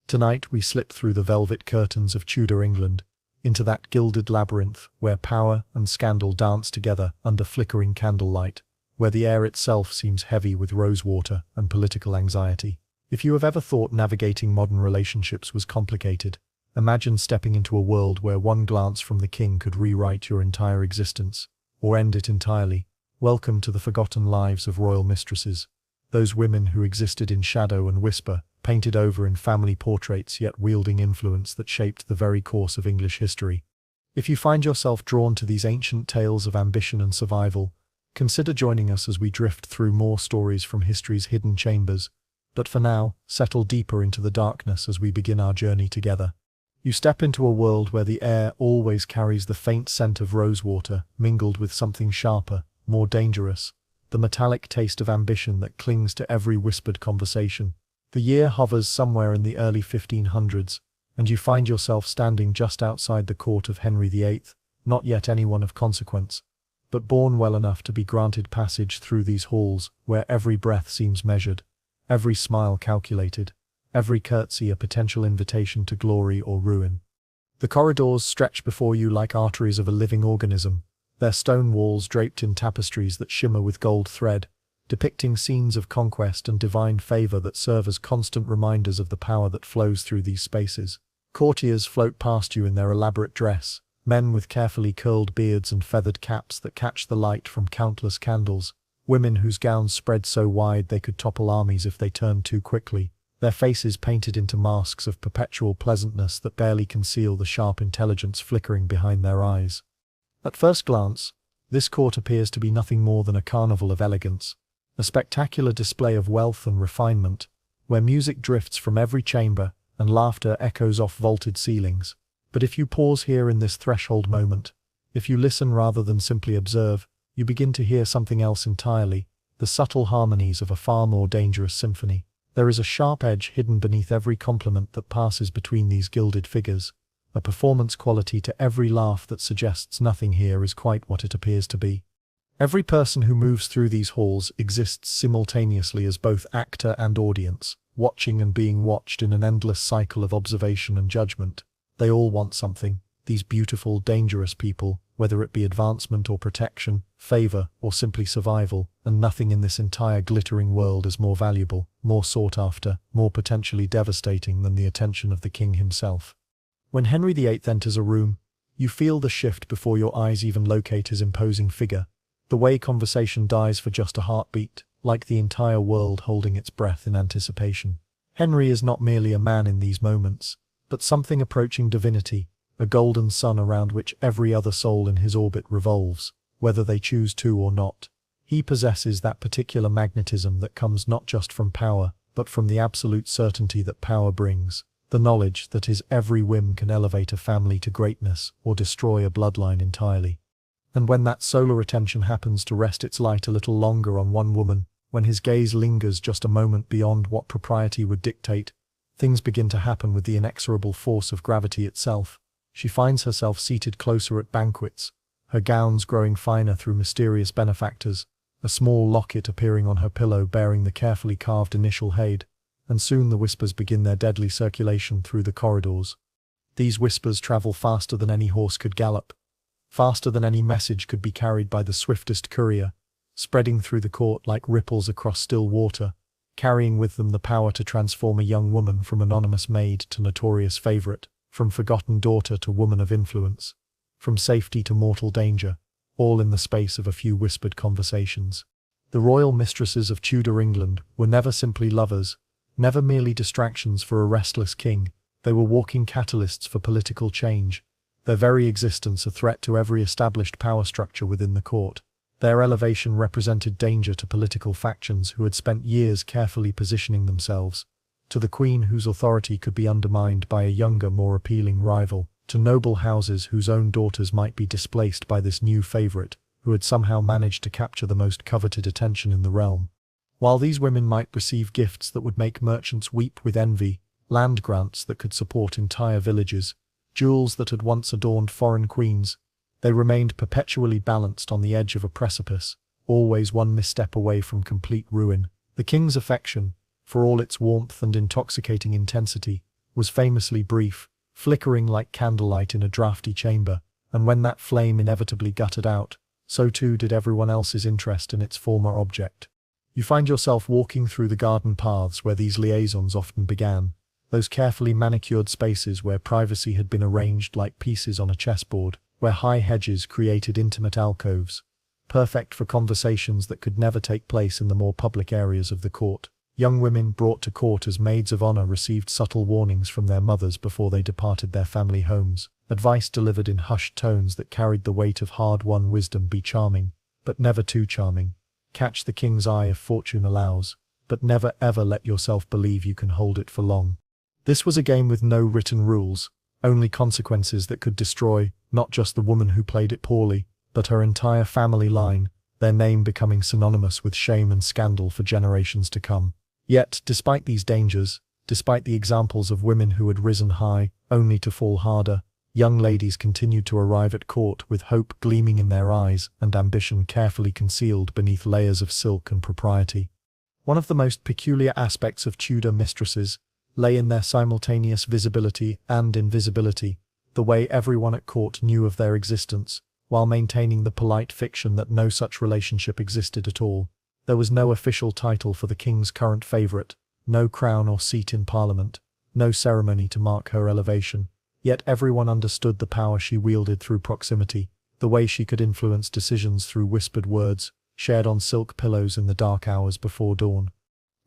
Tonight we slip through the velvet curtains of Tudor England, into that gilded labyrinth where power and scandal dance together under flickering candlelight, where the air itself seems heavy with rosewater and political anxiety. If you have ever thought navigating modern relationships was complicated, imagine stepping into a world where one glance from the king could rewrite your entire existence, or end it entirely. Welcome to the forgotten lives of royal mistresses, those women who existed in shadow and whisper, painted over in family portraits yet wielding influence that shaped the very course of English history. If you find yourself drawn to these ancient tales of ambition and survival, consider joining us as we drift through more stories from history's hidden chambers. But for now, settle deeper into the darkness as we begin our journey together. You step into a world where the air always carries the faint scent of rosewater mingled with something sharper, more dangerous, the metallic taste of ambition that clings to every whispered conversation. The year hovers somewhere in the early 1500s, and you find yourself standing just outside the court of Henry VIII, not yet anyone of consequence, but born well enough to be granted passage through these halls where every breath seems measured, every smile calculated, every curtsy a potential invitation to glory or ruin. The corridors stretch before you like arteries of a living organism, their stone walls draped in tapestries that shimmer with gold thread, depicting scenes of conquest and divine favor that serve as constant reminders of the power that flows through these spaces. Courtiers float past you in their elaborate dress, men with carefully curled beards and feathered caps that catch the light from countless candles, women whose gowns spread so wide they could topple armies if they turned too quickly, their faces painted into masks of perpetual pleasantness that barely conceal the sharp intelligence flickering behind their eyes. At first glance, this court appears to be nothing more than a carnival of elegance, a spectacular display of wealth and refinement, where music drifts from every chamber and laughter echoes off vaulted ceilings. But if you pause here in this threshold moment, if you listen rather than simply observe, you begin to hear something else entirely, the subtle harmonies of a far more dangerous symphony. There is a sharp edge hidden beneath every compliment that passes between these gilded figures, a performance quality to every laugh that suggests nothing here is quite what it appears to be. Every person who moves through these halls exists simultaneously as both actor and audience, watching and being watched in an endless cycle of observation and judgment. They all want something, these beautiful, dangerous people, whether it be advancement or protection, favor or simply survival, and nothing in this entire glittering world is more valuable, more sought after, more potentially devastating than the attention of the king himself. When Henry VIII enters a room, you feel the shift before your eyes even locate his imposing figure. The way conversation dies for just a heartbeat, like the entire world holding its breath in anticipation. Henry is not merely a man in these moments, but something approaching divinity, a golden sun around which every other soul in his orbit revolves, whether they choose to or not. He possesses that particular magnetism that comes not just from power, but from the absolute certainty that power brings, the knowledge that his every whim can elevate a family to greatness or destroy a bloodline entirely. And when that solar attention happens to rest its light a little longer on one woman, when his gaze lingers just a moment beyond what propriety would dictate, things begin to happen with the inexorable force of gravity itself. She finds herself seated closer at banquets, her gowns growing finer through mysterious benefactors, a small locket appearing on her pillow bearing the carefully carved initial Haid, and soon the whispers begin their deadly circulation through the corridors. These whispers travel faster than any horse could gallop, faster than any message could be carried by the swiftest courier, spreading through the court like ripples across still water, carrying with them the power to transform a young woman from anonymous maid to notorious favorite, from forgotten daughter to woman of influence, from safety to mortal danger, all in the space of a few whispered conversations. The royal mistresses of Tudor England were never simply lovers, never merely distractions for a restless king. They were walking catalysts for political change, their very existence a threat to every established power structure within the court. Their elevation represented danger to political factions who had spent years carefully positioning themselves, to the queen whose authority could be undermined by a younger, more appealing rival, to noble houses whose own daughters might be displaced by this new favorite, who had somehow managed to capture the most coveted attention in the realm. While these women might receive gifts that would make merchants weep with envy, land grants that could support entire villages, jewels that had once adorned foreign queens, they remained perpetually balanced on the edge of a precipice, always one misstep away from complete ruin. The king's affection, for all its warmth and intoxicating intensity, was famously brief, flickering like candlelight in a drafty chamber, and when that flame inevitably guttered out, so too did everyone else's interest in its former object. You find yourself walking through the garden paths where these liaisons often began, those carefully manicured spaces where privacy had been arranged like pieces on a chessboard, where high hedges created intimate alcoves, perfect for conversations that could never take place in the more public areas of the court. Young women brought to court as maids of honor received subtle warnings from their mothers before they departed their family homes, advice delivered in hushed tones that carried the weight of hard-won wisdom: be charming, but never too charming. Catch the king's eye if fortune allows, but never ever let yourself believe you can hold it for long. This was a game with no written rules, only consequences that could destroy, not just the woman who played it poorly, but her entire family line, their name becoming synonymous with shame and scandal for generations to come. Yet, despite these dangers, despite the examples of women who had risen high, only to fall harder, young ladies continued to arrive at court with hope gleaming in their eyes and ambition carefully concealed beneath layers of silk and propriety. One of the most peculiar aspects of Tudor mistresses lay in their simultaneous visibility and invisibility, the way everyone at court knew of their existence, while maintaining the polite fiction that no such relationship existed at all. There was no official title for the king's current favourite, no crown or seat in parliament, no ceremony to mark her elevation. Yet everyone understood the power she wielded through proximity, the way she could influence decisions through whispered words, shared on silk pillows in the dark hours before dawn.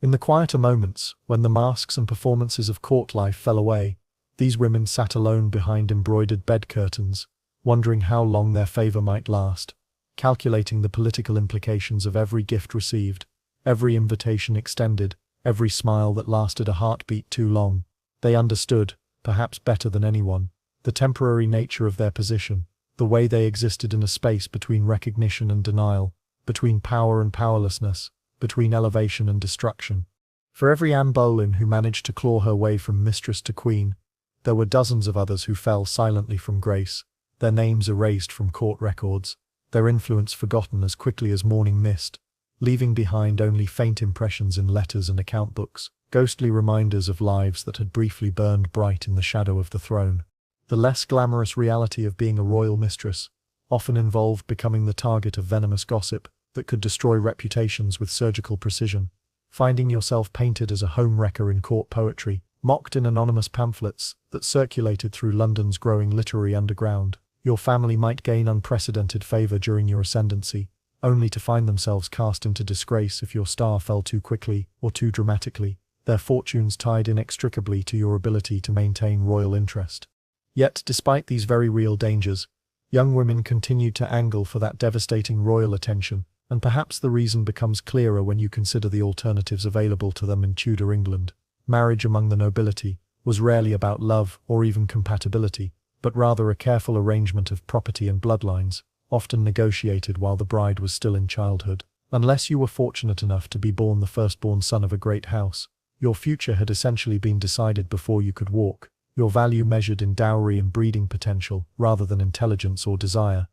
In the quieter moments, when the masks and performances of court life fell away, these women sat alone behind embroidered bed curtains, wondering how long their favour might last, calculating the political implications of every gift received, every invitation extended, every smile that lasted a heartbeat too long. They understood, perhaps better than anyone, the temporary nature of their position, the way they existed in a space between recognition and denial, between power and powerlessness, between elevation and destruction. For every Anne Boleyn who managed to claw her way from mistress to queen, there were dozens of others who fell silently from grace, their names erased from court records, their influence forgotten as quickly as morning mist, leaving behind only faint impressions in letters and account books, ghostly reminders of lives that had briefly burned bright in the shadow of the throne. The less glamorous reality of being a royal mistress often involved becoming the target of venomous gossip that could destroy reputations with surgical precision, finding yourself painted as a home-wrecker in court poetry, mocked in anonymous pamphlets that circulated through London's growing literary underground. Your family might gain unprecedented favour during your ascendancy, only to find themselves cast into disgrace if your star fell too quickly or too dramatically, their fortunes tied inextricably to your ability to maintain royal interest. Yet, despite these very real dangers, young women continued to angle for that devastating royal attention, and perhaps the reason becomes clearer when you consider the alternatives available to them in Tudor England. Marriage among the nobility was rarely about love or even compatibility, but rather a careful arrangement of property and bloodlines, often negotiated while the bride was still in childhood. Unless you were fortunate enough to be born the firstborn son of a great house, your future had essentially been decided before you could walk, your value measured in dowry and breeding potential rather than intelligence or desire.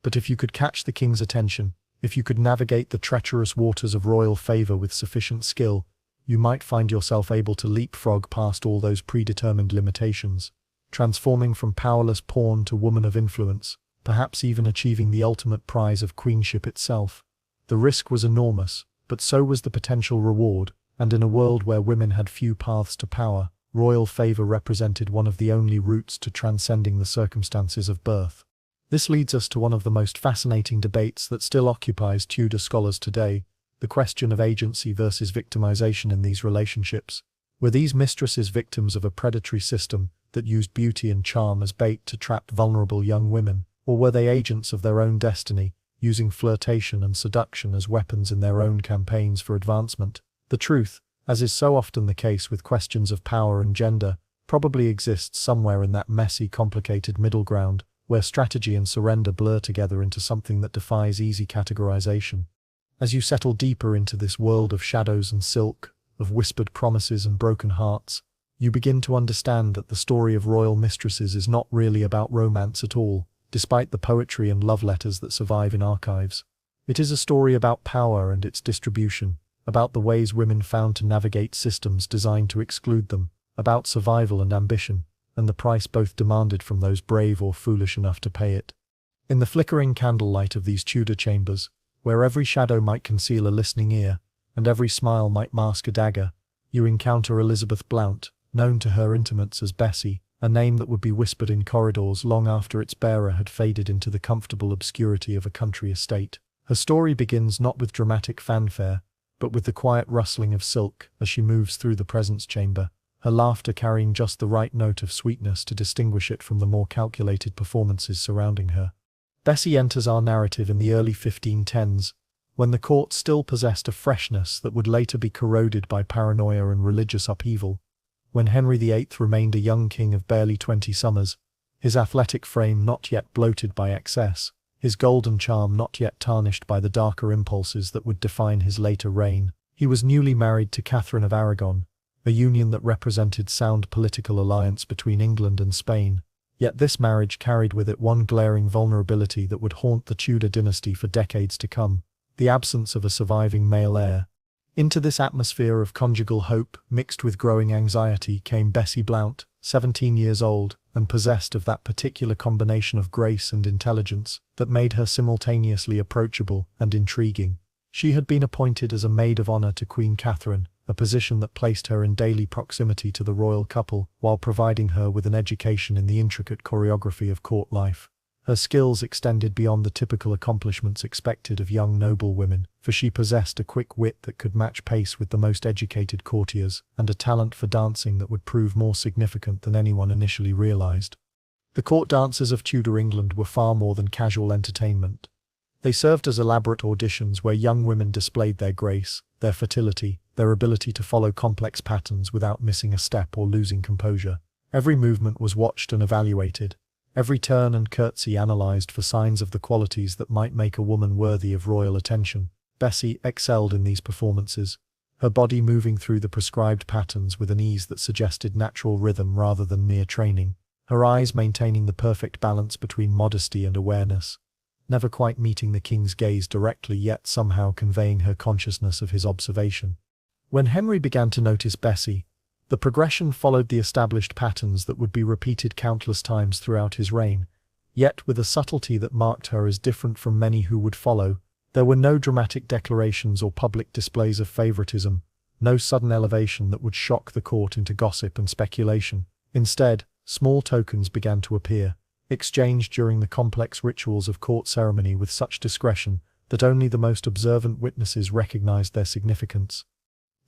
But if you could catch the king's attention, if you could navigate the treacherous waters of royal favour with sufficient skill, you might find yourself able to leapfrog past all those predetermined limitations, transforming from powerless pawn to woman of influence, perhaps even achieving the ultimate prize of queenship itself. The risk was enormous, but so was the potential reward, and in a world where women had few paths to power, royal favour represented one of the only routes to transcending the circumstances of birth. This leads us to one of the most fascinating debates that still occupies Tudor scholars today, the question of agency versus victimization in these relationships. Were these mistresses victims of a predatory system that used beauty and charm as bait to trap vulnerable young women, or were they agents of their own destiny, using flirtation and seduction as weapons in their own campaigns for advancement? The truth, as is so often the case with questions of power and gender, probably exists somewhere in that messy, complicated middle ground, where strategy and surrender blur together into something that defies easy categorization. As you settle deeper into this world of shadows and silk, of whispered promises and broken hearts, you begin to understand that the story of royal mistresses is not really about romance at all, despite the poetry and love letters that survive in archives. It is a story about power and its distribution, about the ways women found to navigate systems designed to exclude them, about survival and ambition, and the price both demanded from those brave or foolish enough to pay it. In the flickering candlelight of these Tudor chambers, where every shadow might conceal a listening ear, and every smile might mask a dagger, you encounter Elizabeth Blount, known to her intimates as Bessie, a name that would be whispered in corridors long after its bearer had faded into the comfortable obscurity of a country estate. Her story begins not with dramatic fanfare, but with the quiet rustling of silk as she moves through the presence chamber, her laughter carrying just the right note of sweetness to distinguish it from the more calculated performances surrounding her. Bessie enters our narrative in the early 1510s, when the court still possessed a freshness that would later be corroded by paranoia and religious upheaval. When Henry VIII remained a young king of barely 20 summers, his athletic frame not yet bloated by excess, his golden charm not yet tarnished by the darker impulses that would define his later reign, he was newly married to Catherine of Aragon, a union that represented sound political alliance between England and Spain. Yet this marriage carried with it one glaring vulnerability that would haunt the Tudor dynasty for decades to come: the absence of a surviving male heir. Into this atmosphere of conjugal hope, mixed with growing anxiety, came Bessie Blount, 17 years old, and possessed of that particular combination of grace and intelligence that made her simultaneously approachable and intriguing. She had been appointed as a maid of honor to Queen Catherine, a position that placed her in daily proximity to the royal couple while providing her with an education in the intricate choreography of court life. Her skills extended beyond the typical accomplishments expected of young noble women, for she possessed a quick wit that could match pace with the most educated courtiers, and a talent for dancing that would prove more significant than anyone initially realized. The court dances of Tudor England were far more than casual entertainment. They served as elaborate auditions where young women displayed their grace, their fertility, their ability to follow complex patterns without missing a step or losing composure. Every movement was watched and evaluated, every turn and curtsy analyzed for signs of the qualities that might make a woman worthy of royal attention. Bessie excelled in these performances, her body moving through the prescribed patterns with an ease that suggested natural rhythm rather than mere training, her eyes maintaining the perfect balance between modesty and awareness, never quite meeting the king's gaze directly yet somehow conveying her consciousness of his observation. When Henry began to notice Bessie, the progression followed the established patterns that would be repeated countless times throughout his reign, yet with a subtlety that marked her as different from many who would follow. There were no dramatic declarations or public displays of favoritism, no sudden elevation that would shock the court into gossip and speculation. Instead, small tokens began to appear, exchanged during the complex rituals of court ceremony with such discretion that only the most observant witnesses recognized their significance.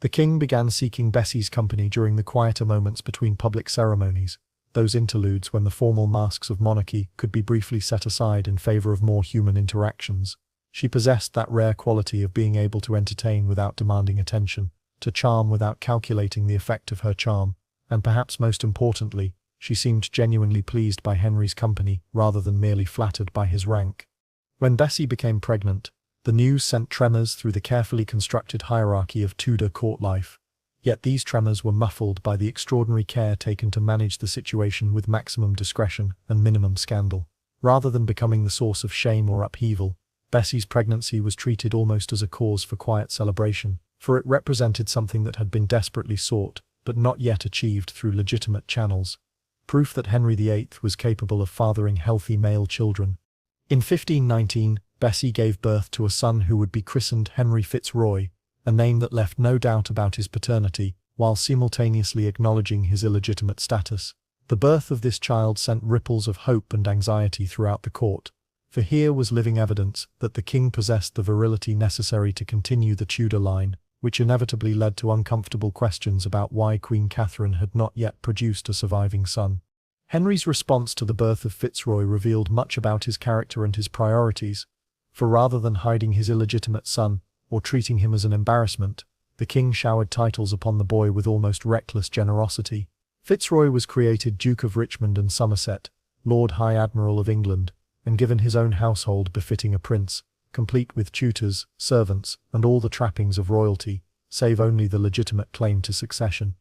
The king began seeking Bessie's company during the quieter moments between public ceremonies, those interludes when the formal masks of monarchy could be briefly set aside in favor of more human interactions. She possessed that rare quality of being able to entertain without demanding attention, to charm without calculating the effect of her charm, and perhaps most importantly, she seemed genuinely pleased by Henry's company rather than merely flattered by his rank. When Bessie became pregnant, the news sent tremors through the carefully constructed hierarchy of Tudor court life. Yet these tremors were muffled by the extraordinary care taken to manage the situation with maximum discretion and minimum scandal. Rather than becoming the source of shame or upheaval, Bessie's pregnancy was treated almost as a cause for quiet celebration, for it represented something that had been desperately sought, but not yet achieved through legitimate channels. Proof that Henry VIII was capable of fathering healthy male children. In 1519, Bessie gave birth to a son who would be christened Henry Fitzroy, a name that left no doubt about his paternity, while simultaneously acknowledging his illegitimate status. The birth of this child sent ripples of hope and anxiety throughout the court, for here was living evidence that the king possessed the virility necessary to continue the Tudor line, which inevitably led to uncomfortable questions about why Queen Catherine had not yet produced a surviving son. Henry's response to the birth of Fitzroy revealed much about his character and his priorities, for rather than hiding his illegitimate son, or treating him as an embarrassment, the king showered titles upon the boy with almost reckless generosity. Fitzroy was created Duke of Richmond and Somerset, Lord High Admiral of England, and given his own household befitting a prince, complete with tutors, servants, and all the trappings of royalty, save only the legitimate claim to succession.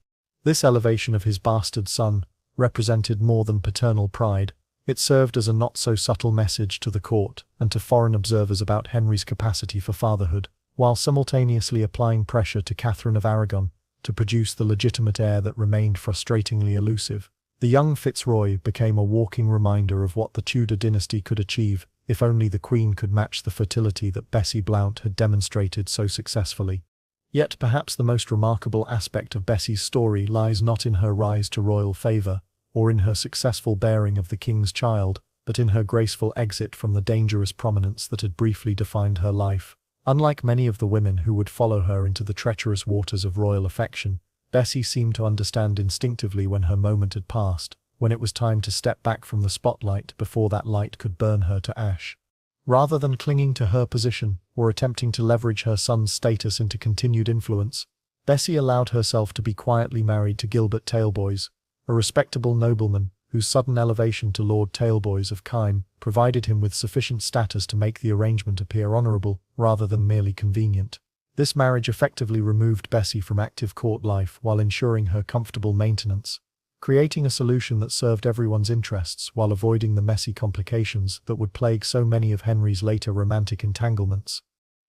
This elevation of his bastard son represented more than paternal pride. It served as a not-so-subtle message to the court and to foreign observers about Henry's capacity for fatherhood, while simultaneously applying pressure to Catherine of Aragon, to produce the legitimate heir that remained frustratingly elusive. The young Fitzroy became a walking reminder of what the Tudor dynasty could achieve if only the Queen could match the fertility that Bessie Blount had demonstrated so successfully. Yet perhaps the most remarkable aspect of Bessie's story lies not in her rise to royal favour, or in her successful bearing of the king's child, but in her graceful exit from the dangerous prominence that had briefly defined her life. Unlike many of the women who would follow her into the treacherous waters of royal affection, Bessie seemed to understand instinctively when her moment had passed, when it was time to step back from the spotlight before that light could burn her to ash. Rather than clinging to her position, or attempting to leverage her son's status into continued influence, Bessie allowed herself to be quietly married to Gilbert Taleboys, a respectable nobleman whose sudden elevation to Lord Taleboys of Kyme provided him with sufficient status to make the arrangement appear honourable rather than merely convenient. This marriage effectively removed Bessie from active court life while ensuring her comfortable maintenance, creating a solution that served everyone's interests while avoiding the messy complications that would plague so many of Henry's later romantic entanglements.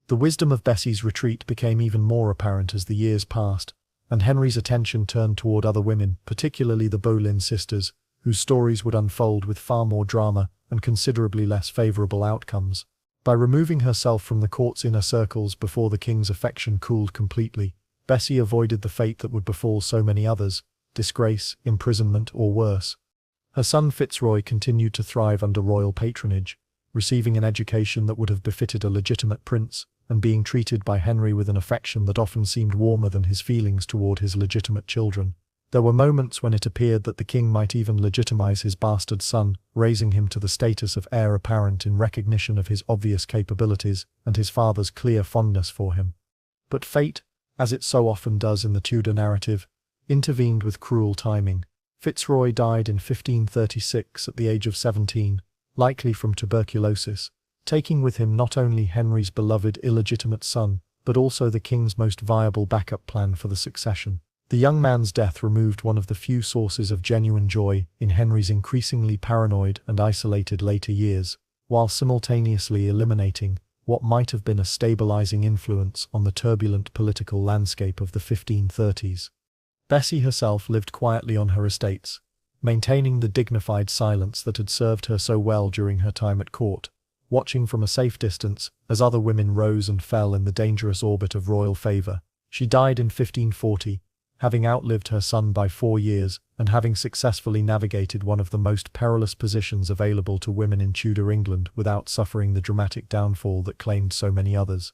The wisdom of Bessie's retreat became even more apparent as the years passed, and Henry's attention turned toward other women, particularly the Boleyn sisters, whose stories would unfold with far more drama and considerably less favourable outcomes. By removing herself from the court's inner circles before the king's affection cooled completely, Bessie avoided the fate that would befall so many others: disgrace, imprisonment, or worse. Her son Fitzroy continued to thrive under royal patronage, receiving an education that would have befitted a legitimate prince, and being treated by Henry with an affection that often seemed warmer than his feelings toward his legitimate children. There were moments when it appeared that the king might even legitimize his bastard son, raising him to the status of heir apparent in recognition of his obvious capabilities and his father's clear fondness for him. But fate, as it so often does in the Tudor narrative, intervened with cruel timing. Fitzroy died in 1536 at the age of 17, likely from tuberculosis, taking with him not only Henry's beloved illegitimate son, but also the king's most viable backup plan for the succession. The young man's death removed one of the few sources of genuine joy in Henry's increasingly paranoid and isolated later years, while simultaneously eliminating what might have been a stabilizing influence on the turbulent political landscape of the 1530s. Bessie herself lived quietly on her estates, maintaining the dignified silence that had served her so well during her time at court, watching from a safe distance as other women rose and fell in the dangerous orbit of royal favour. She died in 1540, having outlived her son by 4 years and having successfully navigated one of the most perilous positions available to women in Tudor England without suffering the dramatic downfall that claimed so many others.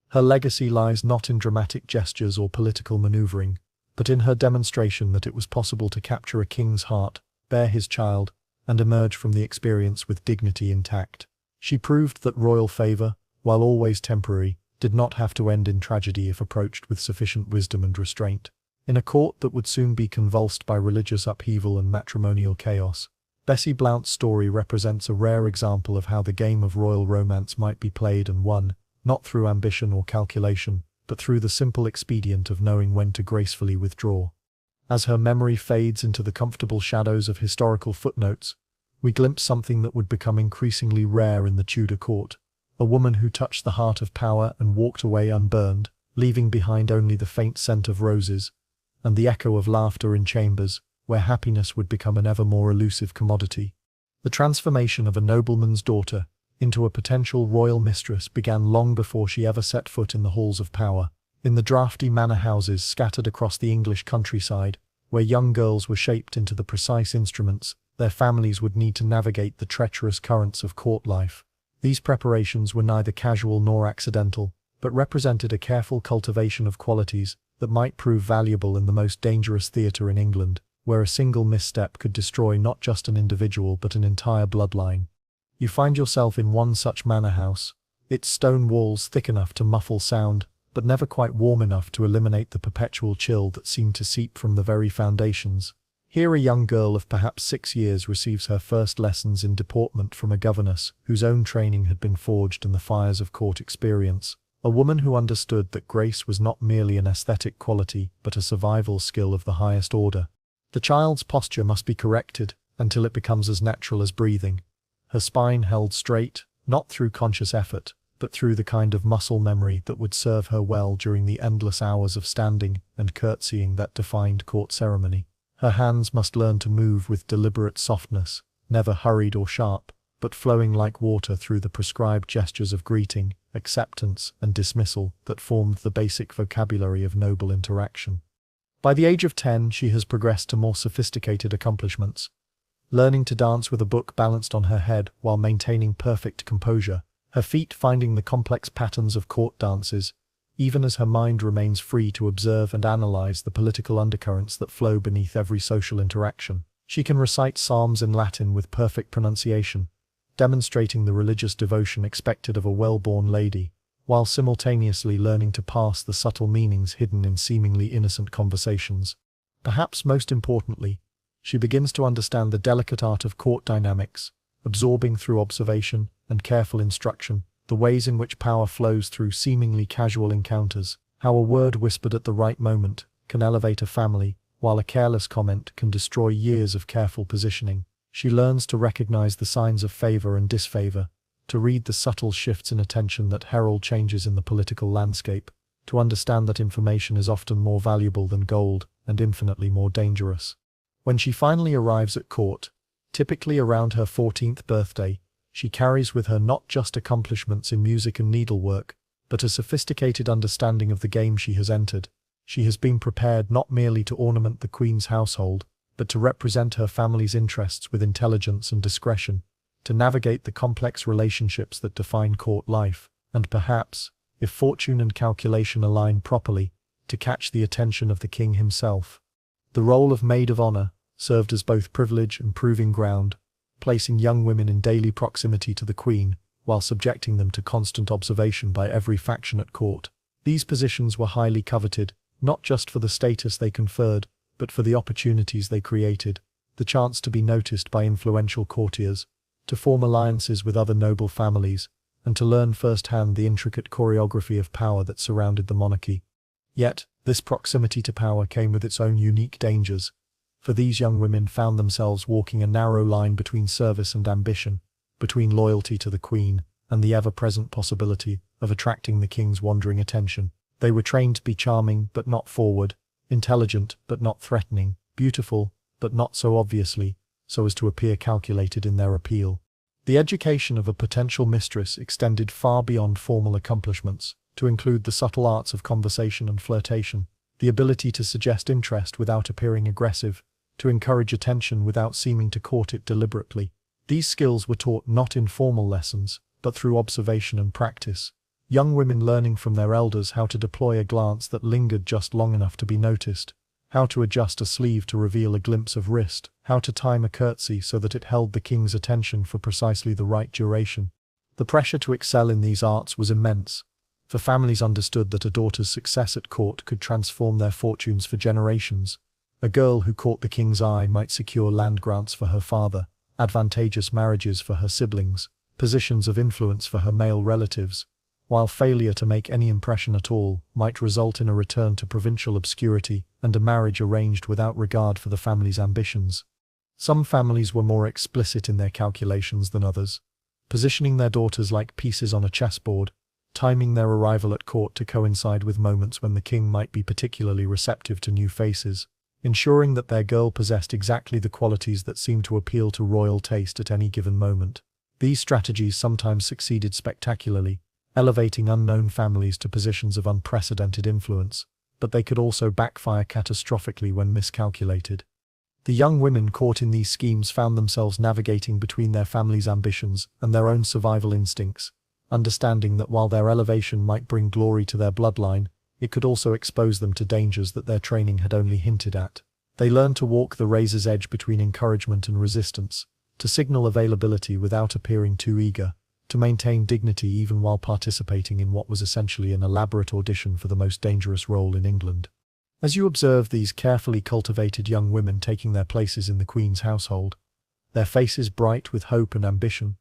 Her legacy lies not in dramatic gestures or political manoeuvring, but in her demonstration that it was possible to capture a king's heart, bear his child, and emerge from the experience with dignity intact. She proved that royal favour, while always temporary, did not have to end in tragedy if approached with sufficient wisdom and restraint. In a court that would soon be convulsed by religious upheaval and matrimonial chaos, Bessie Blount's story represents a rare example of how the game of royal romance might be played and won, not through ambition or calculation, but through the simple expedient of knowing when to gracefully withdraw. As her memory fades into the comfortable shadows of historical footnotes, we glimpse something that would become increasingly rare in the Tudor court: a woman who touched the heart of power and walked away unburned, leaving behind only the faint scent of roses, and the echo of laughter in chambers, where happiness would become an ever more elusive commodity. The transformation of a nobleman's daughter into a potential royal mistress began long before she ever set foot in the halls of power, in the drafty manor houses scattered across the English countryside, where young girls were shaped into the precise instruments their families would need to navigate the treacherous currents of court life. These preparations were neither casual nor accidental, but represented a careful cultivation of qualities that might prove valuable in the most dangerous theatre in England, where a single misstep could destroy not just an individual but an entire bloodline. You find yourself in one such manor house, its stone walls thick enough to muffle sound, but never quite warm enough to eliminate the perpetual chill that seemed to seep from the very foundations. Here a young girl of perhaps 6 years receives her first lessons in deportment from a governess whose own training had been forged in the fires of court experience. A woman who understood that grace was not merely an aesthetic quality but a survival skill of the highest order. The child's posture must be corrected until it becomes as natural as breathing, her spine held straight, not through conscious effort, but through the kind of muscle memory that would serve her well during the endless hours of standing and curtsying that defined court ceremony. Her hands must learn to move with deliberate softness, never hurried or sharp, but flowing like water through the prescribed gestures of greeting, acceptance, and dismissal that formed the basic vocabulary of noble interaction. By the age of 10, she has progressed to more sophisticated accomplishments, learning to dance with a book balanced on her head while maintaining perfect composure, her feet finding the complex patterns of court dances, even as her mind remains free to observe and analyze the political undercurrents that flow beneath every social interaction. She can recite psalms in Latin with perfect pronunciation, demonstrating the religious devotion expected of a well-born lady, while simultaneously learning to parse the subtle meanings hidden in seemingly innocent conversations. Perhaps most importantly, she begins to understand the delicate art of court dynamics, absorbing through observation and careful instruction the ways in which power flows through seemingly casual encounters, how a word whispered at the right moment can elevate a family, while a careless comment can destroy years of careful positioning. She learns to recognize the signs of favor and disfavor, to read the subtle shifts in attention that herald changes in the political landscape, to understand that information is often more valuable than gold and infinitely more dangerous. When she finally arrives at court, typically around her 14th birthday, she carries with her not just accomplishments in music and needlework, but a sophisticated understanding of the game she has entered. She has been prepared not merely to ornament the Queen's household, but to represent her family's interests with intelligence and discretion, to navigate the complex relationships that define court life, and perhaps, if fortune and calculation align properly, to catch the attention of the king himself. The role of maid of honor served as both privilege and proving ground, placing young women in daily proximity to the Queen, while subjecting them to constant observation by every faction at court. These positions were highly coveted, not just for the status they conferred, but for the opportunities they created, the chance to be noticed by influential courtiers, to form alliances with other noble families, and to learn firsthand the intricate choreography of power that surrounded the monarchy. Yet, this proximity to power came with its own unique dangers, for these young women found themselves walking a narrow line between service and ambition, between loyalty to the Queen and the ever-present possibility of attracting the king's wandering attention. They were trained to be charming but not forward, intelligent but not threatening, beautiful but not so obviously, so as to appear calculated in their appeal. The education of a potential mistress extended far beyond formal accomplishments, to include the subtle arts of conversation and flirtation, the ability to suggest interest without appearing aggressive, to encourage attention without seeming to court it deliberately. These skills were taught not in formal lessons, but through observation and practice, young women learning from their elders how to deploy a glance that lingered just long enough to be noticed, how to adjust a sleeve to reveal a glimpse of wrist, how to time a curtsy so that it held the king's attention for precisely the right duration. The pressure to excel in these arts was immense, for families understood that a daughter's success at court could transform their fortunes for generations. A girl who caught the king's eye might secure land grants for her father, advantageous marriages for her siblings, positions of influence for her male relatives, while failure to make any impression at all might result in a return to provincial obscurity and a marriage arranged without regard for the family's ambitions. Some families were more explicit in their calculations than others, positioning their daughters like pieces on a chessboard, timing their arrival at court to coincide with moments when the king might be particularly receptive to new faces, ensuring that their girl possessed exactly the qualities that seemed to appeal to royal taste at any given moment. These strategies sometimes succeeded spectacularly, elevating unknown families to positions of unprecedented influence, but they could also backfire catastrophically when miscalculated. The young women caught in these schemes found themselves navigating between their family's ambitions and their own survival instincts, understanding that while their elevation might bring glory to their bloodline, it could also expose them to dangers that their training had only hinted at. They learned to walk the razor's edge between encouragement and resistance, to signal availability without appearing too eager, to maintain dignity even while participating in what was essentially an elaborate audition for the most dangerous role in England. As you observe these carefully cultivated young women taking their places in the Queen's household, their faces bright with hope and ambition,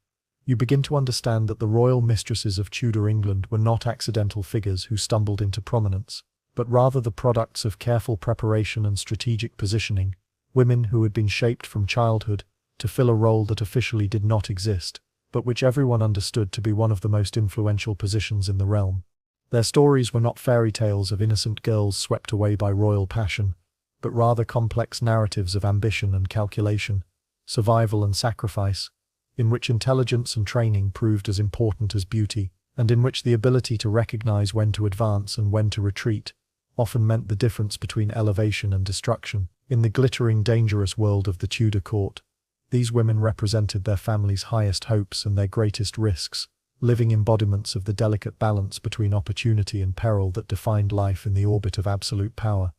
you begin to understand that the royal mistresses of Tudor England were not accidental figures who stumbled into prominence, but rather the products of careful preparation and strategic positioning, women who had been shaped from childhood to fill a role that officially did not exist, but which everyone understood to be one of the most influential positions in the realm. Their stories were not fairy tales of innocent girls swept away by royal passion, but rather complex narratives of ambition and calculation, survival and sacrifice, in which intelligence and training proved as important as beauty, and in which the ability to recognize when to advance and when to retreat often meant the difference between elevation and destruction. In the glittering, dangerous world of the Tudor court, these women represented their families' highest hopes and their greatest risks, living embodiments of the delicate balance between opportunity and peril that defined life in the orbit of absolute power.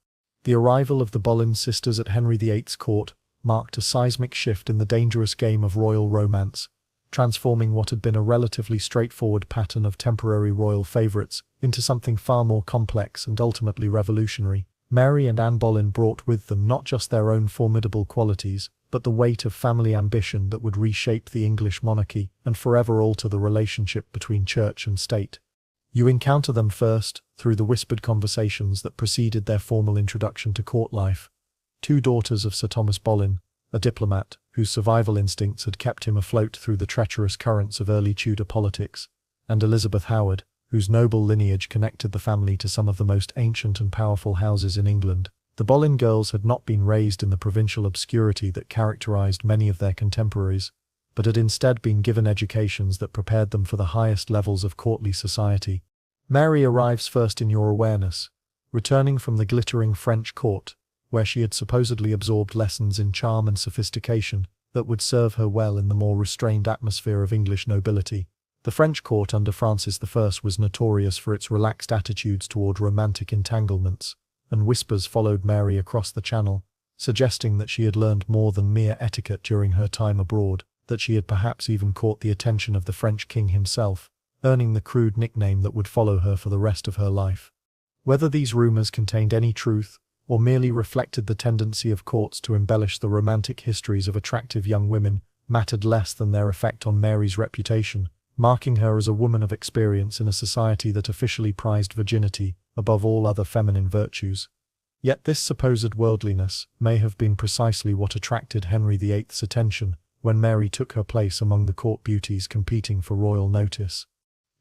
The arrival of the Boleyn sisters at Henry VIII's court marked a seismic shift in the dangerous game of royal romance, transforming what had been a relatively straightforward pattern of temporary royal favourites into something far more complex and ultimately revolutionary. Mary and Anne Boleyn brought with them not just their own formidable qualities, but the weight of family ambition that would reshape the English monarchy and forever alter the relationship between church and state. You encounter them first through the whispered conversations that preceded their formal introduction to court life. Two daughters of Sir Thomas Boleyn, a diplomat whose survival instincts had kept him afloat through the treacherous currents of early Tudor politics, and Elizabeth Howard, whose noble lineage connected the family to some of the most ancient and powerful houses in England. The Boleyn girls had not been raised in the provincial obscurity that characterized many of their contemporaries, but had instead been given educations that prepared them for the highest levels of courtly society. Mary arrives first in your awareness, returning from the glittering French court, where she had supposedly absorbed lessons in charm and sophistication that would serve her well in the more restrained atmosphere of English nobility. The French court under Francis I was notorious for its relaxed attitudes toward romantic entanglements, and whispers followed Mary across the Channel, suggesting that she had learned more than mere etiquette during her time abroad, that she had perhaps even caught the attention of the French king himself, earning the crude nickname that would follow her for the rest of her life. Whether these rumors contained any truth, or merely reflected the tendency of courts to embellish the romantic histories of attractive young women, mattered less than their effect on Mary's reputation, marking her as a woman of experience in a society that officially prized virginity above all other feminine virtues. Yet this supposed worldliness may have been precisely what attracted Henry VIII's attention when Mary took her place among the court beauties competing for royal notice.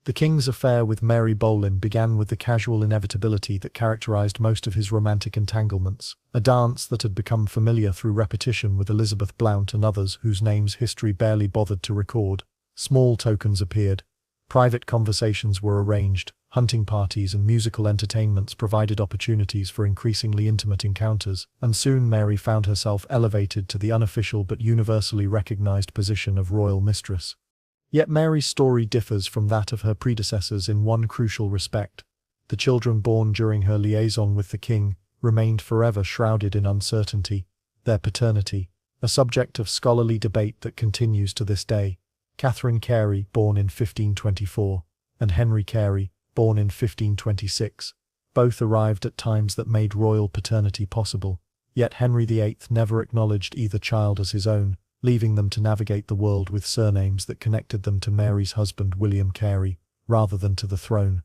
The king's affair with Mary Boleyn began with the casual inevitability that characterized most of his romantic entanglements, a dance that had become familiar through repetition with Elizabeth Blount and others whose names history barely bothered to record. Small tokens appeared, private conversations were arranged, hunting parties and musical entertainments provided opportunities for increasingly intimate encounters, and soon Mary found herself elevated to the unofficial but universally recognized position of royal mistress. Yet Mary's story differs from that of her predecessors in one crucial respect. The children born during her liaison with the king remained forever shrouded in uncertainty, their paternity, a subject of scholarly debate that continues to this day. Catherine Carey, born in 1524, and Henry Carey, born in 1526, both arrived at times that made royal paternity possible, yet Henry VIII never acknowledged either child as his own, leaving them to navigate the world with surnames that connected them to Mary's husband William Carey, rather than to the throne.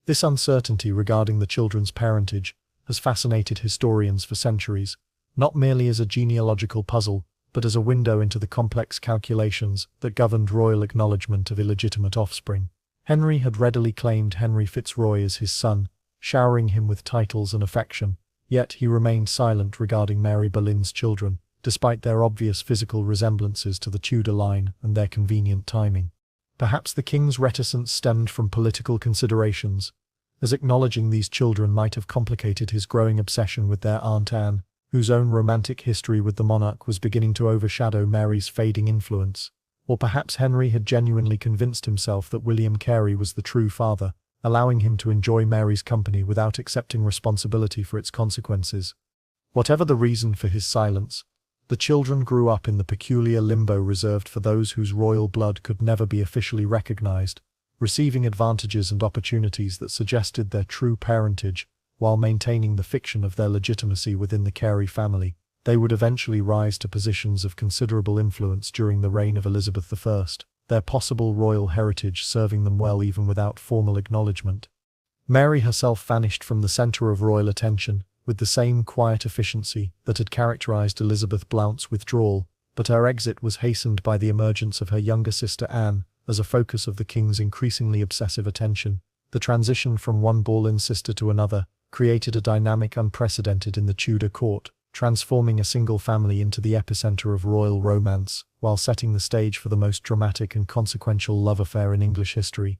This uncertainty regarding the children's parentage has fascinated historians for centuries, not merely as a genealogical puzzle, but as a window into the complex calculations that governed royal acknowledgement of illegitimate offspring. Henry had readily claimed Henry Fitzroy as his son, showering him with titles and affection, yet he remained silent regarding Mary Boleyn's children, despite their obvious physical resemblances to the Tudor line and their convenient timing. Perhaps the king's reticence stemmed from political considerations, as acknowledging these children might have complicated his growing obsession with their Aunt Anne, whose own romantic history with the monarch was beginning to overshadow Mary's fading influence. Or perhaps Henry had genuinely convinced himself that William Carey was the true father, allowing him to enjoy Mary's company without accepting responsibility for its consequences. Whatever the reason for his silence, the children grew up in the peculiar limbo reserved for those whose royal blood could never be officially recognized, receiving advantages and opportunities that suggested their true parentage, while maintaining the fiction of their legitimacy within the Carey family. They would eventually rise to positions of considerable influence during the reign of Elizabeth I, their possible royal heritage serving them well even without formal acknowledgement. Mary herself vanished from the center of royal attention, with the same quiet efficiency that had characterized Elizabeth Blount's withdrawal, but her exit was hastened by the emergence of her younger sister Anne as a focus of the king's increasingly obsessive attention. The transition from one Boleyn sister to another created a dynamic unprecedented in the Tudor court, transforming a single family into the epicenter of royal romance, while setting the stage for the most dramatic and consequential love affair in English history.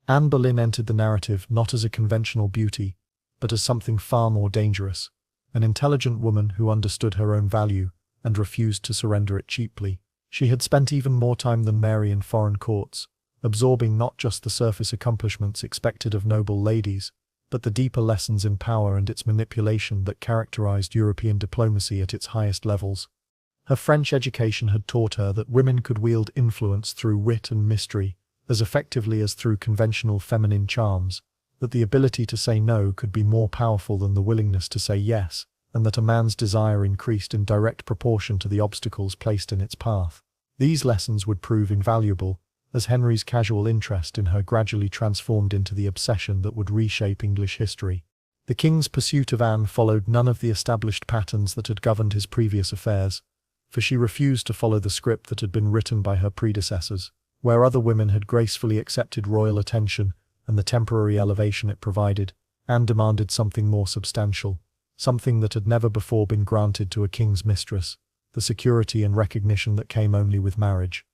Anne Boleyn entered the narrative not as a conventional beauty, but as something far more dangerous, an intelligent woman who understood her own value and refused to surrender it cheaply. She had spent even more time than Mary in foreign courts, absorbing not just the surface accomplishments expected of noble ladies, but the deeper lessons in power and its manipulation that characterized European diplomacy at its highest levels. Her French education had taught her that women could wield influence through wit and mystery as effectively as through conventional feminine charms, that the ability to say no could be more powerful than the willingness to say yes, and that a man's desire increased in direct proportion to the obstacles placed in its path. These lessons would prove invaluable, as Henry's casual interest in her gradually transformed into the obsession that would reshape English history. The king's pursuit of Anne followed none of the established patterns that had governed his previous affairs, for she refused to follow the script that had been written by her predecessors. Where other women had gracefully accepted royal attention and the temporary elevation it provided, Anne demanded something more substantial, something that had never before been granted to a king's mistress, the security and recognition that came only with marriage.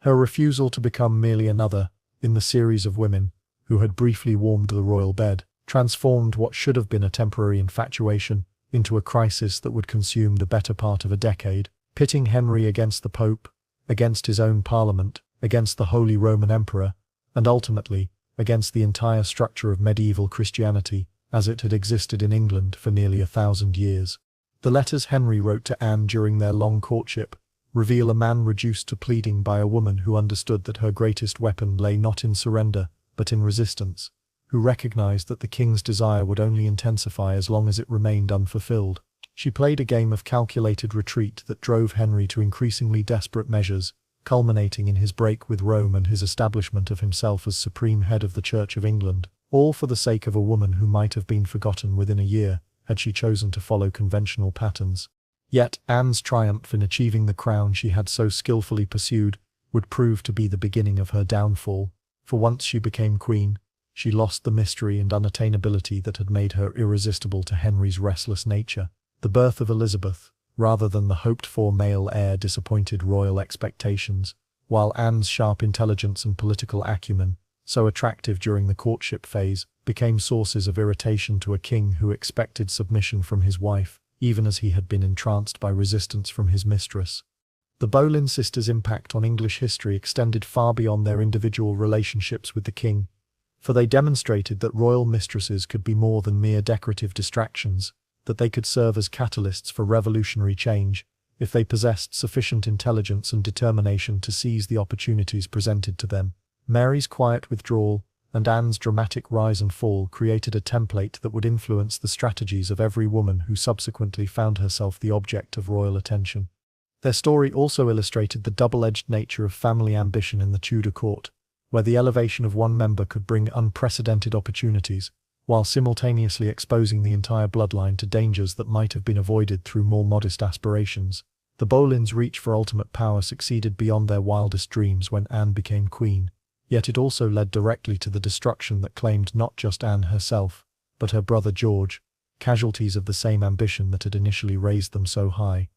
Her refusal to become merely another in the series of women who had briefly warmed the royal bed transformed what should have been a temporary infatuation into a crisis that would consume the better part of a decade, pitting Henry against the Pope, against his own parliament, against the Holy Roman Emperor, and ultimately against the entire structure of medieval Christianity as it had existed in England for nearly 1,000 years. The letters Henry wrote to Anne during their long courtship reveal a man reduced to pleading by a woman who understood that her greatest weapon lay not in surrender, but in resistance, who recognized that the king's desire would only intensify as long as it remained unfulfilled. She played a game of calculated retreat that drove Henry to increasingly desperate measures, culminating in his break with Rome and his establishment of himself as supreme head of the Church of England, all for the sake of a woman who might have been forgotten within a year had she chosen to follow conventional patterns. Yet Anne's triumph in achieving the crown she had so skillfully pursued would prove to be the beginning of her downfall, for once she became queen, she lost the mystery and unattainability that had made her irresistible to Henry's restless nature. The birth of Elizabeth, rather than the hoped-for male heir, disappointed royal expectations, while Anne's sharp intelligence and political acumen, so attractive during the courtship phase, became sources of irritation to a king who expected submission from his wife, even as he had been entranced by resistance from his mistress. The Boleyn sisters' impact on English history extended far beyond their individual relationships with the king, for they demonstrated that royal mistresses could be more than mere decorative distractions, that they could serve as catalysts for revolutionary change, if they possessed sufficient intelligence and determination to seize the opportunities presented to them. Mary's quiet withdrawal and Anne's dramatic rise and fall created a template that would influence the strategies of every woman who subsequently found herself the object of royal attention. Their story also illustrated the double-edged nature of family ambition in the Tudor court, where the elevation of one member could bring unprecedented opportunities, while simultaneously exposing the entire bloodline to dangers that might have been avoided through more modest aspirations. The Boleyns' reach for ultimate power succeeded beyond their wildest dreams when Anne became queen, yet it also led directly to the destruction that claimed not just Anne herself, but her brother George, casualties of the same ambition that had initially raised them so high.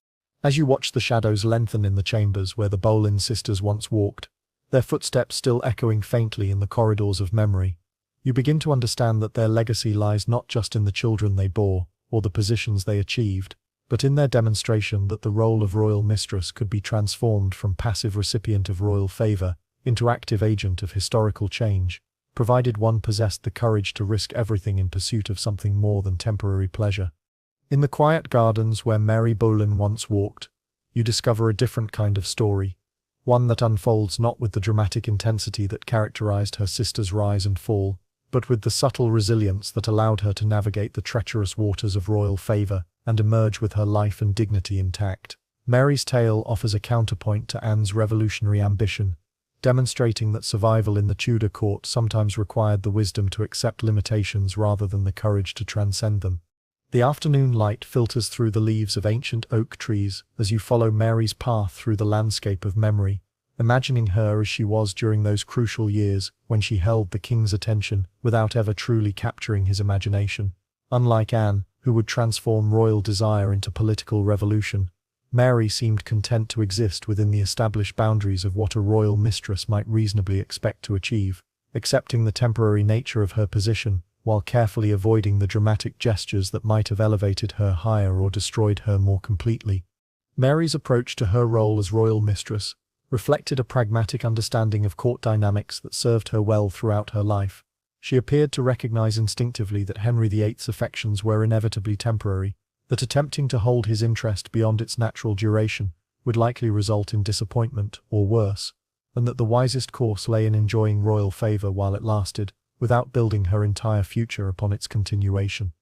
As you watch the shadows lengthen in the chambers where the Boleyn sisters once walked, their footsteps still echoing faintly in the corridors of memory, you begin to understand that their legacy lies not just in the children they bore, or the positions they achieved, but in their demonstration that the role of royal mistress could be transformed from passive recipient of royal favor into active agent of historical change, provided one possessed the courage to risk everything in pursuit of something more than temporary pleasure. In the quiet gardens where Mary Boleyn once walked, you discover a different kind of story, one that unfolds not with the dramatic intensity that characterized her sister's rise and fall, but with the subtle resilience that allowed her to navigate the treacherous waters of royal favor and emerge with her life and dignity intact. Mary's tale offers a counterpoint to Anne's revolutionary ambition, demonstrating that survival in the Tudor court sometimes required the wisdom to accept limitations rather than the courage to transcend them. The afternoon light filters through the leaves of ancient oak trees as you follow Mary's path through the landscape of memory, imagining her as she was during those crucial years when she held the king's attention without ever truly capturing his imagination. Unlike Anne, who would transform royal desire into political revolution, Mary seemed content to exist within the established boundaries of what a royal mistress might reasonably expect to achieve, accepting the temporary nature of her position, while carefully avoiding the dramatic gestures that might have elevated her higher or destroyed her more completely. Mary's approach to her role as royal mistress reflected a pragmatic understanding of court dynamics that served her well throughout her life. She appeared to recognize instinctively that Henry VIII's affections were inevitably temporary, that attempting to hold his interest beyond its natural duration would likely result in disappointment or worse, and that the wisest course lay in enjoying royal favor while it lasted, without building her entire future upon its continuation.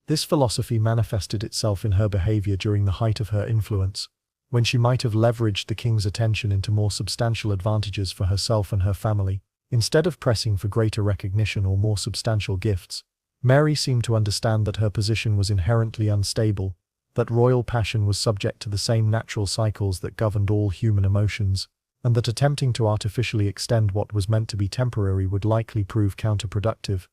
This philosophy manifested itself in her behavior during the height of her influence, when she might have leveraged the king's attention into more substantial advantages for herself and her family. Instead of pressing for greater recognition or more substantial gifts, Mary seemed to understand that her position was inherently unstable, that royal passion was subject to the same natural cycles that governed all human emotions, and that attempting to artificially extend what was meant to be temporary would likely prove counterproductive.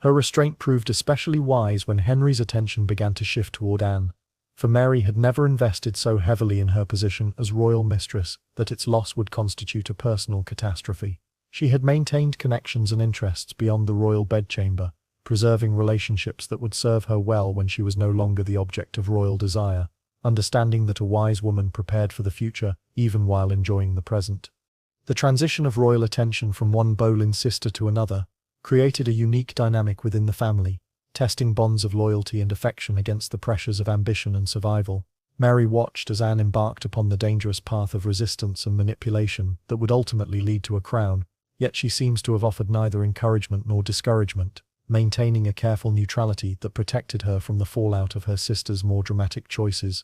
Her restraint proved especially wise when Henry's attention began to shift toward Anne, for Mary had never invested so heavily in her position as royal mistress that its loss would constitute a personal catastrophe. She had maintained connections and interests beyond the royal bedchamber, preserving relationships that would serve her well when she was no longer the object of royal desire, understanding that a wise woman prepared for the future even while enjoying the present. The transition of royal attention from one Boleyn sister to another created a unique dynamic within the family, testing bonds of loyalty and affection against the pressures of ambition and survival. Mary watched as Anne embarked upon the dangerous path of resistance and manipulation that would ultimately lead to a crown, yet she seems to have offered neither encouragement nor discouragement, maintaining a careful neutrality that protected her from the fallout of her sister's more dramatic choices.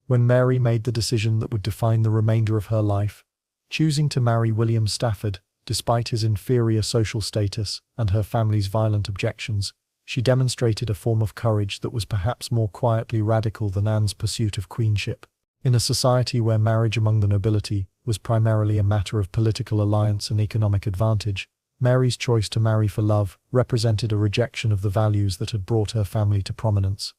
When Mary made the decision that would define the remainder of her life, choosing to marry William Stafford, despite his inferior social status and her family's violent objections, she demonstrated a form of courage that was perhaps more quietly radical than Anne's pursuit of queenship. In a society where marriage among the nobility was primarily a matter of political alliance and economic advantage, Mary's choice to marry for love represented a rejection of the values that had brought her family to prominence.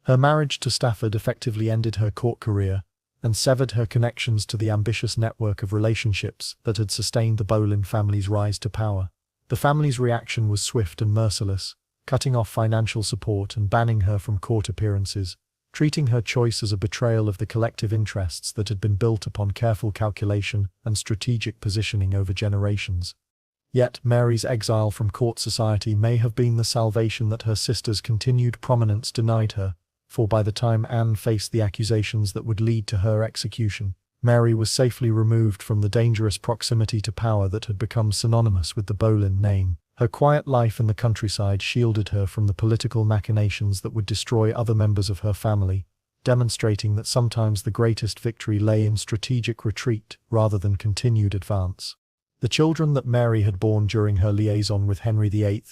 Her marriage to Stafford effectively ended her court career and severed her connections to the ambitious network of relationships that had sustained the Boleyn family's rise to power. The family's reaction was swift and merciless, cutting off financial support and banning her from court appearances, treating her choice as a betrayal of the collective interests that had been built upon careful calculation and strategic positioning over generations. Yet Mary's exile from court society may have been the salvation that her sister's continued prominence denied her, for by the time Anne faced the accusations that would lead to her execution, Mary was safely removed from the dangerous proximity to power that had become synonymous with the Boleyn name. Her quiet life in the countryside shielded her from the political machinations that would destroy other members of her family, demonstrating that sometimes the greatest victory lay in strategic retreat rather than continued advance. The children that Mary had borne during her liaison with Henry VIII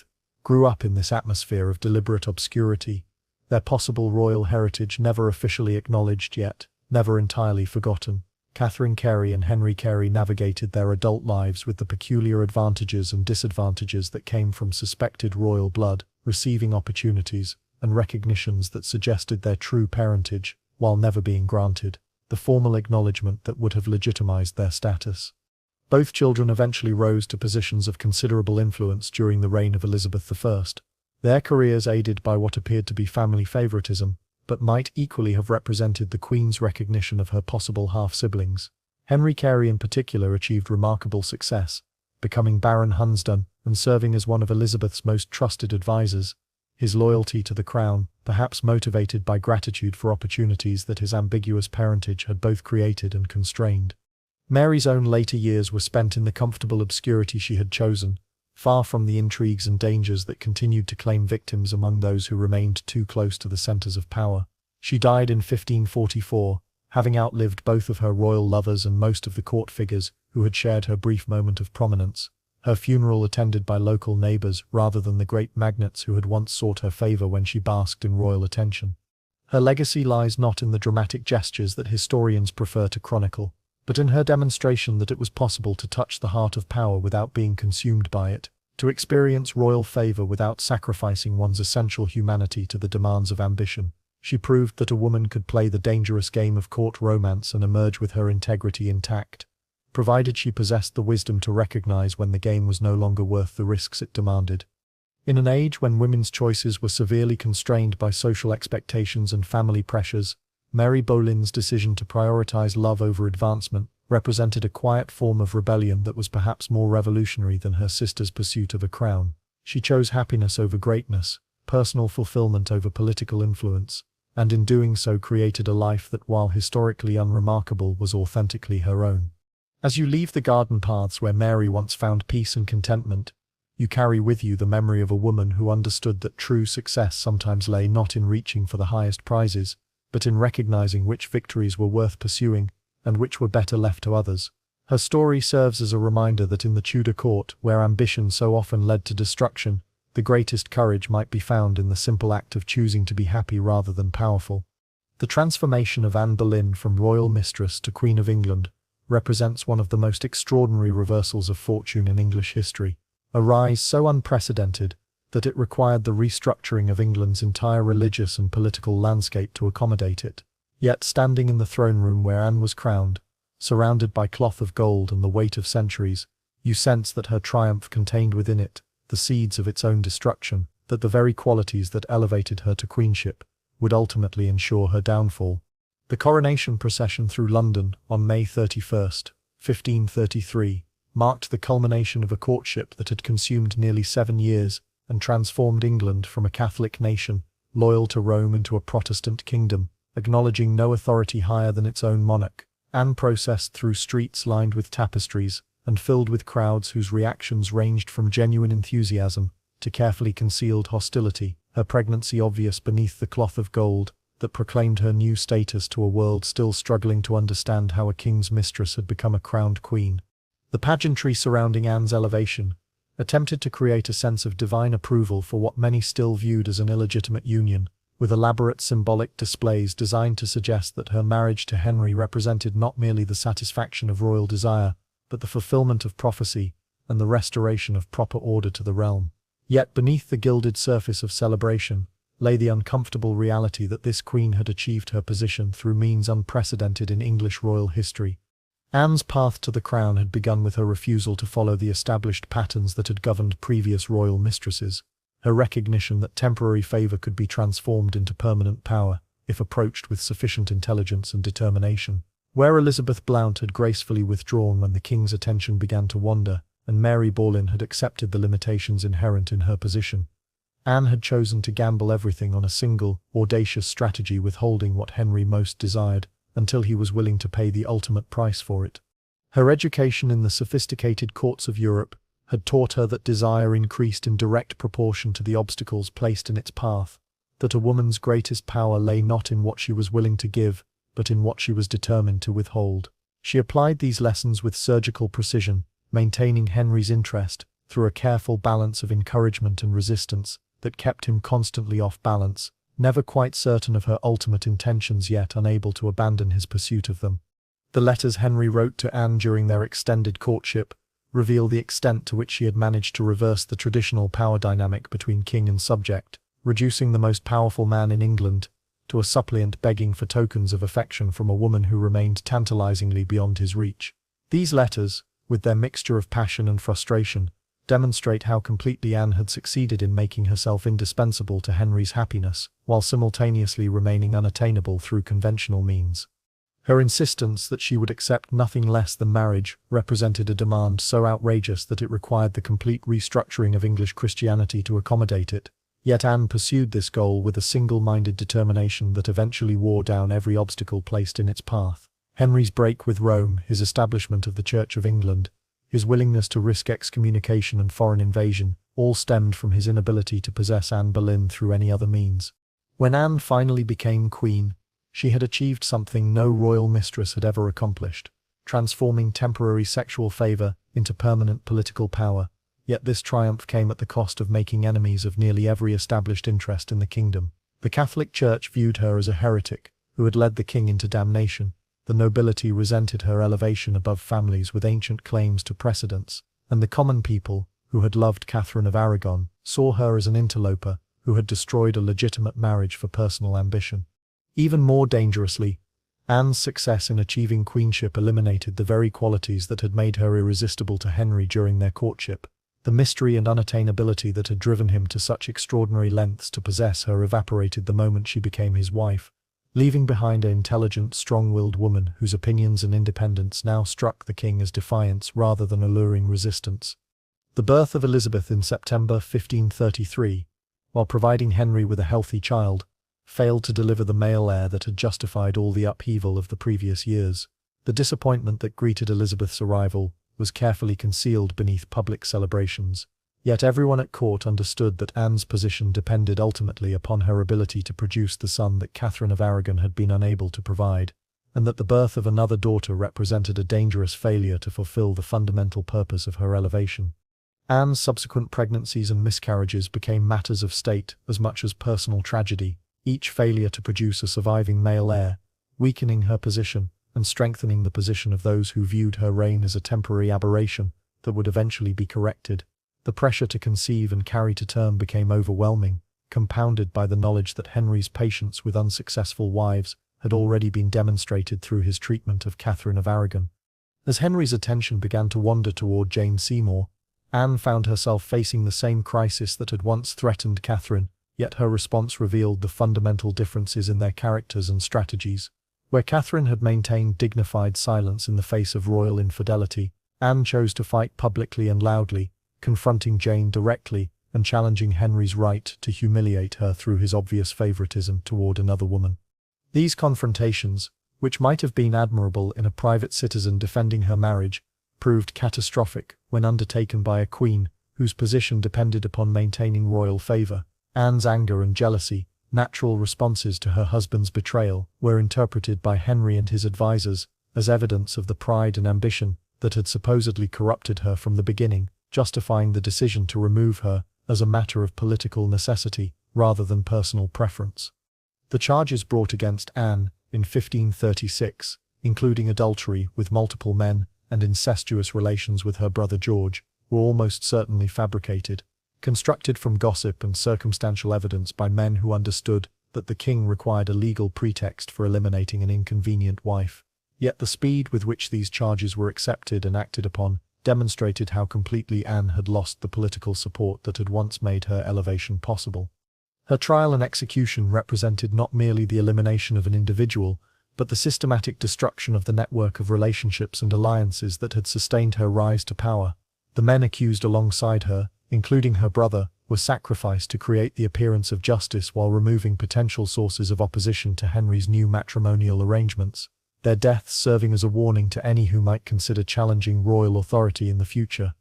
grew up in this atmosphere of deliberate obscurity, their possible royal heritage never officially acknowledged yet, never entirely forgotten. Catherine Carey and Henry Carey navigated their adult lives with the peculiar advantages and disadvantages that came from suspected royal blood, receiving opportunities and recognitions that suggested their true parentage, while never being granted the formal acknowledgement that would have legitimized their status. Both children eventually rose to positions of considerable influence during the reign of Elizabeth I, their careers aided by what appeared to be family favoritism, but might equally have represented the Queen's recognition of her possible half-siblings. Henry Carey in particular achieved remarkable success, becoming Baron Hunsdon and serving as one of Elizabeth's most trusted advisors, his loyalty to the crown, perhaps motivated by gratitude for opportunities that his ambiguous parentage had both created and constrained. Mary's own later years were spent in the comfortable obscurity she had chosen, far from the intrigues and dangers that continued to claim victims among those who remained too close to the centers of power. She died in 1544, having outlived both of her royal lovers and most of the court figures who had shared her brief moment of prominence, her funeral attended by local neighbors rather than the great magnates who had once sought her favor when she basked in royal attention. Her legacy lies not in the dramatic gestures that historians prefer to chronicle, but in her demonstration that it was possible to touch the heart of power without being consumed by it, to experience royal favor without sacrificing one's essential humanity to the demands of ambition. She proved that a woman could play the dangerous game of court romance and emerge with her integrity intact, provided she possessed the wisdom to recognize when the game was no longer worth the risks it demanded. In an age when women's choices were severely constrained by social expectations and family pressures, Mary Boleyn's decision to prioritize love over advancement represented a quiet form of rebellion that was perhaps more revolutionary than her sister's pursuit of a crown. She chose happiness over greatness, personal fulfillment over political influence, and in doing so created a life that, while historically unremarkable, was authentically her own. As you leave the garden paths where Mary once found peace and contentment, you carry with you the memory of a woman who understood that true success sometimes lay not in reaching for the highest prizes, but in recognizing which victories were worth pursuing and which were better left to others. Her story serves as a reminder that in the Tudor court, where ambition so often led to destruction, the greatest courage might be found in the simple act of choosing to be happy rather than powerful. The transformation of Anne Boleyn from royal mistress to Queen of England represents one of the most extraordinary reversals of fortune in English history, a rise so unprecedented that it required the restructuring of England's entire religious and political landscape to accommodate it. Yet standing in the throne room where Anne was crowned, surrounded by cloth of gold and the weight of centuries, you sense that her triumph contained within it the seeds of its own destruction, that the very qualities that elevated her to queenship would ultimately ensure her downfall. The coronation procession through London on May 31st, 1533, marked the culmination of a courtship that had consumed nearly 7 years and transformed England from a Catholic nation, loyal to Rome, into a Protestant kingdom, acknowledging no authority higher than its own monarch. Anne processed through streets lined with tapestries and filled with crowds whose reactions ranged from genuine enthusiasm to carefully concealed hostility, her pregnancy obvious beneath the cloth of gold that proclaimed her new status to a world still struggling to understand how a king's mistress had become a crowned queen. The pageantry surrounding Anne's elevation attempted to create a sense of divine approval for what many still viewed as an illegitimate union, with elaborate symbolic displays designed to suggest that her marriage to Henry represented not merely the satisfaction of royal desire, but the fulfillment of prophecy and the restoration of proper order to the realm. Yet beneath the gilded surface of celebration lay the uncomfortable reality that this queen had achieved her position through means unprecedented in English royal history. Anne's path to the crown had begun with her refusal to follow the established patterns that had governed previous royal mistresses, her recognition that temporary favor could be transformed into permanent power if approached with sufficient intelligence and determination. Where Elizabeth Blount had gracefully withdrawn when the king's attention began to wander, and Mary Boleyn had accepted the limitations inherent in her position, Anne had chosen to gamble everything on a single, audacious strategy, withholding what Henry most desired, until he was willing to pay the ultimate price for it. Her education in the sophisticated courts of Europe had taught her that desire increased in direct proportion to the obstacles placed in its path, that a woman's greatest power lay not in what she was willing to give, but in what she was determined to withhold. She applied these lessons with surgical precision, maintaining Henry's interest through a careful balance of encouragement and resistance that kept him constantly off balance, never quite certain of her ultimate intentions yet unable to abandon his pursuit of them. The letters Henry wrote to Anne during their extended courtship reveal the extent to which she had managed to reverse the traditional power dynamic between king and subject, reducing the most powerful man in England to a suppliant begging for tokens of affection from a woman who remained tantalizingly beyond his reach. These letters, with their mixture of passion and frustration, demonstrate how completely Anne had succeeded in making herself indispensable to Henry's happiness, while simultaneously remaining unattainable through conventional means. Her insistence that she would accept nothing less than marriage represented a demand so outrageous that it required the complete restructuring of English Christianity to accommodate it. Yet Anne pursued this goal with a single-minded determination that eventually wore down every obstacle placed in its path. Henry's break with Rome, his establishment of the Church of England, his willingness to risk excommunication and foreign invasion, all stemmed from his inability to possess Anne Boleyn through any other means. When Anne finally became queen, she had achieved something no royal mistress had ever accomplished, transforming temporary sexual favor into permanent political power. Yet this triumph came at the cost of making enemies of nearly every established interest in the kingdom. The Catholic Church viewed her as a heretic who had led the king into damnation. The nobility resented her elevation above families with ancient claims to precedence, and the common people, who had loved Catherine of Aragon, saw her as an interloper who had destroyed a legitimate marriage for personal ambition. Even more dangerously, Anne's success in achieving queenship eliminated the very qualities that had made her irresistible to Henry during their courtship. The mystery and unattainability that had driven him to such extraordinary lengths to possess her evaporated the moment she became his wife, leaving behind an intelligent, strong-willed woman whose opinions and independence now struck the king as defiance rather than alluring resistance. The birth of Elizabeth in September 1533, while providing Henry with a healthy child, failed to deliver the male heir that had justified all the upheaval of the previous years. The disappointment that greeted Elizabeth's arrival was carefully concealed beneath public celebrations, yet everyone at court understood that Anne's position depended ultimately upon her ability to produce the son that Catherine of Aragon had been unable to provide, and that the birth of another daughter represented a dangerous failure to fulfill the fundamental purpose of her elevation. Anne's subsequent pregnancies and miscarriages became matters of state as much as personal tragedy, each failure to produce a surviving male heir, weakening her position and strengthening the position of those who viewed her reign as a temporary aberration that would eventually be corrected. The pressure to conceive and carry to term became overwhelming, compounded by the knowledge that Henry's patience with unsuccessful wives had already been demonstrated through his treatment of Catherine of Aragon. As Henry's attention began to wander toward Jane Seymour, Anne found herself facing the same crisis that had once threatened Catherine, yet her response revealed the fundamental differences in their characters and strategies. Where Catherine had maintained dignified silence in the face of royal infidelity, Anne chose to fight publicly and loudly, confronting Jane directly and challenging Henry's right to humiliate her through his obvious favoritism toward another woman. These confrontations, which might have been admirable in a private citizen defending her marriage, proved catastrophic when undertaken by a queen whose position depended upon maintaining royal favor. Anne's anger and jealousy, natural responses to her husband's betrayal, were interpreted by Henry and his advisers as evidence of the pride and ambition that had supposedly corrupted her from the beginning, justifying the decision to remove her as a matter of political necessity rather than personal preference. The charges brought against Anne in 1536, including adultery with multiple men and incestuous relations with her brother George, were almost certainly fabricated, constructed from gossip and circumstantial evidence by men who understood that the king required a legal pretext for eliminating an inconvenient wife. Yet the speed with which these charges were accepted and acted upon demonstrated how completely Anne had lost the political support that had once made her elevation possible. Her trial and execution represented not merely the elimination of an individual, but the systematic destruction of the network of relationships and alliances that had sustained her rise to power. The men accused alongside her, including her brother, were sacrificed to create the appearance of justice while removing potential sources of opposition to Henry's new matrimonial arrangements, their deaths serving as a warning to any who might consider challenging royal authority in the future.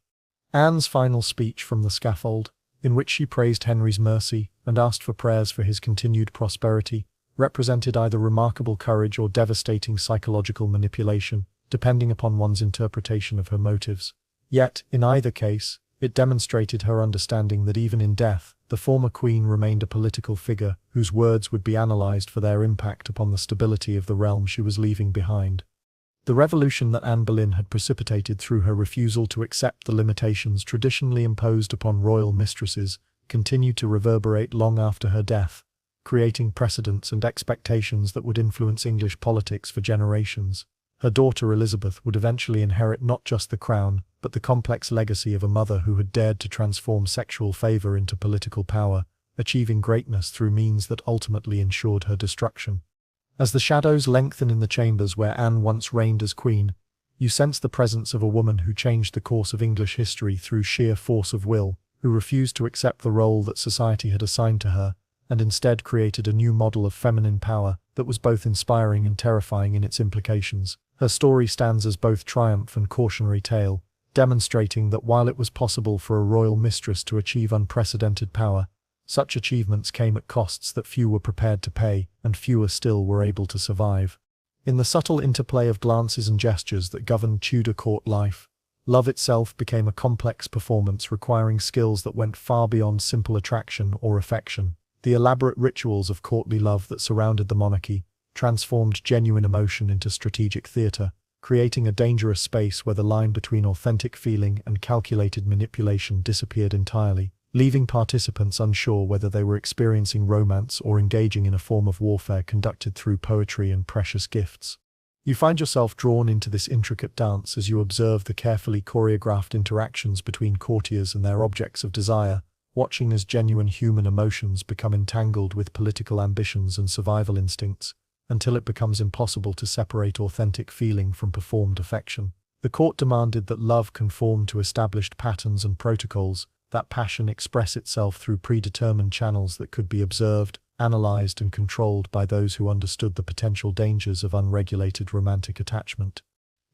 Anne's final speech from the scaffold, in which she praised Henry's mercy and asked for prayers for his continued prosperity, represented either remarkable courage or devastating psychological manipulation, depending upon one's interpretation of her motives. Yet, in either case, it demonstrated her understanding that even in death, the former queen remained a political figure whose words would be analysed for their impact upon the stability of the realm she was leaving behind. The revolution that Anne Boleyn had precipitated through her refusal to accept the limitations traditionally imposed upon royal mistresses continued to reverberate long after her death, creating precedents and expectations that would influence English politics for generations. Her daughter Elizabeth would eventually inherit not just the crown, but the complex legacy of a mother who had dared to transform sexual favor into political power, achieving greatness through means that ultimately ensured her destruction. As the shadows lengthen in the chambers where Anne once reigned as queen, you sense the presence of a woman who changed the course of English history through sheer force of will, who refused to accept the role that society had assigned to her, and instead created a new model of feminine power that was both inspiring and terrifying in its implications. Her story stands as both triumph and cautionary tale, demonstrating that while it was possible for a royal mistress to achieve unprecedented power, such achievements came at costs that few were prepared to pay, and fewer still were able to survive. In the subtle interplay of glances and gestures that governed Tudor court life, love itself became a complex performance requiring skills that went far beyond simple attraction or affection. The elaborate rituals of courtly love that surrounded the monarchy transformed genuine emotion into strategic theatre, creating a dangerous space where the line between authentic feeling and calculated manipulation disappeared entirely, leaving participants unsure whether they were experiencing romance or engaging in a form of warfare conducted through poetry and precious gifts. You find yourself drawn into this intricate dance as you observe the carefully choreographed interactions between courtiers and their objects of desire, watching as genuine human emotions become entangled with political ambitions and survival instincts, until it becomes impossible to separate authentic feeling from performed affection. The court demanded that love conform to established patterns and protocols, that passion express itself through predetermined channels that could be observed, analyzed and controlled by those who understood the potential dangers of unregulated romantic attachment.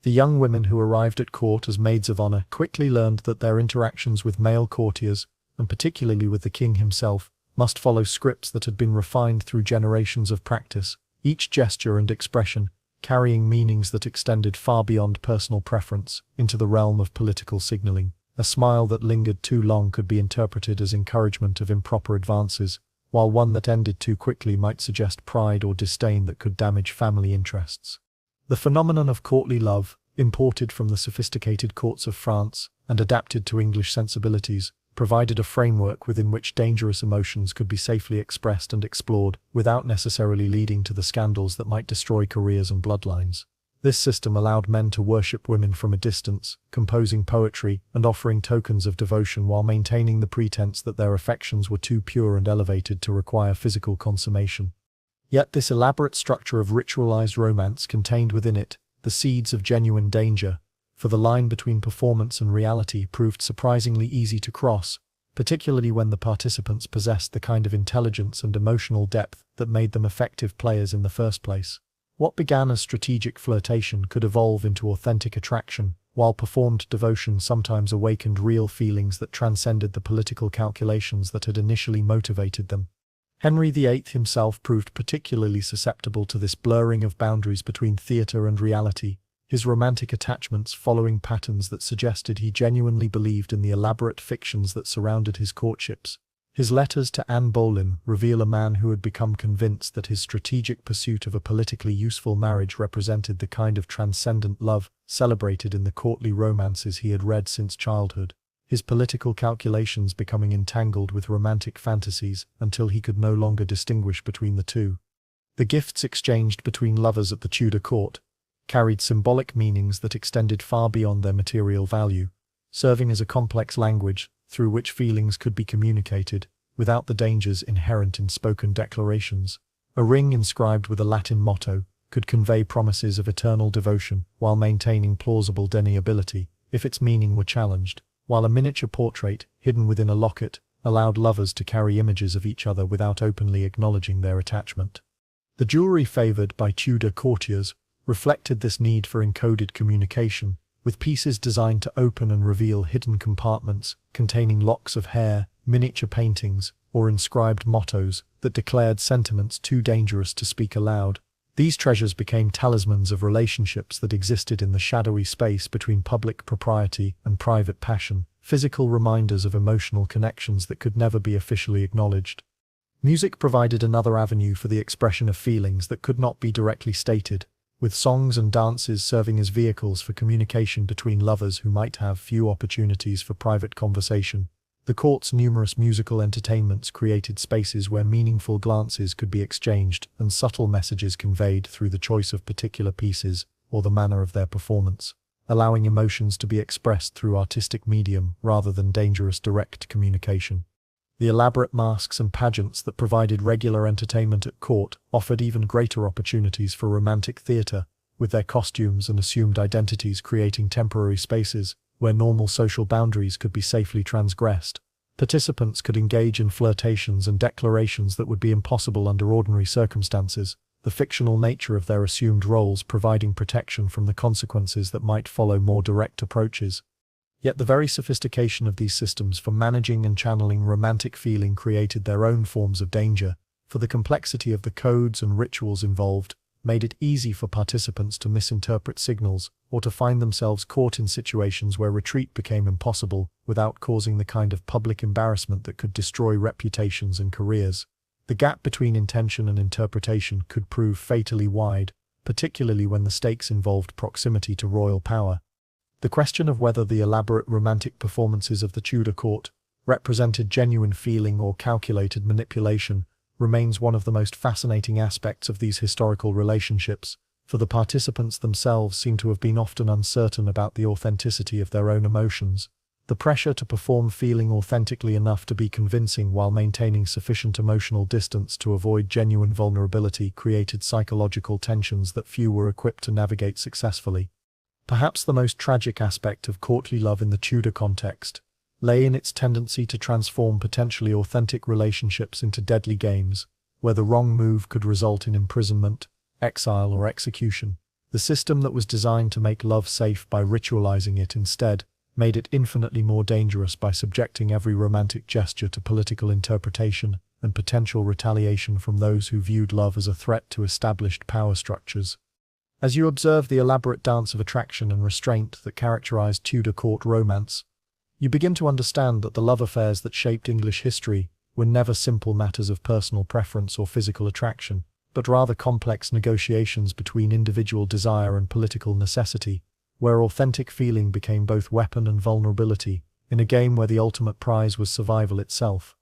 The young women who arrived at court as maids of honor quickly learned that their interactions with male courtiers, and particularly with the king himself, must follow scripts that had been refined through generations of practice, each gesture and expression carrying meanings that extended far beyond personal preference into the realm of political signaling. A smile that lingered too long could be interpreted as encouragement of improper advances, while one that ended too quickly might suggest pride or disdain that could damage family interests. The phenomenon of courtly love, imported from the sophisticated courts of France and adapted to English sensibilities, provided a framework within which dangerous emotions could be safely expressed and explored without necessarily leading to the scandals that might destroy careers and bloodlines. This system allowed men to worship women from a distance, composing poetry and offering tokens of devotion while maintaining the pretense that their affections were too pure and elevated to require physical consummation. Yet this elaborate structure of ritualized romance contained within it the seeds of genuine danger, for the line between performance and reality proved surprisingly easy to cross, particularly when the participants possessed the kind of intelligence and emotional depth that made them effective players in the first place. What began as strategic flirtation could evolve into authentic attraction, while performed devotion sometimes awakened real feelings that transcended the political calculations that had initially motivated them. Henry VIII himself proved particularly susceptible to this blurring of boundaries between theatre and reality, his romantic attachments following patterns that suggested he genuinely believed in the elaborate fictions that surrounded his courtships. His letters to Anne Boleyn reveal a man who had become convinced that his strategic pursuit of a politically useful marriage represented the kind of transcendent love celebrated in the courtly romances he had read since childhood, his political calculations becoming entangled with romantic fantasies until he could no longer distinguish between the two. The gifts exchanged between lovers at the Tudor court carried symbolic meanings that extended far beyond their material value, serving as a complex language through which feelings could be communicated without the dangers inherent in spoken declarations. A ring inscribed with a Latin motto could convey promises of eternal devotion while maintaining plausible deniability if its meaning were challenged, while a miniature portrait hidden within a locket allowed lovers to carry images of each other without openly acknowledging their attachment. The jewelry favored by Tudor courtiers reflected this need for encoded communication, with pieces designed to open and reveal hidden compartments containing locks of hair, miniature paintings, or inscribed mottos that declared sentiments too dangerous to speak aloud. These treasures became talismans of relationships that existed in the shadowy space between public propriety and private passion, physical reminders of emotional connections that could never be officially acknowledged. Music provided another avenue for the expression of feelings that could not be directly stated, with songs and dances serving as vehicles for communication between lovers who might have few opportunities for private conversation. The court's numerous musical entertainments created spaces where meaningful glances could be exchanged and subtle messages conveyed through the choice of particular pieces or the manner of their performance, allowing emotions to be expressed through artistic medium rather than dangerous direct communication. The elaborate masks and pageants that provided regular entertainment at court offered even greater opportunities for romantic theatre, with their costumes and assumed identities creating temporary spaces where normal social boundaries could be safely transgressed. Participants could engage in flirtations and declarations that would be impossible under ordinary circumstances, the fictional nature of their assumed roles providing protection from the consequences that might follow more direct approaches. Yet the very sophistication of these systems for managing and channeling romantic feeling created their own forms of danger, for the complexity of the codes and rituals involved made it easy for participants to misinterpret signals or to find themselves caught in situations where retreat became impossible without causing the kind of public embarrassment that could destroy reputations and careers. The gap between intention and interpretation could prove fatally wide, particularly when the stakes involved proximity to royal power. The question of whether the elaborate romantic performances of the Tudor court represented genuine feeling or calculated manipulation remains one of the most fascinating aspects of these historical relationships, for the participants themselves seem to have been often uncertain about the authenticity of their own emotions. The pressure to perform feeling authentically enough to be convincing while maintaining sufficient emotional distance to avoid genuine vulnerability created psychological tensions that few were equipped to navigate successfully. Perhaps the most tragic aspect of courtly love in the Tudor context lay in its tendency to transform potentially authentic relationships into deadly games, where the wrong move could result in imprisonment, exile, or execution. The system that was designed to make love safe by ritualizing it instead made it infinitely more dangerous by subjecting every romantic gesture to political interpretation and potential retaliation from those who viewed love as a threat to established power structures. As you observe the elaborate dance of attraction and restraint that characterized Tudor court romance, you begin to understand that the love affairs that shaped English history were never simple matters of personal preference or physical attraction, but rather complex negotiations between individual desire and political necessity, where authentic feeling became both weapon and vulnerability, in a game where the ultimate prize was survival itself.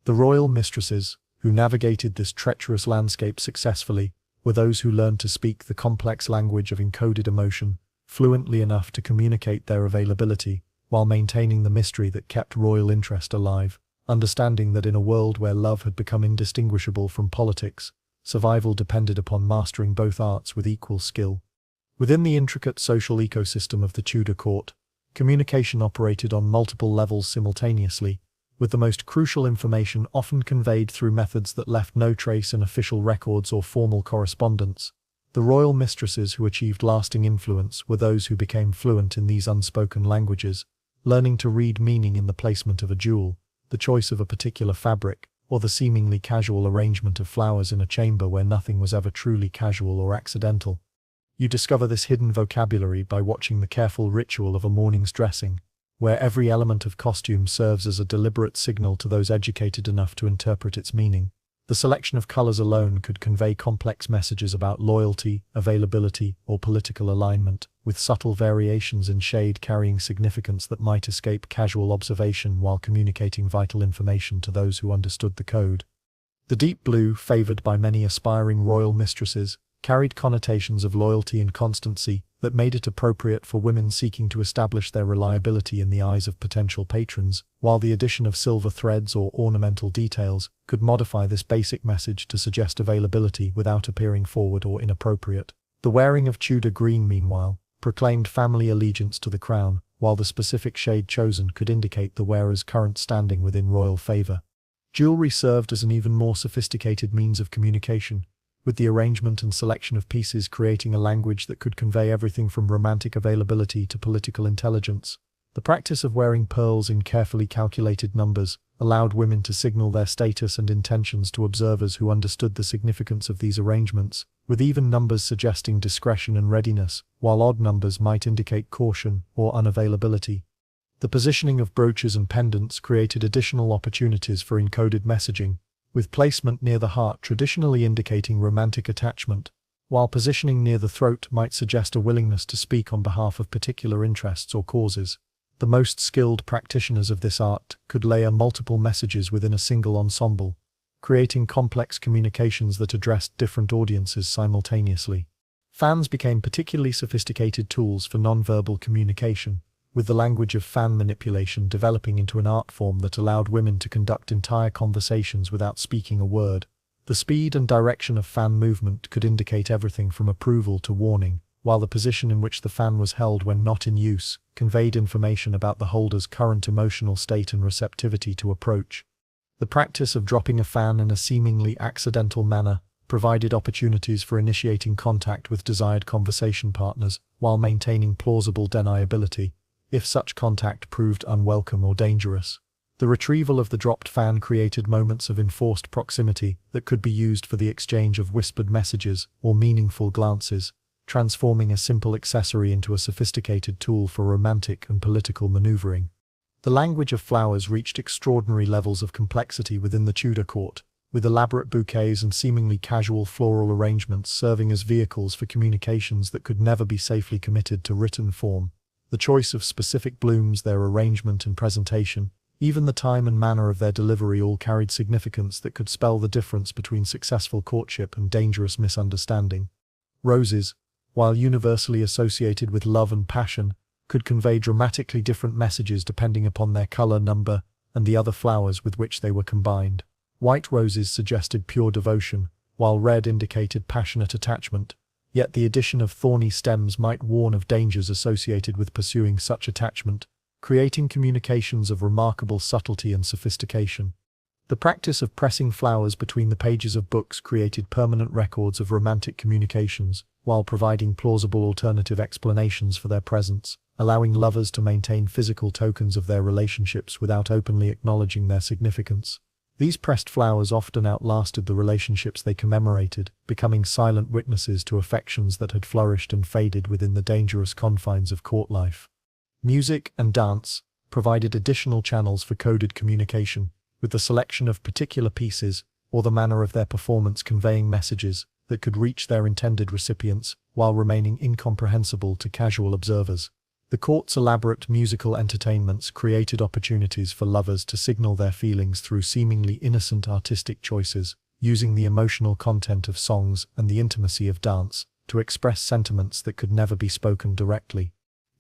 The royal mistresses, who navigated this treacherous landscape successfully, were those who learned to speak the complex language of encoded emotion fluently enough to communicate their availability, while maintaining the mystery that kept royal interest alive, understanding that in a world where love had become indistinguishable from politics, survival depended upon mastering both arts with equal skill. Within the intricate social ecosystem of the Tudor court, communication operated on multiple levels simultaneously, with the most crucial information often conveyed through methods that left no trace in official records or formal correspondence. The royal mistresses who achieved lasting influence were those who became fluent in these unspoken languages, learning to read meaning in the placement of a jewel, the choice of a particular fabric, or the seemingly casual arrangement of flowers in a chamber where nothing was ever truly casual or accidental. You discover this hidden vocabulary by watching the careful ritual of a morning's dressing, where every element of costume serves as a deliberate signal to those educated enough to interpret its meaning. The selection of colors alone could convey complex messages about loyalty, availability, or political alignment, with subtle variations in shade carrying significance that might escape casual observation while communicating vital information to those who understood the code. The deep blue, favored by many aspiring royal mistresses, carried connotations of loyalty and constancy that made it appropriate for women seeking to establish their reliability in the eyes of potential patrons, while the addition of silver threads or ornamental details could modify this basic message to suggest availability without appearing forward or inappropriate. The wearing of Tudor green, meanwhile, proclaimed family allegiance to the crown, while the specific shade chosen could indicate the wearer's current standing within royal favor. Jewelry served as an even more sophisticated means of communication, with the arrangement and selection of pieces creating a language that could convey everything from romantic availability to political intelligence. The practice of wearing pearls in carefully calculated numbers allowed women to signal their status and intentions to observers who understood the significance of these arrangements, with even numbers suggesting discretion and readiness, while odd numbers might indicate caution or unavailability. The positioning of brooches and pendants created additional opportunities for encoded messaging, with placement near the heart traditionally indicating romantic attachment, while positioning near the throat might suggest a willingness to speak on behalf of particular interests or causes. The most skilled practitioners of this art could layer multiple messages within a single ensemble, creating complex communications that addressed different audiences simultaneously. Fans became particularly sophisticated tools for nonverbal communication, with the language of fan manipulation developing into an art form that allowed women to conduct entire conversations without speaking a word. The speed and direction of fan movement could indicate everything from approval to warning, while the position in which the fan was held when not in use conveyed information about the holder's current emotional state and receptivity to approach. The practice of dropping a fan in a seemingly accidental manner provided opportunities for initiating contact with desired conversation partners while maintaining plausible deniability, if such contact proved unwelcome or dangerous. The retrieval of the dropped fan created moments of enforced proximity that could be used for the exchange of whispered messages or meaningful glances, transforming a simple accessory into a sophisticated tool for romantic and political maneuvering. The language of flowers reached extraordinary levels of complexity within the Tudor court, with elaborate bouquets and seemingly casual floral arrangements serving as vehicles for communications that could never be safely committed to written form. The choice of specific blooms, their arrangement and presentation, even the time and manner of their delivery all carried significance that could spell the difference between successful courtship and dangerous misunderstanding. Roses, while universally associated with love and passion, could convey dramatically different messages depending upon their color, number, and the other flowers with which they were combined. White roses suggested pure devotion, while red indicated passionate attachment, yet the addition of thorny stems might warn of dangers associated with pursuing such attachment, creating communications of remarkable subtlety and sophistication. The practice of pressing flowers between the pages of books created permanent records of romantic communications, while providing plausible alternative explanations for their presence, allowing lovers to maintain physical tokens of their relationships without openly acknowledging their significance. These pressed flowers often outlasted the relationships they commemorated, becoming silent witnesses to affections that had flourished and faded within the dangerous confines of court life. Music and dance provided additional channels for coded communication, with the selection of particular pieces or the manner of their performance conveying messages that could reach their intended recipients while remaining incomprehensible to casual observers. The court's elaborate musical entertainments created opportunities for lovers to signal their feelings through seemingly innocent artistic choices, using the emotional content of songs and the intimacy of dance to express sentiments that could never be spoken directly.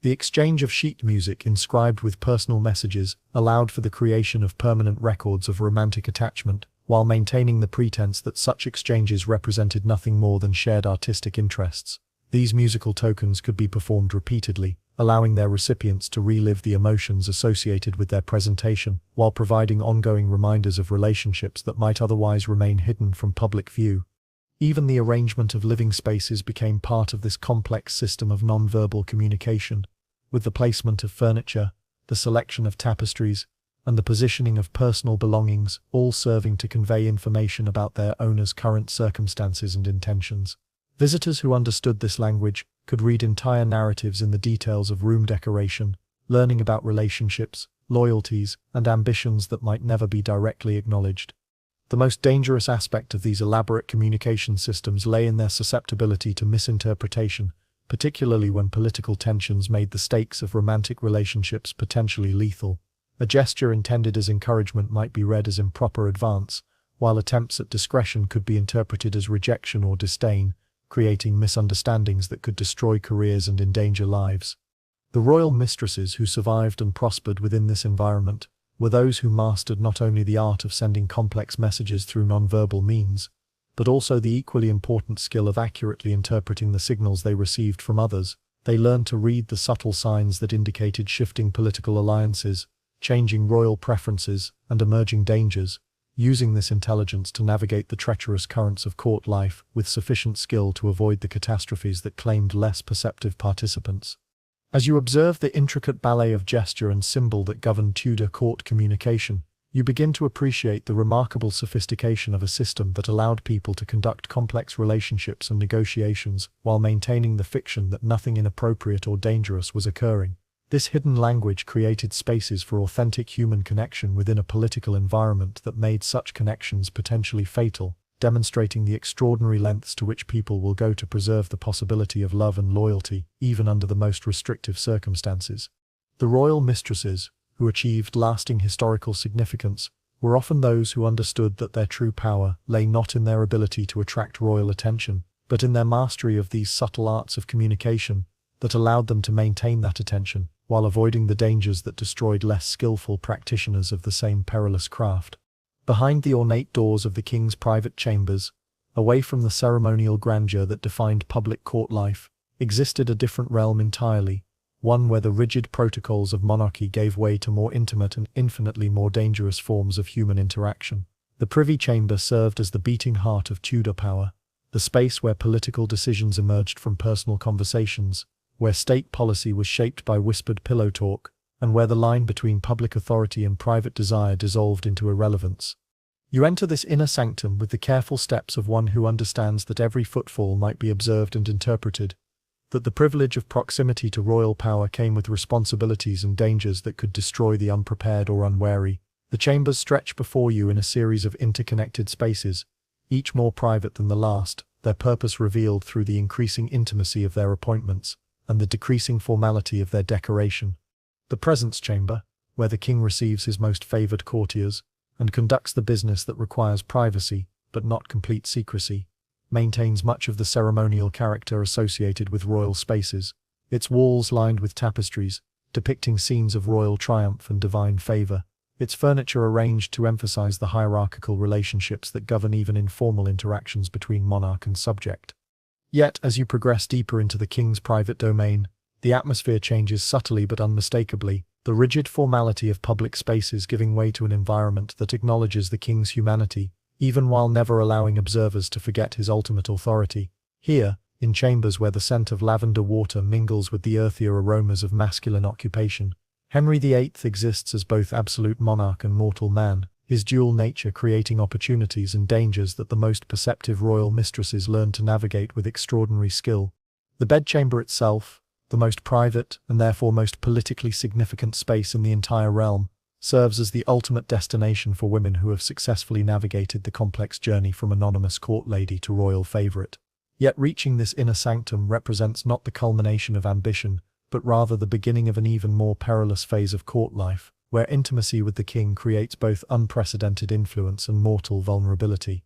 The exchange of sheet music inscribed with personal messages allowed for the creation of permanent records of romantic attachment, while maintaining the pretense that such exchanges represented nothing more than shared artistic interests. These musical tokens could be performed repeatedly, allowing their recipients to relive the emotions associated with their presentation, while providing ongoing reminders of relationships that might otherwise remain hidden from public view. Even the arrangement of living spaces became part of this complex system of nonverbal communication, with the placement of furniture, the selection of tapestries, and the positioning of personal belongings, all serving to convey information about their owner's current circumstances and intentions. Visitors who understood this language could read entire narratives in the details of room decoration, learning about relationships, loyalties, and ambitions that might never be directly acknowledged. The most dangerous aspect of these elaborate communication systems lay in their susceptibility to misinterpretation, particularly when political tensions made the stakes of romantic relationships potentially lethal. A gesture intended as encouragement might be read as improper advance, while attempts at discretion could be interpreted as rejection or disdain, creating misunderstandings that could destroy careers and endanger lives. The royal mistresses who survived and prospered within this environment were those who mastered not only the art of sending complex messages through nonverbal means, but also the equally important skill of accurately interpreting the signals they received from others. They learned to read the subtle signs that indicated shifting political alliances, changing royal preferences, and emerging dangers, using this intelligence to navigate the treacherous currents of court life with sufficient skill to avoid the catastrophes that claimed less perceptive participants. As you observe the intricate ballet of gesture and symbol that governed Tudor court communication, you begin to appreciate the remarkable sophistication of a system that allowed people to conduct complex relationships and negotiations while maintaining the fiction that nothing inappropriate or dangerous was occurring. This hidden language created spaces for authentic human connection within a political environment that made such connections potentially fatal, demonstrating the extraordinary lengths to which people will go to preserve the possibility of love and loyalty, even under the most restrictive circumstances. The royal mistresses, who achieved lasting historical significance, were often those who understood that their true power lay not in their ability to attract royal attention, but in their mastery of these subtle arts of communication that allowed them to maintain that attention, while avoiding the dangers that destroyed less skillful practitioners of the same perilous craft. Behind the ornate doors of the king's private chambers, away from the ceremonial grandeur that defined public court life, existed a different realm entirely, one where the rigid protocols of monarchy gave way to more intimate and infinitely more dangerous forms of human interaction. The Privy Chamber served as the beating heart of Tudor power, the space where political decisions emerged from personal conversations, where state policy was shaped by whispered pillow talk, and where the line between public authority and private desire dissolved into irrelevance. You enter this inner sanctum with the careful steps of one who understands that every footfall might be observed and interpreted, that the privilege of proximity to royal power came with responsibilities and dangers that could destroy the unprepared or unwary, The chambers stretch before you in a series of interconnected spaces, each more private than the last, their purpose revealed through the increasing intimacy of their appointments and the decreasing formality of their decoration. The presence chamber, where the king receives his most favored courtiers and conducts the business that requires privacy but not complete secrecy, maintains much of the ceremonial character associated with royal spaces, its walls lined with tapestries depicting scenes of royal triumph and divine favor, its furniture arranged to emphasize the hierarchical relationships that govern even informal interactions between monarch and subject. Yet, as you progress deeper into the king's private domain, the atmosphere changes subtly but unmistakably, the rigid formality of public spaces giving way to an environment that acknowledges the king's humanity, even while never allowing observers to forget his ultimate authority. Here, in chambers where the scent of lavender water mingles with the earthier aromas of masculine occupation, Henry VIII exists as both absolute monarch and mortal man, his dual nature creating opportunities and dangers that the most perceptive royal mistresses learn to navigate with extraordinary skill. The bedchamber itself, the most private and therefore most politically significant space in the entire realm, serves as the ultimate destination for women who have successfully navigated the complex journey from anonymous court lady to royal favorite. Yet reaching this inner sanctum represents not the culmination of ambition, but rather the beginning of an even more perilous phase of court life, where intimacy with the king creates both unprecedented influence and mortal vulnerability.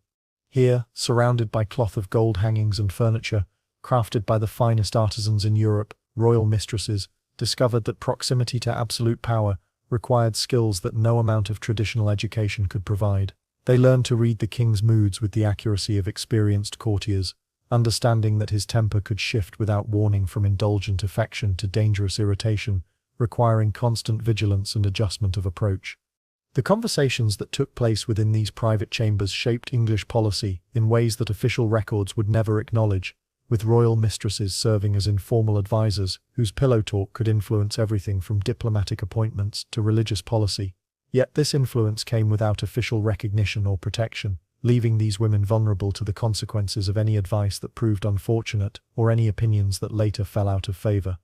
Here, surrounded by cloth of gold hangings and furniture, crafted by the finest artisans in Europe, royal mistresses discovered that proximity to absolute power required skills that no amount of traditional education could provide. They learned to read the king's moods with the accuracy of experienced courtiers, understanding that his temper could shift without warning from indulgent affection to dangerous irritation, requiring constant vigilance and adjustment of approach. The conversations that took place within these private chambers shaped English policy in ways that official records would never acknowledge, with royal mistresses serving as informal advisors whose pillow talk could influence everything from diplomatic appointments to religious policy. Yet this influence came without official recognition or protection, leaving these women vulnerable to the consequences of any advice that proved unfortunate or any opinions that later fell out of favor.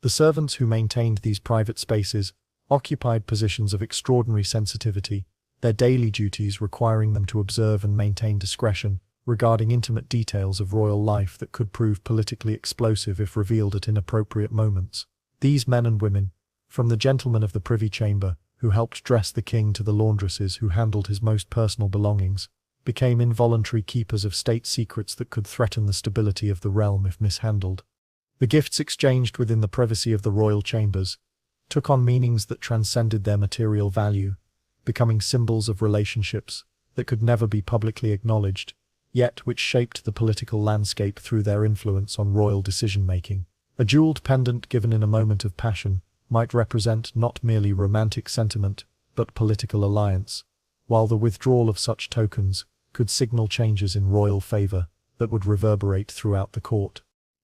The servants who maintained these private spaces occupied positions of extraordinary sensitivity, their daily duties requiring them to observe and maintain discretion regarding intimate details of royal life that could prove politically explosive if revealed at inappropriate moments. These men and women, from the gentlemen of the Privy Chamber, who helped dress the king, to the laundresses who handled his most personal belongings, became involuntary keepers of state secrets that could threaten the stability of the realm if mishandled. The gifts exchanged within the privacy of the royal chambers took on meanings that transcended their material value, becoming symbols of relationships that could never be publicly acknowledged, yet which shaped the political landscape through their influence on royal decision-making. A jeweled pendant given in a moment of passion might represent not merely romantic sentiment, but political alliance, while the withdrawal of such tokens could signal changes in royal favor that would reverberate throughout the court.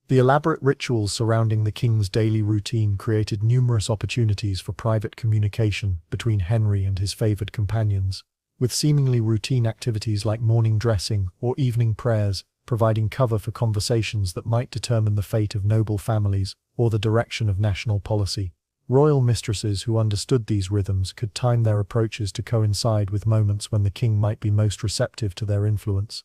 The elaborate rituals surrounding the king's daily routine created numerous opportunities for private communication between Henry and his favored companions, with seemingly routine activities like morning dressing or evening prayers providing cover for conversations that might determine the fate of noble families or the direction of national policy. Royal mistresses who understood these rhythms could time their approaches to coincide with moments when the king might be most receptive to their influence.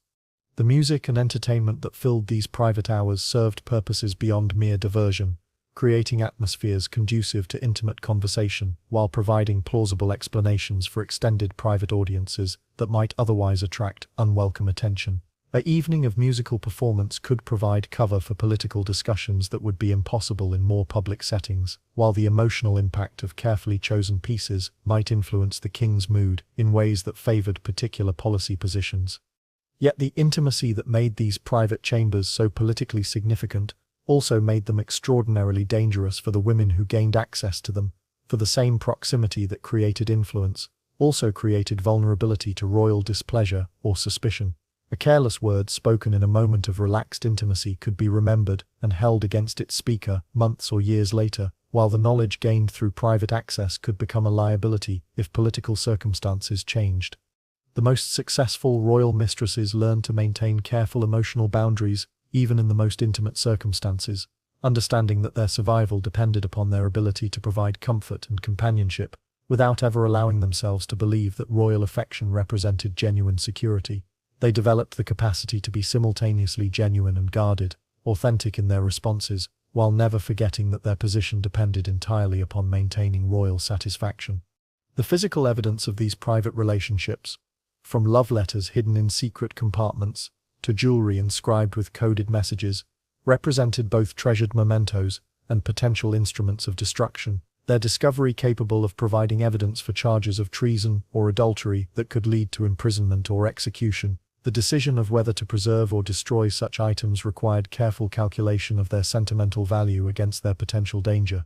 The music and entertainment that filled these private hours served purposes beyond mere diversion, creating atmospheres conducive to intimate conversation while providing plausible explanations for extended private audiences that might otherwise attract unwelcome attention. An evening of musical performance could provide cover for political discussions that would be impossible in more public settings, while the emotional impact of carefully chosen pieces might influence the king's mood in ways that favored particular policy positions. Yet the intimacy that made these private chambers so politically significant also made them extraordinarily dangerous for the women who gained access to them, for the same proximity that created influence also created vulnerability to royal displeasure or suspicion. A careless word spoken in a moment of relaxed intimacy could be remembered and held against its speaker months or years later, while the knowledge gained through private access could become a liability if political circumstances changed. The most successful royal mistresses learned to maintain careful emotional boundaries, even in the most intimate circumstances, understanding that their survival depended upon their ability to provide comfort and companionship, without ever allowing themselves to believe that royal affection represented genuine security. They developed the capacity to be simultaneously genuine and guarded, authentic in their responses, while never forgetting that their position depended entirely upon maintaining royal satisfaction. The physical evidence of these private relationships, from love letters hidden in secret compartments to jewelry inscribed with coded messages, represented both treasured mementos and potential instruments of destruction, their discovery capable of providing evidence for charges of treason or adultery that could lead to imprisonment or execution. The decision of whether to preserve or destroy such items required careful calculation of their sentimental value against their potential danger.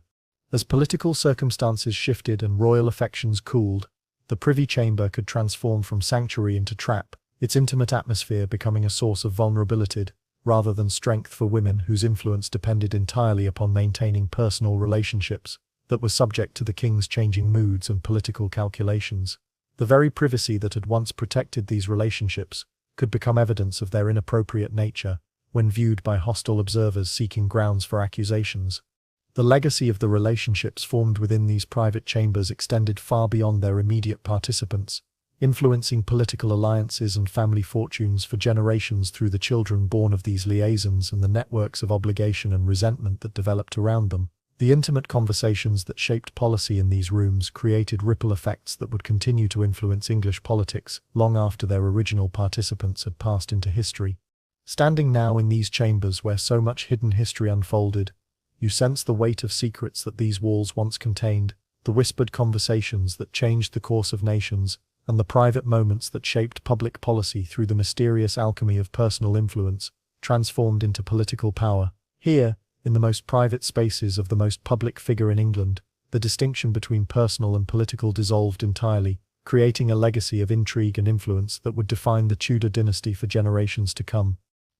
As political circumstances shifted and royal affections cooled, the privy chamber could transform from sanctuary into trap, its intimate atmosphere becoming a source of vulnerability rather than strength for women whose influence depended entirely upon maintaining personal relationships that were subject to the king's changing moods and political calculations. The very privacy that had once protected these relationships could become evidence of their inappropriate nature when viewed by hostile observers seeking grounds for accusations. The legacy of the relationships formed within these private chambers extended far beyond their immediate participants, influencing political alliances and family fortunes for generations through the children born of these liaisons and the networks of obligation and resentment that developed around them. The intimate conversations that shaped policy in these rooms created ripple effects that would continue to influence English politics long after their original participants had passed into history. Standing now in these chambers where so much hidden history unfolded, you sense the weight of secrets that these walls once contained, the whispered conversations that changed the course of nations, and the private moments that shaped public policy through the mysterious alchemy of personal influence, transformed into political power. Here, in the most private spaces of the most public figure in England, the distinction between personal and political dissolved entirely, creating a legacy of intrigue and influence that would define the Tudor dynasty for generations to come.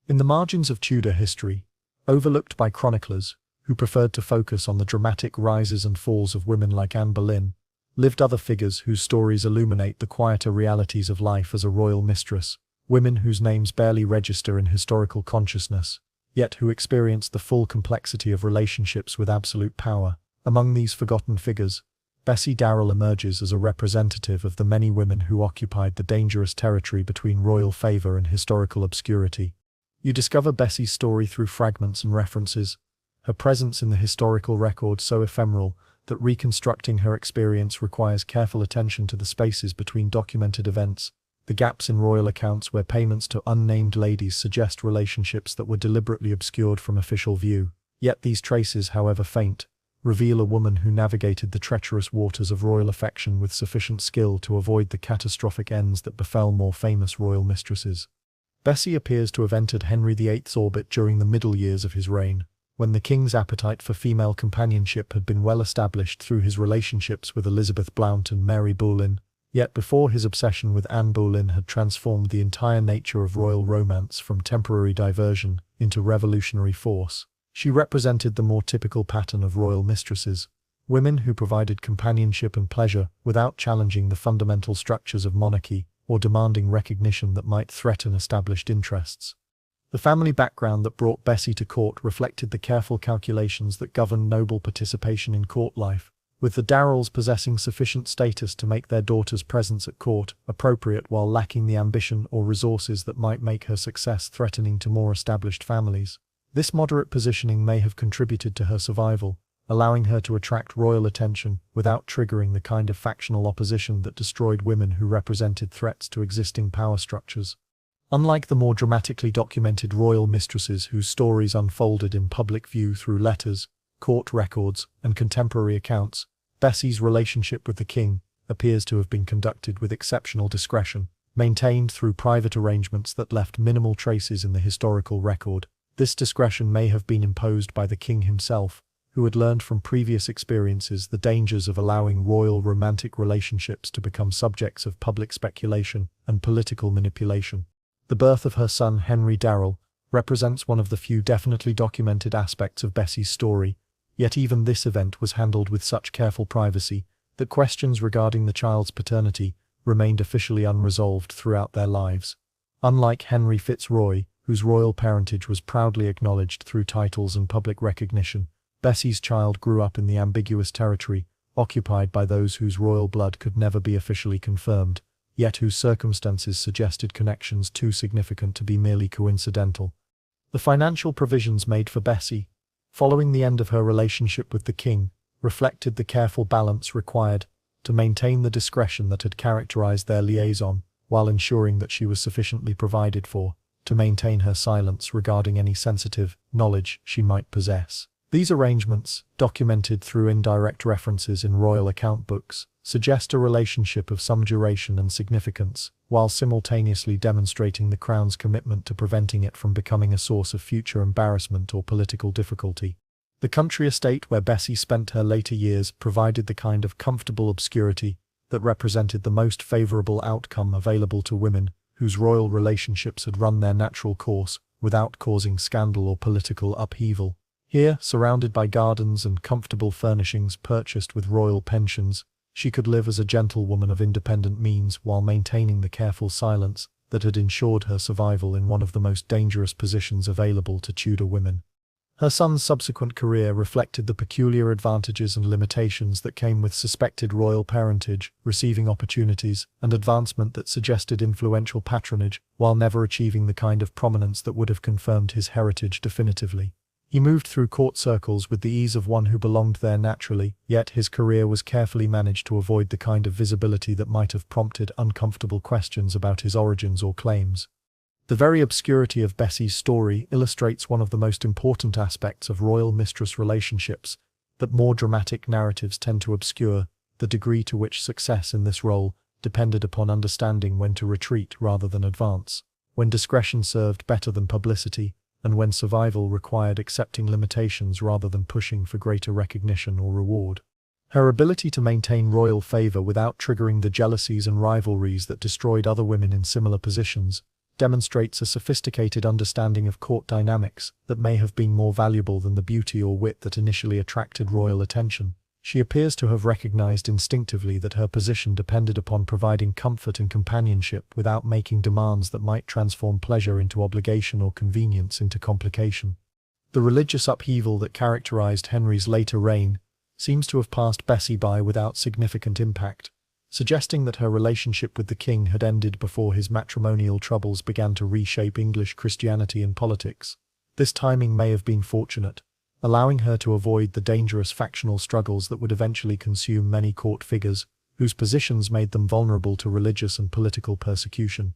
In the margins of Tudor history, overlooked by chroniclers, who preferred to focus on the dramatic rises and falls of women like Anne Boleyn, lived other figures whose stories illuminate the quieter realities of life as a royal mistress, women whose names barely register in historical consciousness, yet who experienced the full complexity of relationships with absolute power. Among these forgotten figures, Bessie Darrell emerges as a representative of the many women who occupied the dangerous territory between royal favour and historical obscurity. You discover Bessie's story through fragments and references, her presence in the historical record so ephemeral that reconstructing her experience requires careful attention to the spaces between documented events, the gaps in royal accounts where payments to unnamed ladies suggest relationships that were deliberately obscured from official view. Yet these traces, however faint, reveal a woman who navigated the treacherous waters of royal affection with sufficient skill to avoid the catastrophic ends that befell more famous royal mistresses. Bessie appears to have entered Henry VIII's orbit during the middle years of his reign, when the king's appetite for female companionship had been well established through his relationships with Elizabeth Blount and Mary Boleyn, yet before his obsession with Anne Boleyn had transformed the entire nature of royal romance from temporary diversion into revolutionary force. She represented the more typical pattern of royal mistresses, women who provided companionship and pleasure without challenging the fundamental structures of monarchy or demanding recognition that might threaten established interests. The family background that brought Bessie to court reflected the careful calculations that governed noble participation in court life, with the Darrells possessing sufficient status to make their daughter's presence at court appropriate while lacking the ambition or resources that might make her success threatening to more established families. This moderate positioning may have contributed to her survival, allowing her to attract royal attention without triggering the kind of factional opposition that destroyed women who represented threats to existing power structures. Unlike the more dramatically documented royal mistresses whose stories unfolded in public view through letters, court records, and contemporary accounts, Bessie's relationship with the king appears to have been conducted with exceptional discretion, maintained through private arrangements that left minimal traces in the historical record. This discretion may have been imposed by the king himself, who had learned from previous experiences the dangers of allowing royal romantic relationships to become subjects of public speculation and political manipulation. The birth of her son Henry Darrell represents one of the few definitely documented aspects of Bessie's story, yet even this event was handled with such careful privacy that questions regarding the child's paternity remained officially unresolved throughout their lives. Unlike Henry Fitzroy, whose royal parentage was proudly acknowledged through titles and public recognition, Bessie's child grew up in the ambiguous territory occupied by those whose royal blood could never be officially confirmed, yet whose circumstances suggested connections too significant to be merely coincidental. The financial provisions made for Bessie, following the end of her relationship with the king, reflected the careful balance required to maintain the discretion that had characterized their liaison, while ensuring that she was sufficiently provided for to maintain her silence regarding any sensitive knowledge she might possess. These arrangements, documented through indirect references in royal account books, suggest a relationship of some duration and significance, while simultaneously demonstrating the Crown's commitment to preventing it from becoming a source of future embarrassment or political difficulty. The country estate where Bessie spent her later years provided the kind of comfortable obscurity that represented the most favourable outcome available to women whose royal relationships had run their natural course without causing scandal or political upheaval. Here, surrounded by gardens and comfortable furnishings purchased with royal pensions, she could live as a gentlewoman of independent means while maintaining the careful silence that had ensured her survival in one of the most dangerous positions available to Tudor women. Her son's subsequent career reflected the peculiar advantages and limitations that came with suspected royal parentage, receiving opportunities and advancement that suggested influential patronage, while never achieving the kind of prominence that would have confirmed his heritage definitively. He moved through court circles with the ease of one who belonged there naturally, yet his career was carefully managed to avoid the kind of visibility that might have prompted uncomfortable questions about his origins or claims. The very obscurity of Bessie's story illustrates one of the most important aspects of royal-mistress relationships, that more dramatic narratives tend to obscure the degree to which success in this role depended upon understanding when to retreat rather than advance, when discretion served better than publicity, and when survival required accepting limitations rather than pushing for greater recognition or reward. Her ability to maintain royal favour without triggering the jealousies and rivalries that destroyed other women in similar positions demonstrates a sophisticated understanding of court dynamics that may have been more valuable than the beauty or wit that initially attracted royal attention. She appears to have recognized instinctively that her position depended upon providing comfort and companionship without making demands that might transform pleasure into obligation or convenience into complication. The religious upheaval that characterized Henry's later reign seems to have passed Bessie by without significant impact, suggesting that her relationship with the king had ended before his matrimonial troubles began to reshape English Christianity and politics. This timing may have been fortunate, allowing her to avoid the dangerous factional struggles that would eventually consume many court figures, whose positions made them vulnerable to religious and political persecution.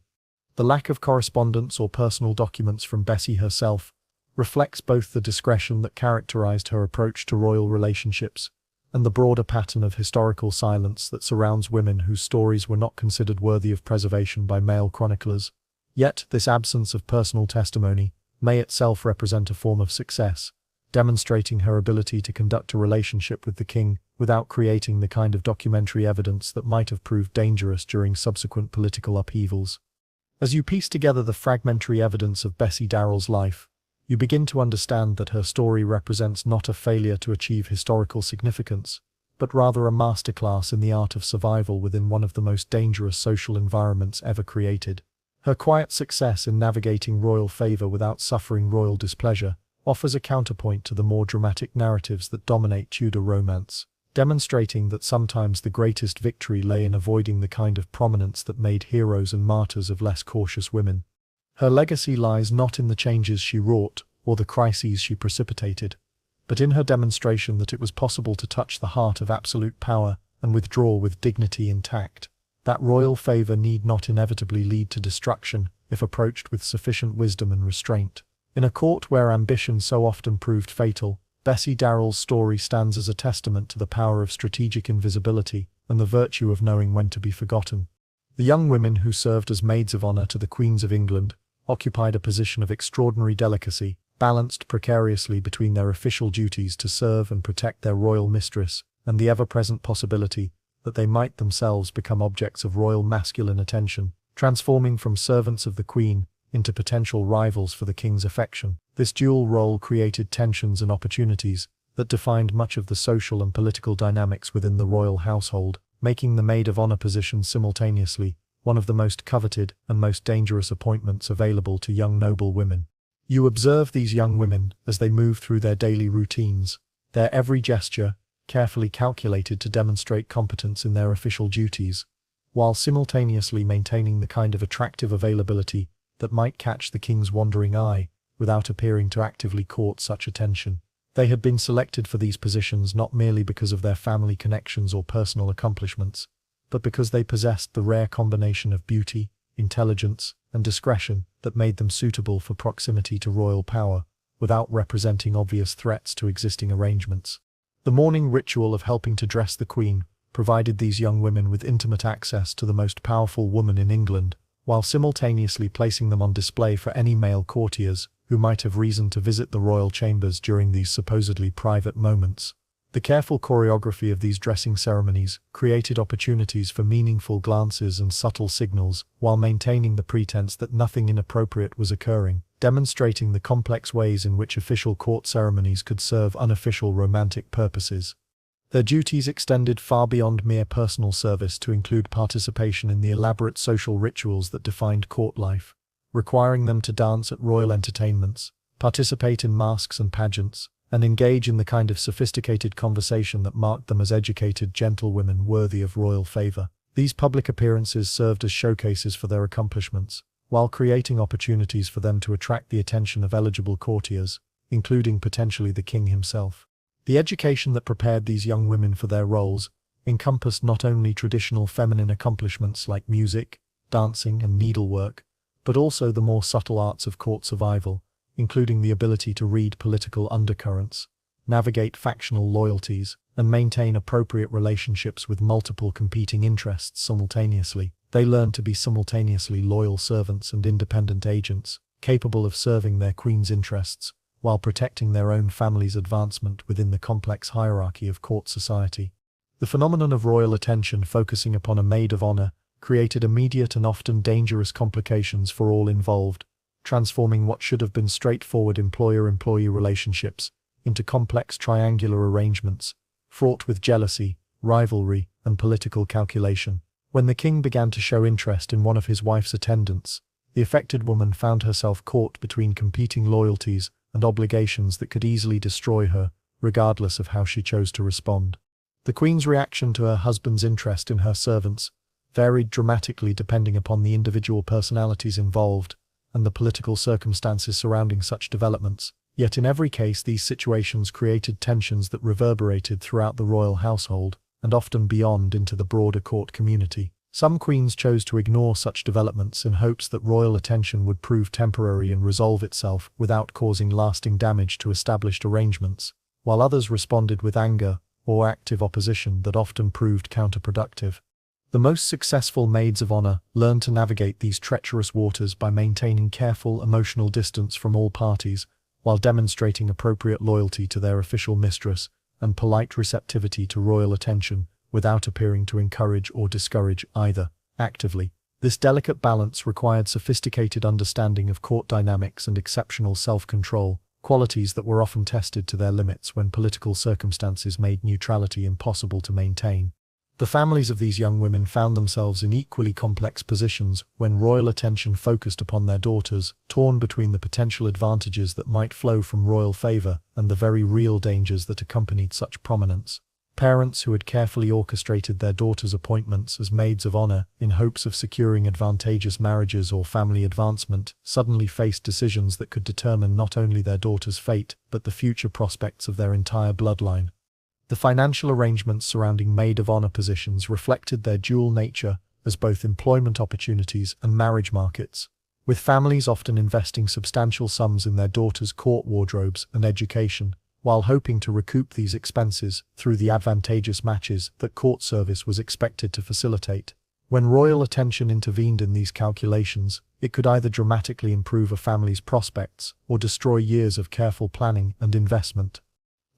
The lack of correspondence or personal documents from Bessie herself reflects both the discretion that characterized her approach to royal relationships and the broader pattern of historical silence that surrounds women whose stories were not considered worthy of preservation by male chroniclers. Yet, this absence of personal testimony may itself represent a form of success, demonstrating her ability to conduct a relationship with the king without creating the kind of documentary evidence that might have proved dangerous during subsequent political upheavals. As you piece together the fragmentary evidence of Bessie Darrell's life, you begin to understand that her story represents not a failure to achieve historical significance, but rather a masterclass in the art of survival within one of the most dangerous social environments ever created. Her quiet success in navigating royal favor without suffering royal displeasure offers a counterpoint to the more dramatic narratives that dominate Tudor romance, demonstrating that sometimes the greatest victory lay in avoiding the kind of prominence that made heroes and martyrs of less cautious women. Her legacy lies not in the changes she wrought or the crises she precipitated, but in her demonstration that it was possible to touch the heart of absolute power and withdraw with dignity intact. That royal favor need not inevitably lead to destruction if approached with sufficient wisdom and restraint. In a court where ambition so often proved fatal, Bessie Darrell's story stands as a testament to the power of strategic invisibility and the virtue of knowing when to be forgotten. The young women who served as maids of honor to the Queens of England occupied a position of extraordinary delicacy, balanced precariously between their official duties to serve and protect their royal mistress and the ever-present possibility that they might themselves become objects of royal masculine attention, transforming from servants of the Queen into potential rivals for the king's affection. This dual role created tensions and opportunities that defined much of the social and political dynamics within the royal household, making the maid of honor position simultaneously one of the most coveted and most dangerous appointments available to young noble women. You observe these young women as they move through their daily routines, their every gesture carefully calculated to demonstrate competence in their official duties, while simultaneously maintaining the kind of attractive availability that might catch the king's wandering eye without appearing to actively court such attention. They had been selected for these positions not merely because of their family connections or personal accomplishments, but because they possessed the rare combination of beauty, intelligence, and discretion that made them suitable for proximity to royal power, without representing obvious threats to existing arrangements. The morning ritual of helping to dress the Queen provided these young women with intimate access to the most powerful woman in England, while simultaneously placing them on display for any male courtiers who might have reason to visit the royal chambers during these supposedly private moments. The careful choreography of these dressing ceremonies created opportunities for meaningful glances and subtle signals while maintaining the pretense that nothing inappropriate was occurring, demonstrating the complex ways in which official court ceremonies could serve unofficial romantic purposes. Their duties extended far beyond mere personal service to include participation in the elaborate social rituals that defined court life, requiring them to dance at royal entertainments, participate in masques and pageants, and engage in the kind of sophisticated conversation that marked them as educated gentlewomen worthy of royal favor. These public appearances served as showcases for their accomplishments, while creating opportunities for them to attract the attention of eligible courtiers, including potentially the king himself. The education that prepared these young women for their roles encompassed not only traditional feminine accomplishments like music, dancing, and needlework, but also the more subtle arts of court survival, including the ability to read political undercurrents, navigate factional loyalties, and maintain appropriate relationships with multiple competing interests simultaneously. They learned to be simultaneously loyal servants and independent agents, capable of serving their queen's interests, while protecting their own family's advancement within the complex hierarchy of court society. The phenomenon of royal attention focusing upon a maid of honor created immediate and often dangerous complications for all involved, transforming what should have been straightforward employer-employee relationships into complex triangular arrangements, fraught with jealousy, rivalry, and political calculation. When the king began to show interest in one of his wife's attendants, the affected woman found herself caught between competing loyalties and obligations that could easily destroy her, regardless of how she chose to respond. The Queen's reaction to her husband's interest in her servants varied dramatically depending upon the individual personalities involved and the political circumstances surrounding such developments, yet in every case these situations created tensions that reverberated throughout the royal household, and often beyond into the broader court community. Some queens chose to ignore such developments in hopes that royal attention would prove temporary and resolve itself without causing lasting damage to established arrangements, while others responded with anger or active opposition that often proved counterproductive. The most successful maids of honor learned to navigate these treacherous waters by maintaining careful emotional distance from all parties, while demonstrating appropriate loyalty to their official mistress and polite receptivity to royal attention, without appearing to encourage or discourage either, actively. This delicate balance required sophisticated understanding of court dynamics and exceptional self-control, qualities that were often tested to their limits when political circumstances made neutrality impossible to maintain. The families of these young women found themselves in equally complex positions when royal attention focused upon their daughters, torn between the potential advantages that might flow from royal favor and the very real dangers that accompanied such prominence. Parents who had carefully orchestrated their daughters' appointments as maids of honor in hopes of securing advantageous marriages or family advancement suddenly faced decisions that could determine not only their daughter's fate but the future prospects of their entire bloodline. The financial arrangements surrounding maid of honor positions reflected their dual nature as both employment opportunities and marriage markets, with families often investing substantial sums in their daughters' court wardrobes and education, while hoping to recoup these expenses through the advantageous matches that court service was expected to facilitate. When royal attention intervened in these calculations, it could either dramatically improve a family's prospects or destroy years of careful planning and investment.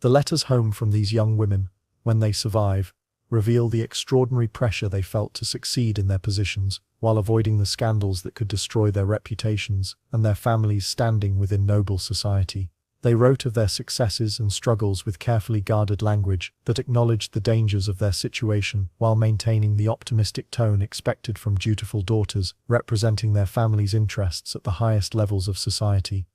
The letters home from these young women, when they survive, reveal the extraordinary pressure they felt to succeed in their positions, while avoiding the scandals that could destroy their reputations and their families' standing within noble society. They wrote of their successes and struggles with carefully guarded language that acknowledged the dangers of their situation while maintaining the optimistic tone expected from dutiful daughters representing their families' interests at the highest levels of society.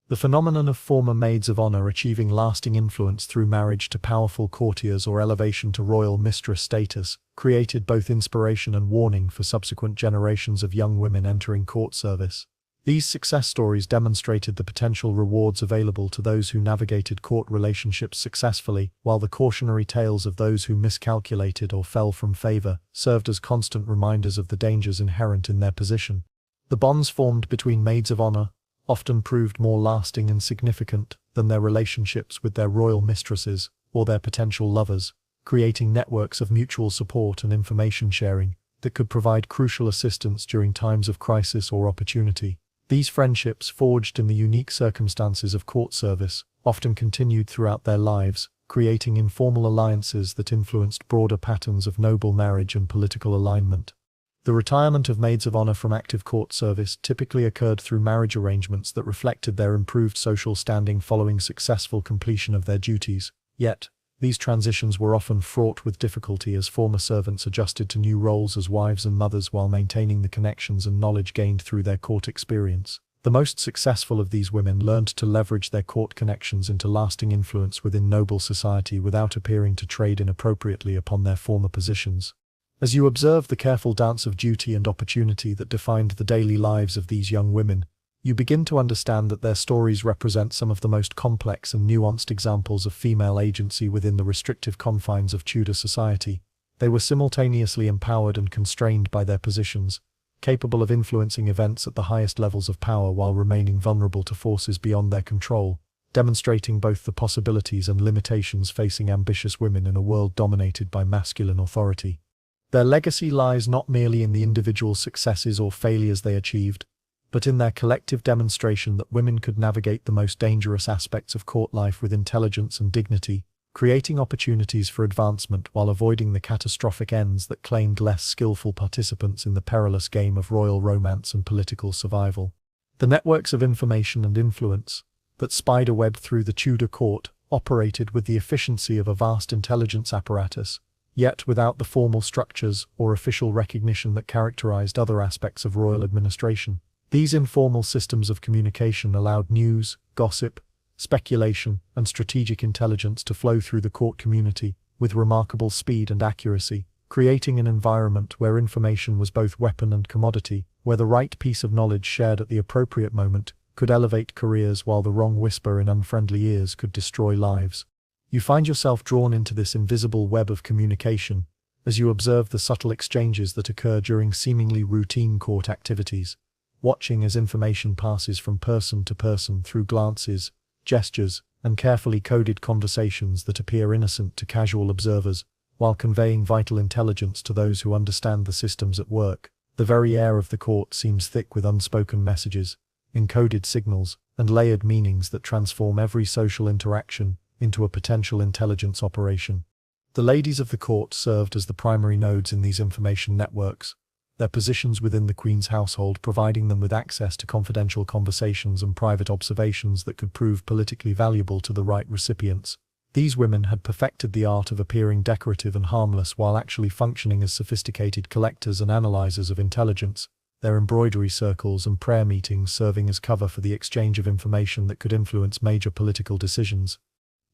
The phenomenon of former maids of honor achieving lasting influence through marriage to powerful courtiers or elevation to royal mistress status created both inspiration and warning for subsequent generations of young women entering court service. These success stories demonstrated the potential rewards available to those who navigated court relationships successfully, while the cautionary tales of those who miscalculated or fell from favor served as constant reminders of the dangers inherent in their position. The bonds formed between maids of honor often proved more lasting and significant than their relationships with their royal mistresses or their potential lovers, creating networks of mutual support and information sharing that could provide crucial assistance during times of crisis or opportunity. These friendships, forged in the unique circumstances of court service, often continued throughout their lives, creating informal alliances that influenced broader patterns of noble marriage and political alignment. The retirement of maids of honor from active court service typically occurred through marriage arrangements that reflected their improved social standing following successful completion of their duties. Yet, these transitions were often fraught with difficulty as former servants adjusted to new roles as wives and mothers while maintaining the connections and knowledge gained through their court experience. The most successful of these women learned to leverage their court connections into lasting influence within noble society without appearing to trade inappropriately upon their former positions. As you observe the careful dance of duty and opportunity that defined the daily lives of these young women, you begin to understand that their stories represent some of the most complex and nuanced examples of female agency within the restrictive confines of Tudor society. They were simultaneously empowered and constrained by their positions, capable of influencing events at the highest levels of power while remaining vulnerable to forces beyond their control, demonstrating both the possibilities and limitations facing ambitious women in a world dominated by masculine authority. Their legacy lies not merely in the individual successes or failures they achieved, but in their collective demonstration that women could navigate the most dangerous aspects of court life with intelligence and dignity, creating opportunities for advancement while avoiding the catastrophic ends that claimed less skillful participants in the perilous game of royal romance and political survival. The networks of information and influence that spiderwebbed through the Tudor court operated with the efficiency of a vast intelligence apparatus, yet without the formal structures or official recognition that characterized other aspects of royal administration. These informal systems of communication allowed news, gossip, speculation, and strategic intelligence to flow through the court community with remarkable speed and accuracy, creating an environment where information was both weapon and commodity, where the right piece of knowledge shared at the appropriate moment could elevate careers while the wrong whisper in unfriendly ears could destroy lives. You find yourself drawn into this invisible web of communication as you observe the subtle exchanges that occur during seemingly routine court activities, watching as information passes from person to person through glances, gestures, and carefully coded conversations that appear innocent to casual observers, while conveying vital intelligence to those who understand the systems at work. The very air of the court seems thick with unspoken messages, encoded signals, and layered meanings that transform every social interaction into a potential intelligence operation. The ladies of the court served as the primary nodes in these information networks, their positions within the Queen's household providing them with access to confidential conversations and private observations that could prove politically valuable to the right recipients. These women had perfected the art of appearing decorative and harmless while actually functioning as sophisticated collectors and analyzers of intelligence, their embroidery circles and prayer meetings serving as cover for the exchange of information that could influence major political decisions.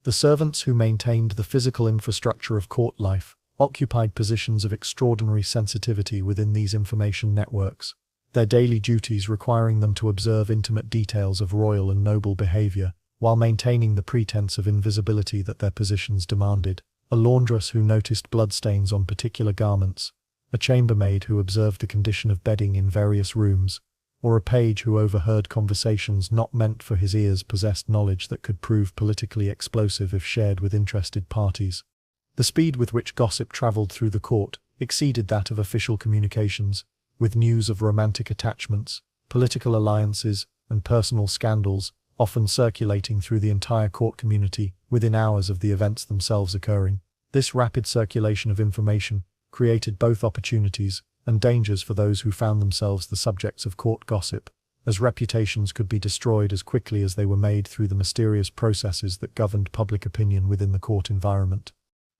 The servants who maintained the physical infrastructure of court life occupied positions of extraordinary sensitivity within these information networks, their daily duties requiring them to observe intimate details of royal and noble behavior, while maintaining the pretense of invisibility that their positions demanded. A laundress who noticed bloodstains on particular garments, a chambermaid who observed the condition of bedding in various rooms, or a page who overheard conversations not meant for his ears possessed knowledge that could prove politically explosive if shared with interested parties. The speed with which gossip traveled through the court exceeded that of official communications, with news of romantic attachments, political alliances, and personal scandals often circulating through the entire court community within hours of the events themselves occurring. This rapid circulation of information created both opportunities and dangers for those who found themselves the subjects of court gossip, as reputations could be destroyed as quickly as they were made through the mysterious processes that governed public opinion within the court environment.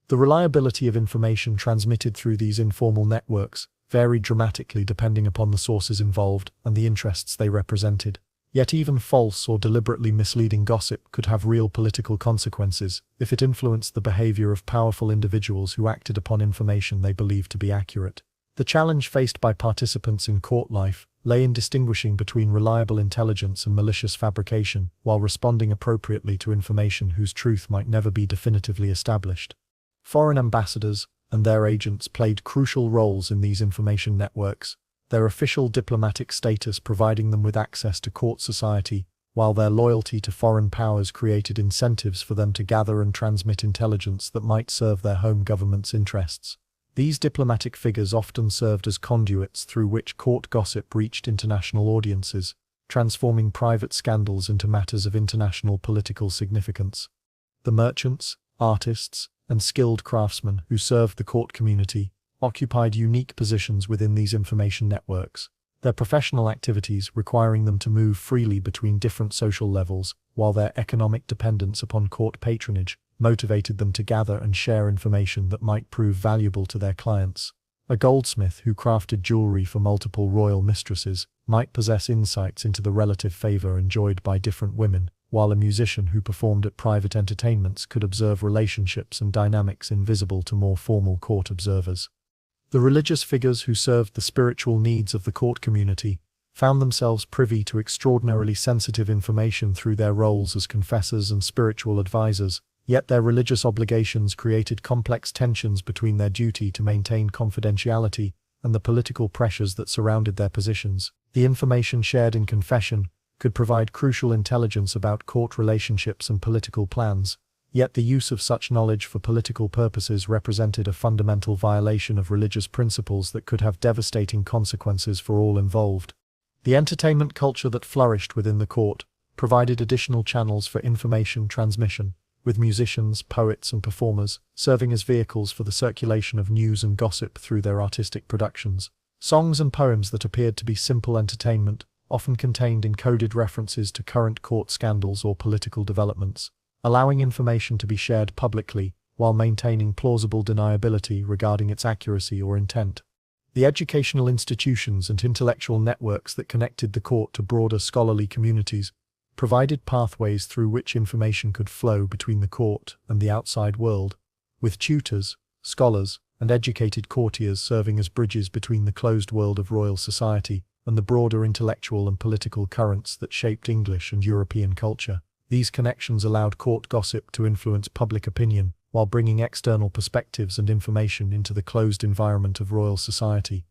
The reliability of information transmitted through these informal networks varied dramatically depending upon the sources involved and the interests they represented. Yet even false or deliberately misleading gossip could have real political consequences if it influenced the behavior of powerful individuals who acted upon information they believed to be accurate. The challenge faced by participants in court life lay in distinguishing between reliable intelligence and malicious fabrication, while responding appropriately to information whose truth might never be definitively established. Foreign ambassadors and their agents played crucial roles in these information networks, their official diplomatic status providing them with access to court society, while their loyalty to foreign powers created incentives for them to gather and transmit intelligence that might serve their home government's interests. These diplomatic figures often served as conduits through which court gossip reached international audiences, transforming private scandals into matters of international political significance. The merchants, artists, and skilled craftsmen who served the court community occupied unique positions within these information networks, their professional activities requiring them to move freely between different social levels, while their economic dependence upon court patronage motivated them to gather and share information that might prove valuable to their clients. A goldsmith who crafted jewelry for multiple royal mistresses might possess insights into the relative favor enjoyed by different women, while a musician who performed at private entertainments could observe relationships and dynamics invisible to more formal court observers. The religious figures who served the spiritual needs of the court community found themselves privy to extraordinarily sensitive information through their roles as confessors and spiritual advisors, yet their religious obligations created complex tensions between their duty to maintain confidentiality and the political pressures that surrounded their positions. The information shared in confession could provide crucial intelligence about court relationships and political plans, yet the use of such knowledge for political purposes represented a fundamental violation of religious principles that could have devastating consequences for all involved. The entertainment culture that flourished within the court provided additional channels for information transmission, with musicians, poets, and performers serving as vehicles for the circulation of news and gossip through their artistic productions. Songs and poems that appeared to be simple entertainment often contained encoded references to current court scandals or political developments, allowing information to be shared publicly while maintaining plausible deniability regarding its accuracy or intent. The educational institutions and intellectual networks that connected the court to broader scholarly communities provided pathways through which information could flow between the court and the outside world, with tutors, scholars, and educated courtiers serving as bridges between the closed world of royal society and the broader intellectual and political currents that shaped English and European culture. These connections allowed court gossip to influence public opinion, while bringing external perspectives and information into the closed environment of royal society.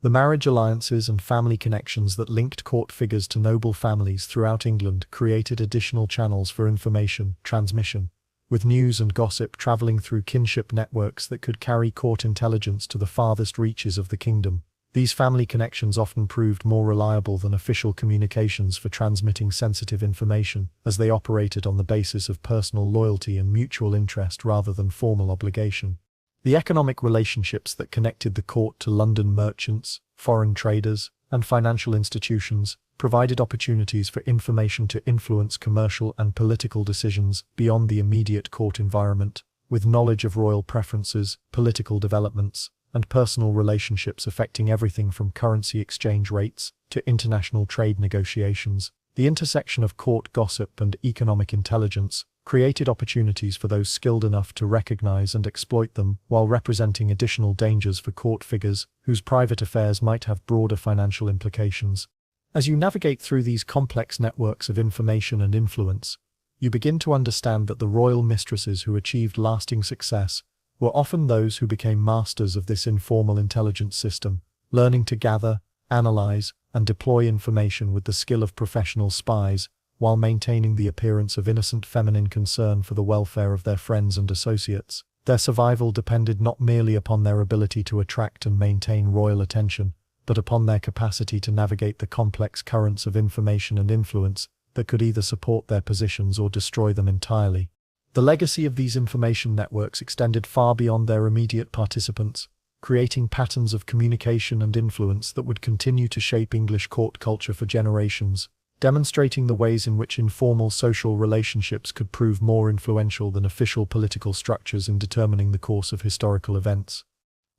The marriage alliances and family connections that linked court figures to noble families throughout England created additional channels for information transmission, with news and gossip travelling through kinship networks that could carry court intelligence to the farthest reaches of the kingdom. These family connections often proved more reliable than official communications for transmitting sensitive information, as they operated on the basis of personal loyalty and mutual interest rather than formal obligation. The economic relationships that connected the court to London merchants, foreign traders, and financial institutions provided opportunities for information to influence commercial and political decisions beyond the immediate court environment, with knowledge of royal preferences, political developments, and personal relationships affecting everything from currency exchange rates to international trade negotiations. The intersection of court gossip and economic intelligence created opportunities for those skilled enough to recognize and exploit them, while representing additional dangers for court figures whose private affairs might have broader financial implications. As you navigate through these complex networks of information and influence, you begin to understand that the royal mistresses who achieved lasting success were often those who became masters of this informal intelligence system, learning to gather, analyze, and deploy information with the skill of professional spies, while maintaining the appearance of innocent feminine concern for the welfare of their friends and associates. Their survival depended not merely upon their ability to attract and maintain royal attention, but upon their capacity to navigate the complex currents of information and influence that could either support their positions or destroy them entirely. The legacy of these information networks extended far beyond their immediate participants, creating patterns of communication and influence that would continue to shape English court culture for generations, demonstrating the ways in which informal social relationships could prove more influential than official political structures in determining the course of historical events.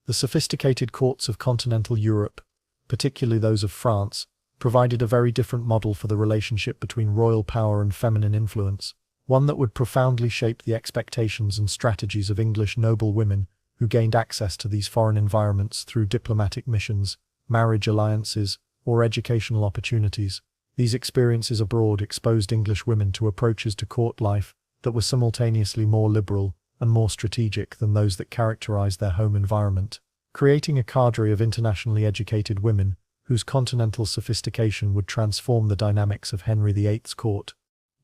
The sophisticated courts of continental Europe, particularly those of France, provided a very different model for the relationship between royal power and feminine influence, one that would profoundly shape the expectations and strategies of English noble women who gained access to these foreign environments through diplomatic missions, marriage alliances, or educational opportunities. These experiences abroad exposed English women to approaches to court life that were simultaneously more liberal and more strategic than those that characterized their home environment, creating a cadre of internationally educated women whose continental sophistication would transform the dynamics of Henry VIII's court.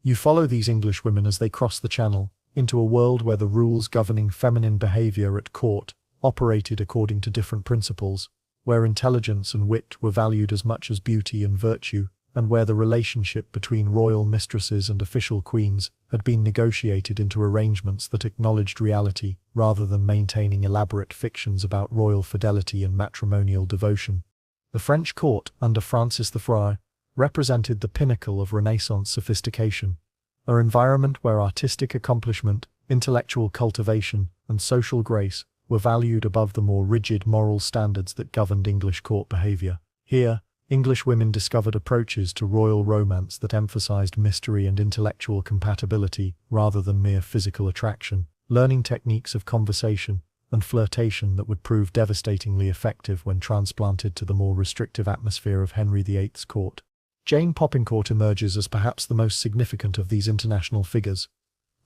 You follow these English women as they cross the Channel into a world where the rules governing feminine behavior at court operated according to different principles, where intelligence and wit were valued as much as beauty and virtue, and where the relationship between royal mistresses and official queens had been negotiated into arrangements that acknowledged reality rather than maintaining elaborate fictions about royal fidelity and matrimonial devotion. The French court, under Francis I, represented the pinnacle of Renaissance sophistication, an environment where artistic accomplishment, intellectual cultivation, and social grace were valued above the more rigid moral standards that governed English court behavior. Here, English women discovered approaches to royal romance that emphasized mystery and intellectual compatibility rather than mere physical attraction, learning techniques of conversation and flirtation that would prove devastatingly effective when transplanted to the more restrictive atmosphere of Henry VIII's court. Jane Poppincourt emerges as perhaps the most significant of these international figures,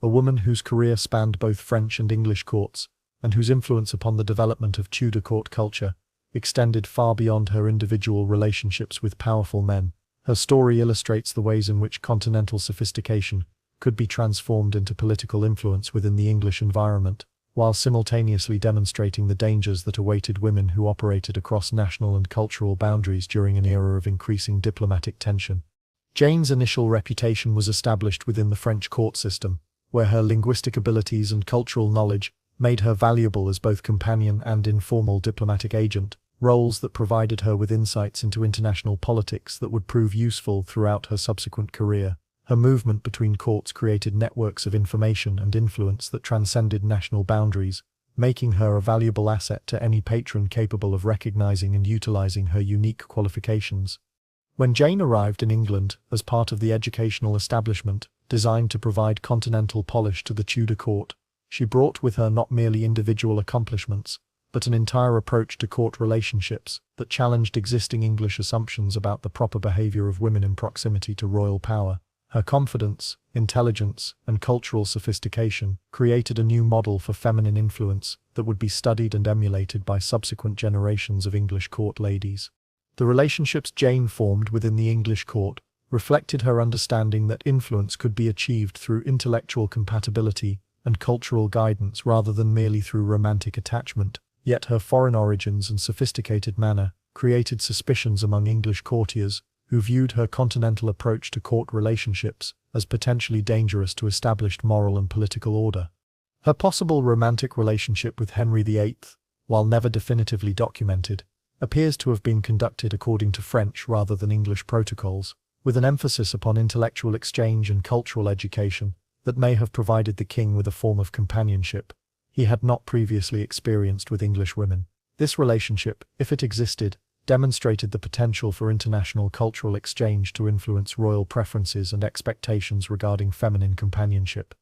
a woman whose career spanned both French and English courts, and whose influence upon the development of Tudor court culture extended far beyond her individual relationships with powerful men. Her story illustrates the ways in which continental sophistication could be transformed into political influence within the English environment, while simultaneously demonstrating the dangers that awaited women who operated across national and cultural boundaries during an era of increasing diplomatic tension. Jane's initial reputation was established within the French court system, where her linguistic abilities and cultural knowledge made her valuable as both companion and informal diplomatic agent, roles that provided her with insights into international politics that would prove useful throughout her subsequent career. Her movement between courts created networks of information and influence that transcended national boundaries, making her a valuable asset to any patron capable of recognizing and utilizing her unique qualifications. When Jane arrived in England as part of the educational establishment designed to provide continental polish to the Tudor court, she brought with her not merely individual accomplishments, but an entire approach to court relationships that challenged existing English assumptions about the proper behavior of women in proximity to royal power. Her confidence, intelligence, and cultural sophistication created a new model for feminine influence that would be studied and emulated by subsequent generations of English court ladies. The relationships Jane formed within the English court reflected her understanding that influence could be achieved through intellectual compatibility and cultural guidance rather than merely through romantic attachment. Yet her foreign origins and sophisticated manner created suspicions among English courtiers who viewed her continental approach to court relationships as potentially dangerous to established moral and political order. Her possible romantic relationship with Henry VIII, while never definitively documented, appears to have been conducted according to French rather than English protocols, with an emphasis upon intellectual exchange and cultural education that may have provided the king with a form of companionship he had not previously experienced with English women. This relationship, if it existed, demonstrated the potential for international cultural exchange to influence royal preferences and expectations regarding feminine companionship.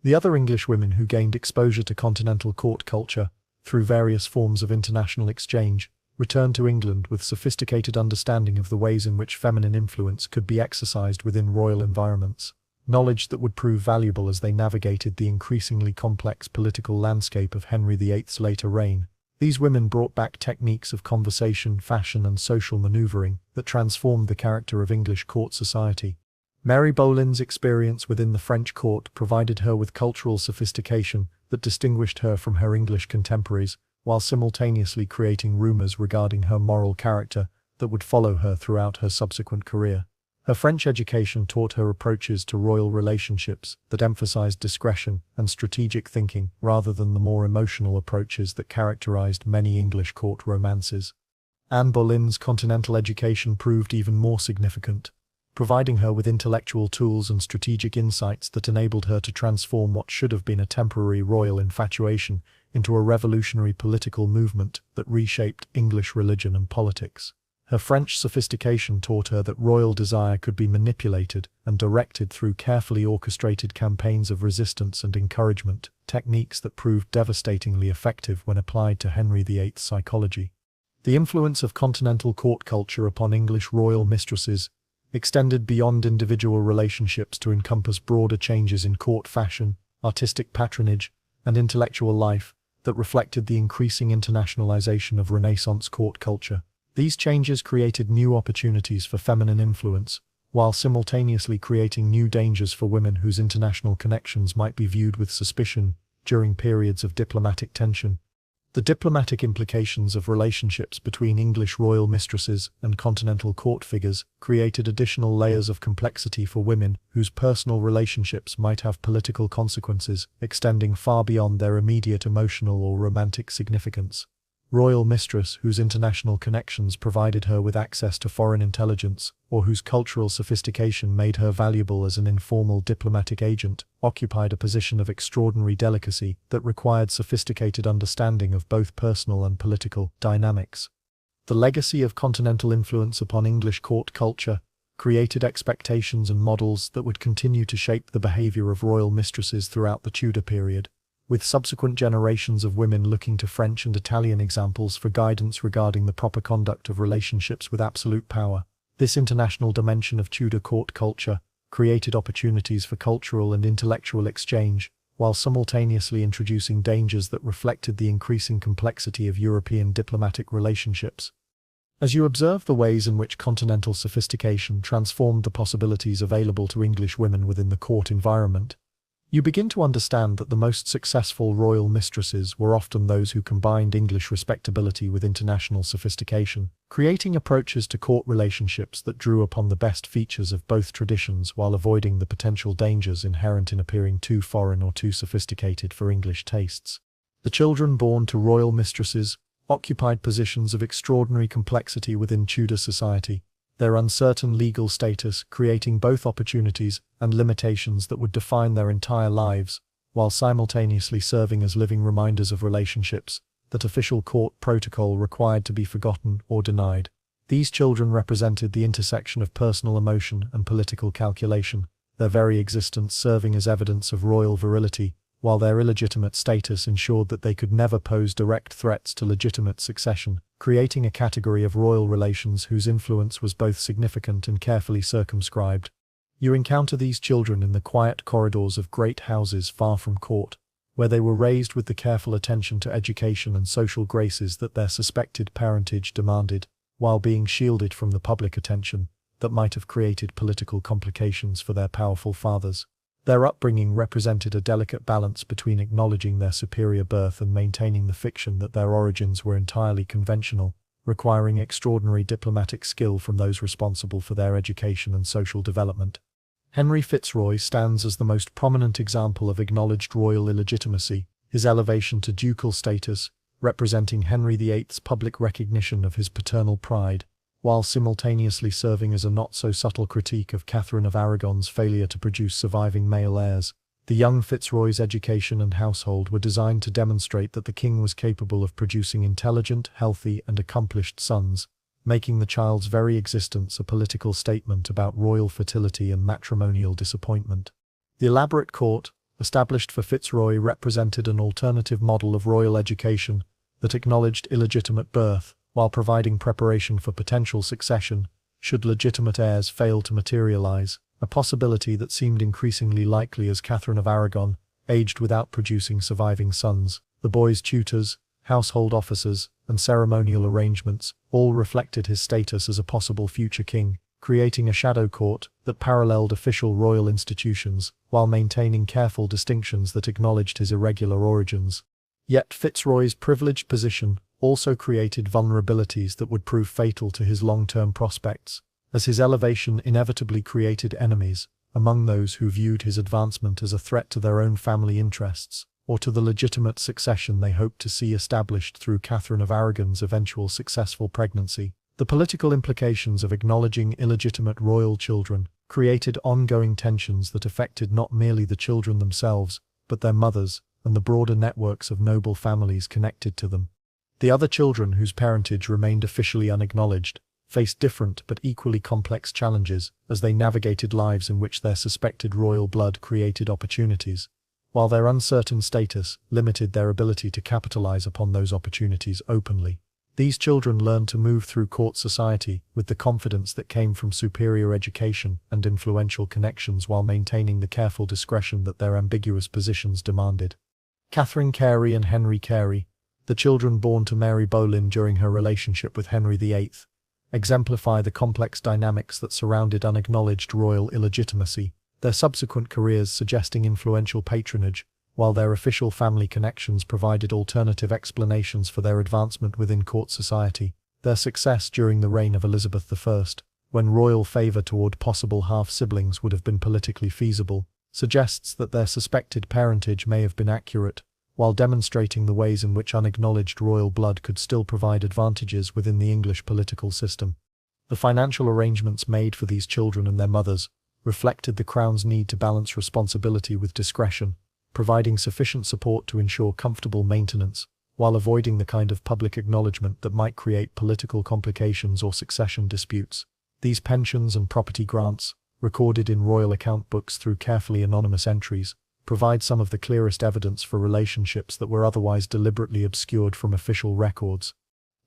The other English women who gained exposure to continental court culture through various forms of international exchange returned to England with sophisticated understanding of the ways in which feminine influence could be exercised within royal environments, knowledge that would prove valuable as they navigated the increasingly complex political landscape of Henry VIII's later reign. These women brought back techniques of conversation, fashion, and social maneuvering that transformed the character of English court society. Mary Boleyn's experience within the French court provided her with cultural sophistication that distinguished her from her English contemporaries, while simultaneously creating rumors regarding her moral character that would follow her throughout her subsequent career. Her French education taught her approaches to royal relationships that emphasized discretion and strategic thinking rather than the more emotional approaches that characterized many English court romances. Anne Boleyn's continental education proved even more significant, providing her with intellectual tools and strategic insights that enabled her to transform what should have been a temporary royal infatuation into a revolutionary political movement that reshaped English religion and politics. Her French sophistication taught her that royal desire could be manipulated and directed through carefully orchestrated campaigns of resistance and encouragement, techniques that proved devastatingly effective when applied to Henry VIII's psychology. The influence of continental court culture upon English royal mistresses extended beyond individual relationships to encompass broader changes in court fashion, artistic patronage, and intellectual life that reflected the increasing internationalization of Renaissance court culture. These changes created new opportunities for feminine influence, while simultaneously creating new dangers for women whose international connections might be viewed with suspicion during periods of diplomatic tension. The diplomatic implications of relationships between English royal mistresses and continental court figures created additional layers of complexity for women whose personal relationships might have political consequences extending far beyond their immediate emotional or romantic significance. Royal mistress whose international connections provided her with access to foreign intelligence, or whose cultural sophistication made her valuable as an informal diplomatic agent, occupied a position of extraordinary delicacy that required sophisticated understanding of both personal and political dynamics. The legacy of continental influence upon English court culture created expectations and models that would continue to shape the behavior of royal mistresses throughout the Tudor period, with subsequent generations of women looking to French and Italian examples for guidance regarding the proper conduct of relationships with absolute power. This international dimension of Tudor court culture created opportunities for cultural and intellectual exchange, while simultaneously introducing dangers that reflected the increasing complexity of European diplomatic relationships. As you observe the ways in which continental sophistication transformed the possibilities available to English women within the court environment, you begin to understand that the most successful royal mistresses were often those who combined English respectability with international sophistication, creating approaches to court relationships that drew upon the best features of both traditions while avoiding the potential dangers inherent in appearing too foreign or too sophisticated for English tastes. The children born to royal mistresses occupied positions of extraordinary complexity within Tudor society, their uncertain legal status creating both opportunities and limitations that would define their entire lives, while simultaneously serving as living reminders of relationships that official court protocol required to be forgotten or denied. These children represented the intersection of personal emotion and political calculation, their very existence serving as evidence of royal virility, while their illegitimate status ensured that they could never pose direct threats to legitimate succession, creating a category of royal relations whose influence was both significant and carefully circumscribed. You encounter these children in the quiet corridors of great houses far from court, where they were raised with the careful attention to education and social graces that their suspected parentage demanded, while being shielded from the public attention that might have created political complications for their powerful fathers. Their upbringing represented a delicate balance between acknowledging their superior birth and maintaining the fiction that their origins were entirely conventional, requiring extraordinary diplomatic skill from those responsible for their education and social development. Henry Fitzroy stands as the most prominent example of acknowledged royal illegitimacy, his elevation to ducal status, representing Henry VIII's public recognition of his paternal pride, while simultaneously serving as a not-so-subtle critique of Catherine of Aragon's failure to produce surviving male heirs. The young Fitzroy's education and household were designed to demonstrate that the king was capable of producing intelligent, healthy, and accomplished sons, making the child's very existence a political statement about royal fertility and matrimonial disappointment. The elaborate court, established for Fitzroy, represented an alternative model of royal education that acknowledged illegitimate birth, while providing preparation for potential succession, should legitimate heirs fail to materialize, a possibility that seemed increasingly likely as Catherine of Aragon aged without producing surviving sons. The boy's tutors, household officers, and ceremonial arrangements all reflected his status as a possible future king, creating a shadow court that paralleled official royal institutions while maintaining careful distinctions that acknowledged his irregular origins. Yet Fitzroy's privileged position also created vulnerabilities that would prove fatal to his long-term prospects, as his elevation inevitably created enemies among those who viewed his advancement as a threat to their own family interests, or to the legitimate succession they hoped to see established through Catherine of Aragon's eventual successful pregnancy. The political implications of acknowledging illegitimate royal children created ongoing tensions that affected not merely the children themselves, but their mothers and the broader networks of noble families connected to them. The other children whose parentage remained officially unacknowledged faced different but equally complex challenges as they navigated lives in which their suspected royal blood created opportunities, while their uncertain status limited their ability to capitalize upon those opportunities openly. These children learned to move through court society with the confidence that came from superior education and influential connections while maintaining the careful discretion that their ambiguous positions demanded. Catherine Carey and Henry Carey, the children born to Mary Boleyn during her relationship with Henry VIII, exemplify the complex dynamics that surrounded unacknowledged royal illegitimacy, their subsequent careers suggesting influential patronage, while their official family connections provided alternative explanations for their advancement within court society. Their success during the reign of Elizabeth I, when royal favour toward possible half-siblings would have been politically feasible, suggests that their suspected parentage may have been accurate, while demonstrating the ways in which unacknowledged royal blood could still provide advantages within the English political system. The financial arrangements made for these children and their mothers reflected the Crown's need to balance responsibility with discretion, providing sufficient support to ensure comfortable maintenance, while avoiding the kind of public acknowledgement that might create political complications or succession disputes. These pensions and property grants, recorded in royal account books through carefully anonymous entries, provide some of the clearest evidence for relationships that were otherwise deliberately obscured from official records.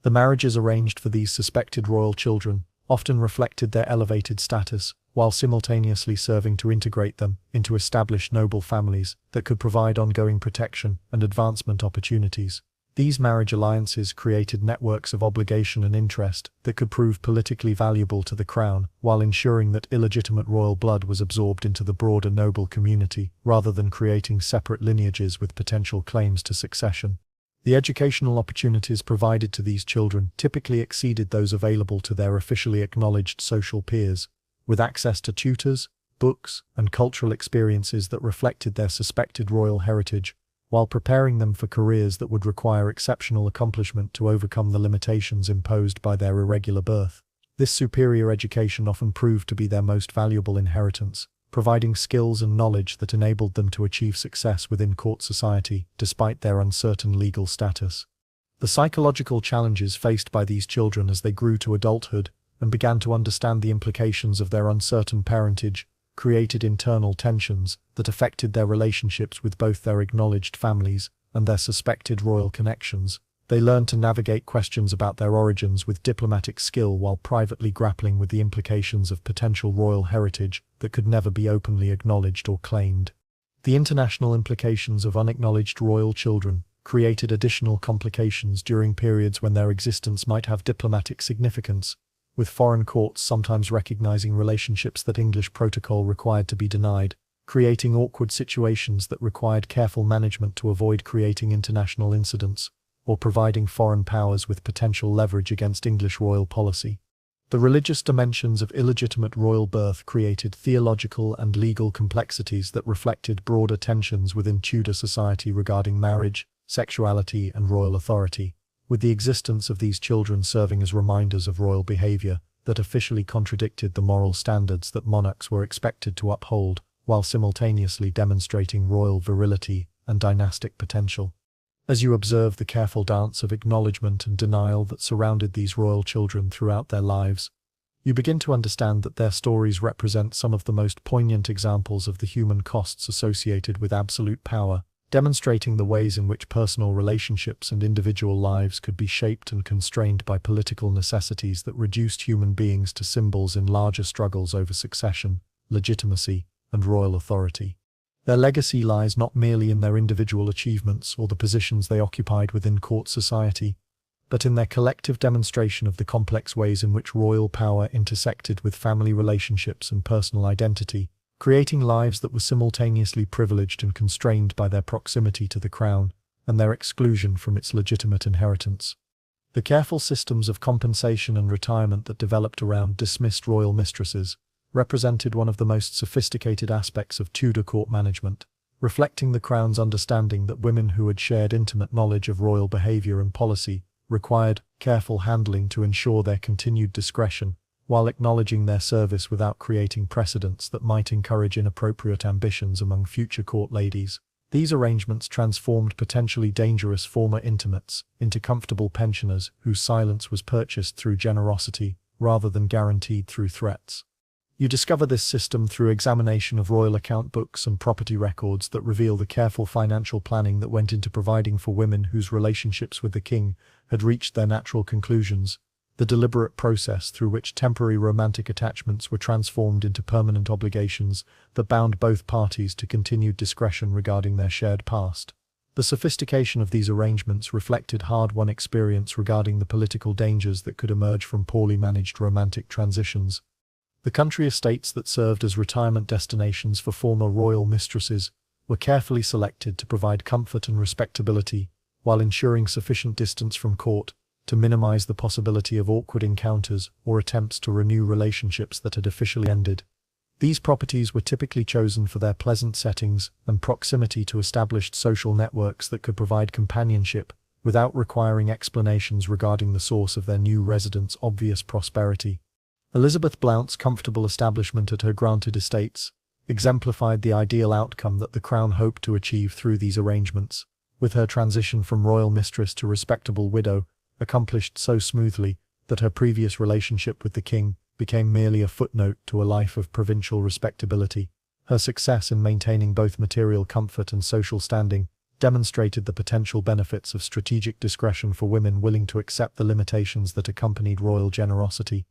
The marriages arranged for these suspected royal children often reflected their elevated status, while simultaneously serving to integrate them into established noble families that could provide ongoing protection and advancement opportunities. These marriage alliances created networks of obligation and interest that could prove politically valuable to the Crown, while ensuring that illegitimate royal blood was absorbed into the broader noble community, rather than creating separate lineages with potential claims to succession. The educational opportunities provided to these children typically exceeded those available to their officially acknowledged social peers, with access to tutors, books, and cultural experiences that reflected their suspected royal heritage, while preparing them for careers that would require exceptional accomplishment to overcome the limitations imposed by their irregular birth. This superior education often proved to be their most valuable inheritance, providing skills and knowledge that enabled them to achieve success within court society, despite their uncertain legal status. The psychological challenges faced by these children as they grew to adulthood and began to understand the implications of their uncertain parentage created internal tensions that affected their relationships with both their acknowledged families and their suspected royal connections. They learned to navigate questions about their origins with diplomatic skill while privately grappling with the implications of potential royal heritage that could never be openly acknowledged or claimed. The international implications of unacknowledged royal children created additional complications during periods when their existence might have diplomatic significance, with foreign courts sometimes recognizing relationships that English protocol required to be denied, creating awkward situations that required careful management to avoid creating international incidents, or providing foreign powers with potential leverage against English royal policy. The religious dimensions of illegitimate royal birth created theological and legal complexities that reflected broader tensions within Tudor society regarding marriage, sexuality, and royal authority, with the existence of these children serving as reminders of royal behavior that officially contradicted the moral standards that monarchs were expected to uphold, while simultaneously demonstrating royal virility and dynastic potential. As you observe the careful dance of acknowledgement and denial that surrounded these royal children throughout their lives, you begin to understand that their stories represent some of the most poignant examples of the human costs associated with absolute power, demonstrating the ways in which personal relationships and individual lives could be shaped and constrained by political necessities that reduced human beings to symbols in larger struggles over succession, legitimacy, and royal authority. Their legacy lies not merely in their individual achievements or the positions they occupied within court society, but in their collective demonstration of the complex ways in which royal power intersected with family relationships and personal identity, creating lives that were simultaneously privileged and constrained by their proximity to the Crown and their exclusion from its legitimate inheritance. The careful systems of compensation and retirement that developed around dismissed royal mistresses represented one of the most sophisticated aspects of Tudor court management, reflecting the Crown's understanding that women who had shared intimate knowledge of royal behavior and policy required careful handling to ensure their continued discretion, while acknowledging their service without creating precedents that might encourage inappropriate ambitions among future court ladies. These arrangements transformed potentially dangerous former intimates into comfortable pensioners whose silence was purchased through generosity rather than guaranteed through threats. You discover this system through examination of royal account books and property records that reveal the careful financial planning that went into providing for women whose relationships with the king had reached their natural conclusions, the deliberate process through which temporary romantic attachments were transformed into permanent obligations that bound both parties to continued discretion regarding their shared past. The sophistication of these arrangements reflected hard-won experience regarding the political dangers that could emerge from poorly managed romantic transitions. The country estates that served as retirement destinations for former royal mistresses were carefully selected to provide comfort and respectability, while ensuring sufficient distance from court to minimize the possibility of awkward encounters or attempts to renew relationships that had officially ended. These properties were typically chosen for their pleasant settings and proximity to established social networks that could provide companionship without requiring explanations regarding the source of their new residents' obvious prosperity. Elizabeth Blount's comfortable establishment at her granted estates exemplified the ideal outcome that the Crown hoped to achieve through these arrangements, with her transition from royal mistress to respectable widow accomplished so smoothly that her previous relationship with the king became merely a footnote to a life of provincial respectability. Her success in maintaining both material comfort and social standing demonstrated the potential benefits of strategic discretion for women willing to accept the limitations that accompanied royal generosity.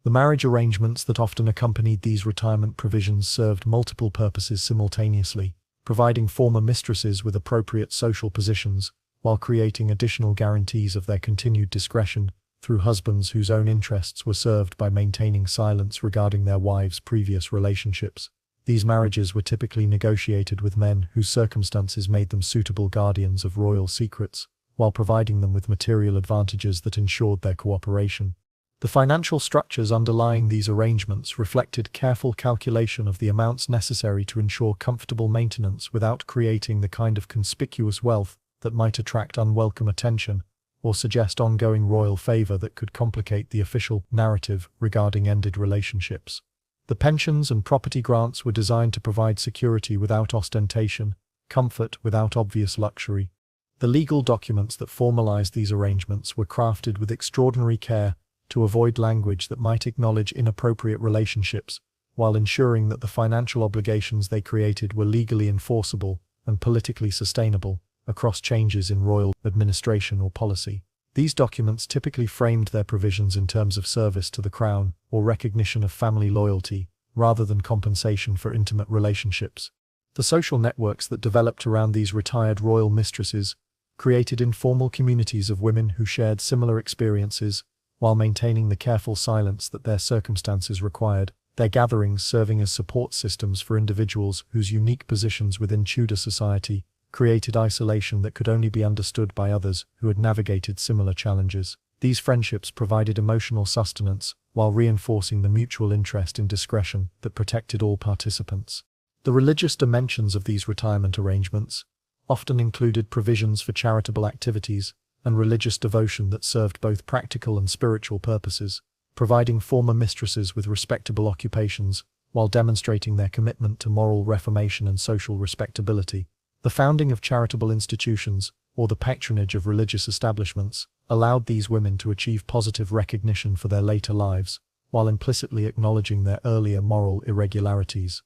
The marriage arrangements that often accompanied these retirement provisions served multiple purposes simultaneously, providing former mistresses with appropriate social positions, while creating additional guarantees of their continued discretion through husbands whose own interests were served by maintaining silence regarding their wives' previous relationships. These marriages were typically negotiated with men whose circumstances made them suitable guardians of royal secrets, while providing them with material advantages that ensured their cooperation. The financial structures underlying these arrangements reflected careful calculation of the amounts necessary to ensure comfortable maintenance without creating the kind of conspicuous wealth that might attract unwelcome attention or suggest ongoing royal favor that could complicate the official narrative regarding ended relationships. The pensions and property grants were designed to provide security without ostentation, comfort without obvious luxury. The legal documents that formalized these arrangements were crafted with extraordinary care to avoid language that might acknowledge inappropriate relationships, while ensuring that the financial obligations they created were legally enforceable and politically sustainable across changes in royal administration or policy. These documents typically framed their provisions in terms of service to the crown or recognition of family loyalty, rather than compensation for intimate relationships. The social networks that developed around these retired royal mistresses created informal communities of women who shared similar experiences, while maintaining the careful silence that their circumstances required, their gatherings serving as support systems for individuals whose unique positions within Tudor society created isolation that could only be understood by others who had navigated similar challenges. These friendships provided emotional sustenance, while reinforcing the mutual interest in discretion that protected all participants. The religious dimensions of these retirement arrangements often included provisions for charitable activities and religious devotion that served both practical and spiritual purposes, providing former mistresses with respectable occupations while demonstrating their commitment to moral reformation and social respectability. The founding of charitable institutions, or the patronage of religious establishments, allowed these women to achieve positive recognition for their later lives, while implicitly acknowledging their earlier moral irregularities.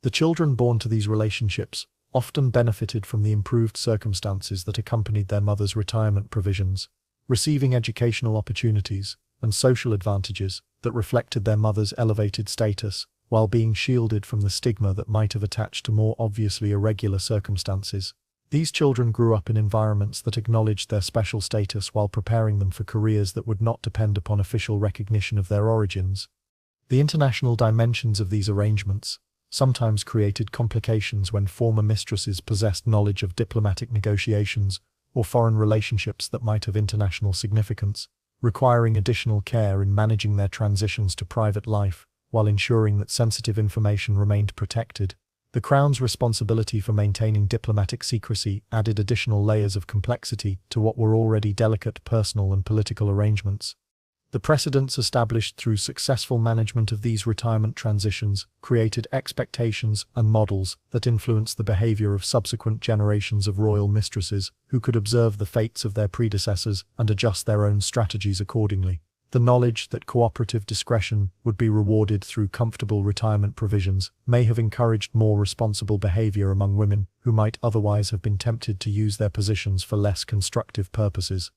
The children born to these relationships often benefited from the improved circumstances that accompanied their mother's retirement provisions, receiving educational opportunities and social advantages that reflected their mother's elevated status, while being shielded from the stigma that might have attached to more obviously irregular circumstances. These children grew up in environments that acknowledged their special status while preparing them for careers that would not depend upon official recognition of their origins. The international dimensions of these arrangements sometimes created complications when former mistresses possessed knowledge of diplomatic negotiations or foreign relationships that might have international significance, requiring additional care in managing their transitions to private life, while ensuring that sensitive information remained protected. The Crown's responsibility for maintaining diplomatic secrecy added additional layers of complexity to what were already delicate personal and political arrangements. The precedents established through successful management of these retirement transitions created expectations and models that influenced the behavior of subsequent generations of royal mistresses, who could observe the fates of their predecessors and adjust their own strategies accordingly. The knowledge that cooperative discretion would be rewarded through comfortable retirement provisions may have encouraged more responsible behavior among women who might otherwise have been tempted to use their positions for less constructive purposes.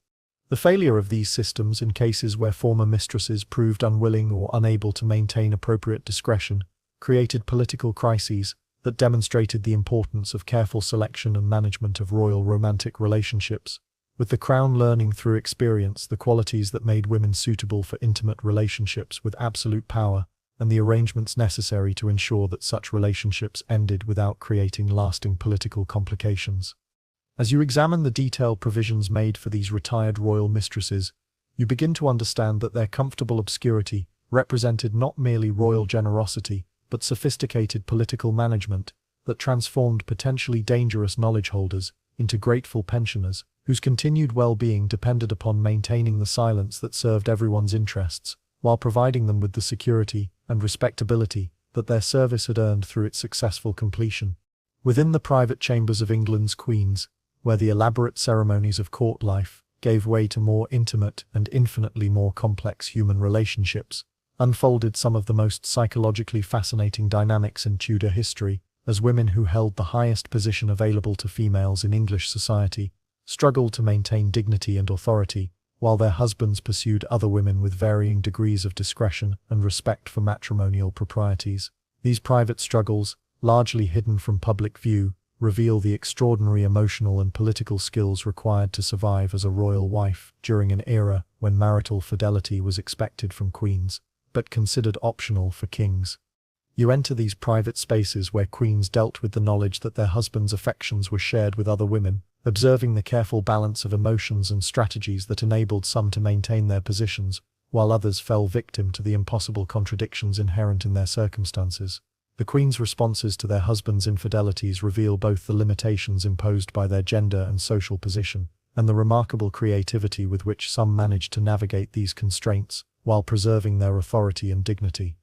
The failure of these systems in cases where former mistresses proved unwilling or unable to maintain appropriate discretion created political crises that demonstrated the importance of careful selection and management of royal romantic relationships, with the Crown learning through experience the qualities that made women suitable for intimate relationships with absolute power and the arrangements necessary to ensure that such relationships ended without creating lasting political complications. As you examine the detailed provisions made for these retired royal mistresses, you begin to understand that their comfortable obscurity represented not merely royal generosity, but sophisticated political management that transformed potentially dangerous knowledge holders into grateful pensioners whose continued well-being depended upon maintaining the silence that served everyone's interests, while providing them with the security and respectability that their service had earned through its successful completion. Within the private chambers of England's queens, where the elaborate ceremonies of court life gave way to more intimate and infinitely more complex human relationships, unfolded some of the most psychologically fascinating dynamics in Tudor history, as women who held the highest position available to females in English society struggled to maintain dignity and authority, while their husbands pursued other women with varying degrees of discretion and respect for matrimonial proprieties. These private struggles, largely hidden from public view, reveal the extraordinary emotional and political skills required to survive as a royal wife during an era when marital fidelity was expected from queens, but considered optional for kings. You enter these private spaces where queens dealt with the knowledge that their husbands' affections were shared with other women, observing the careful balance of emotions and strategies that enabled some to maintain their positions, while others fell victim to the impossible contradictions inherent in their circumstances. The queen's responses to their husbands' infidelities reveal both the limitations imposed by their gender and social position, and the remarkable creativity with which some managed to navigate these constraints, while preserving their authority and dignity.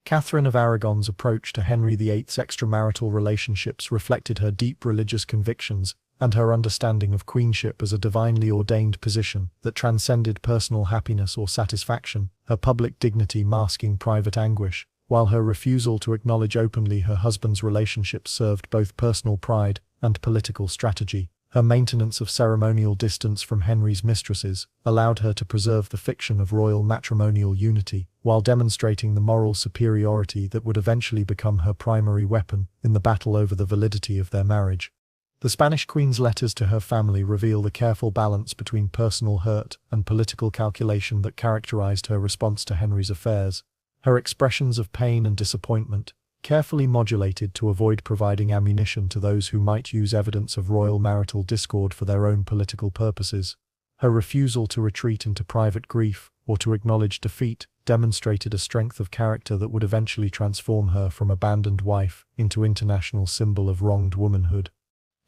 Catherine of Aragon's approach to Henry VIII's extramarital relationships reflected her deep religious convictions and her understanding of queenship as a divinely ordained position that transcended personal happiness or satisfaction, her public dignity masking private anguish, while her refusal to acknowledge openly her husband's relationships served both personal pride and political strategy. Her maintenance of ceremonial distance from Henry's mistresses allowed her to preserve the fiction of royal matrimonial unity, while demonstrating the moral superiority that would eventually become her primary weapon in the battle over the validity of their marriage. The Spanish Queen's letters to her family reveal the careful balance between personal hurt and political calculation that characterized her response to Henry's affairs. Her expressions of pain and disappointment, carefully modulated to avoid providing ammunition to those who might use evidence of royal marital discord for their own political purposes. Her refusal to retreat into private grief or to acknowledge defeat demonstrated a strength of character that would eventually transform her from abandoned wife into international symbol of wronged womanhood.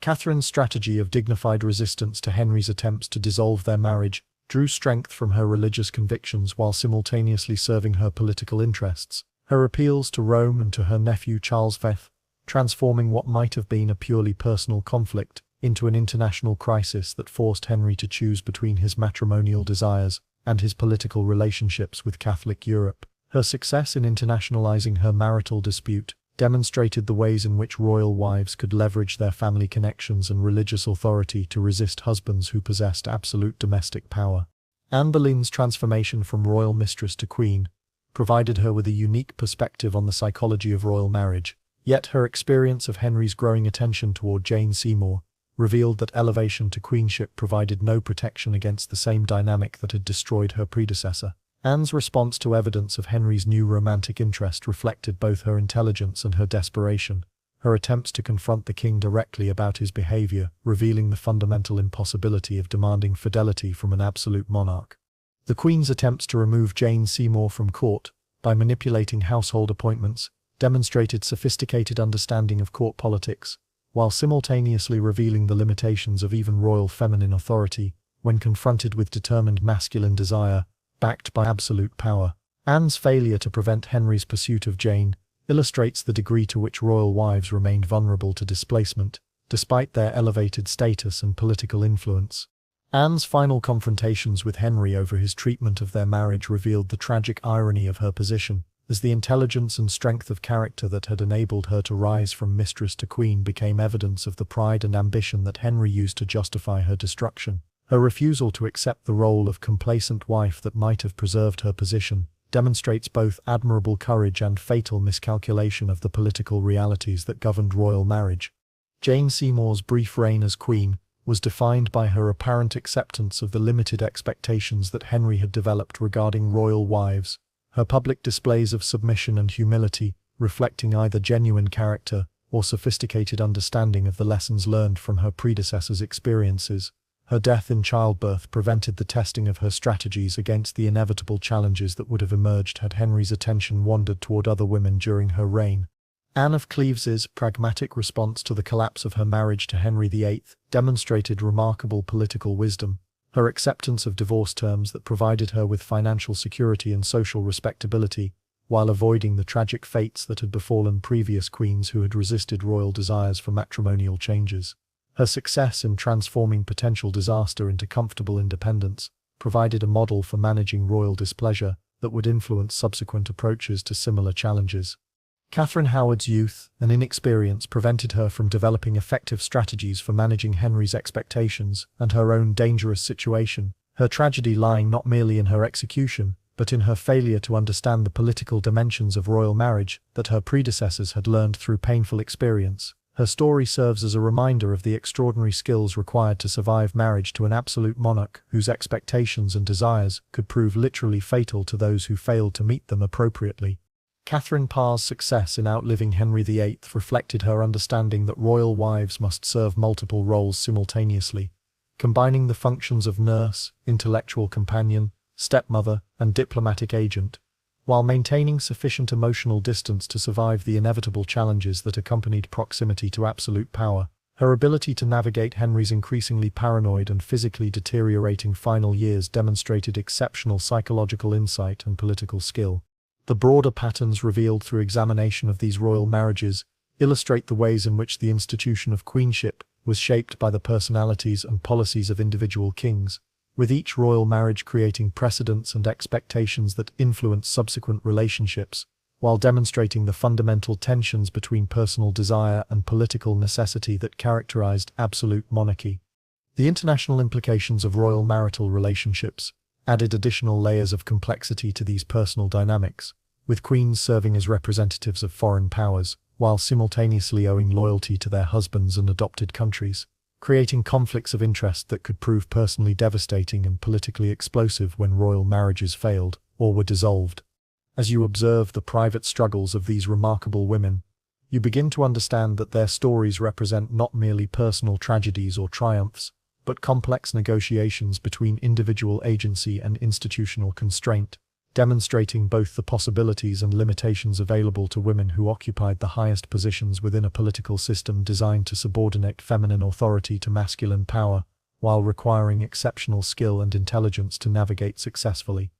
Catherine's strategy of dignified resistance to Henry's attempts to dissolve their marriage drew strength from her religious convictions while simultaneously serving her political interests. Her appeals to Rome and to her nephew Charles V, transforming what might have been a purely personal conflict into an international crisis that forced Henry to choose between his matrimonial desires and his political relationships with Catholic Europe. Her success in internationalizing her marital dispute demonstrated the ways in which royal wives could leverage their family connections and religious authority to resist husbands who possessed absolute domestic power. Anne Boleyn's transformation from royal mistress to queen provided her with a unique perspective on the psychology of royal marriage, yet her experience of Henry's growing attention toward Jane Seymour revealed that elevation to queenship provided no protection against the same dynamic that had destroyed her predecessor. Anne's response to evidence of Henry's new romantic interest reflected both her intelligence and her desperation, her attempts to confront the king directly about his behavior revealing the fundamental impossibility of demanding fidelity from an absolute monarch. The Queen's attempts to remove Jane Seymour from court by manipulating household appointments demonstrated sophisticated understanding of court politics, while simultaneously revealing the limitations of even royal feminine authority when confronted with determined masculine desire, backed by absolute power. Anne's failure to prevent Henry's pursuit of Jane illustrates the degree to which royal wives remained vulnerable to displacement, despite their elevated status and political influence. Anne's final confrontations with Henry over his treatment of their marriage revealed the tragic irony of her position, as the intelligence and strength of character that had enabled her to rise from mistress to queen became evidence of the pride and ambition that Henry used to justify her destruction. Her refusal to accept the role of complacent wife that might have preserved her position demonstrates both admirable courage and fatal miscalculation of the political realities that governed royal marriage. Jane Seymour's brief reign as queen was defined by her apparent acceptance of the limited expectations that Henry had developed regarding royal wives, her public displays of submission and humility, reflecting either genuine character or sophisticated understanding of the lessons learned from her predecessors' experiences. Her death in childbirth prevented the testing of her strategies against the inevitable challenges that would have emerged had Henry's attention wandered toward other women during her reign. Anne of Cleves's pragmatic response to the collapse of her marriage to Henry VIII demonstrated remarkable political wisdom. Her acceptance of divorce terms that provided her with financial security and social respectability, while avoiding the tragic fates that had befallen previous queens who had resisted royal desires for matrimonial changes. Her success in transforming potential disaster into comfortable independence provided a model for managing royal displeasure that would influence subsequent approaches to similar challenges. Catherine Howard's youth and inexperience prevented her from developing effective strategies for managing Henry's expectations and her own dangerous situation, her tragedy lying not merely in her execution, but in her failure to understand the political dimensions of royal marriage that her predecessors had learned through painful experience. Her story serves as a reminder of the extraordinary skills required to survive marriage to an absolute monarch whose expectations and desires could prove literally fatal to those who failed to meet them appropriately. Catherine Parr's success in outliving Henry VIII reflected her understanding that royal wives must serve multiple roles simultaneously, combining the functions of nurse, intellectual companion, stepmother, and diplomatic agent, while maintaining sufficient emotional distance to survive the inevitable challenges that accompanied proximity to absolute power. Her ability to navigate Henry's increasingly paranoid and physically deteriorating final years demonstrated exceptional psychological insight and political skill. The broader patterns revealed through examination of these royal marriages illustrate the ways in which the institution of queenship was shaped by the personalities and policies of individual kings, with each royal marriage creating precedents and expectations that influence subsequent relationships, while demonstrating the fundamental tensions between personal desire and political necessity that characterized absolute monarchy. The international implications of royal marital relationships added additional layers of complexity to these personal dynamics, with queens serving as representatives of foreign powers, while simultaneously owing loyalty to their husbands and adopted countries, creating conflicts of interest that could prove personally devastating and politically explosive when royal marriages failed or were dissolved. As you observe the private struggles of these remarkable women, you begin to understand that their stories represent not merely personal tragedies or triumphs, but complex negotiations between individual agency and institutional constraint, demonstrating both the possibilities and limitations available to women who occupied the highest positions within a political system designed to subordinate feminine authority to masculine power, while requiring exceptional skill and intelligence to navigate successfully.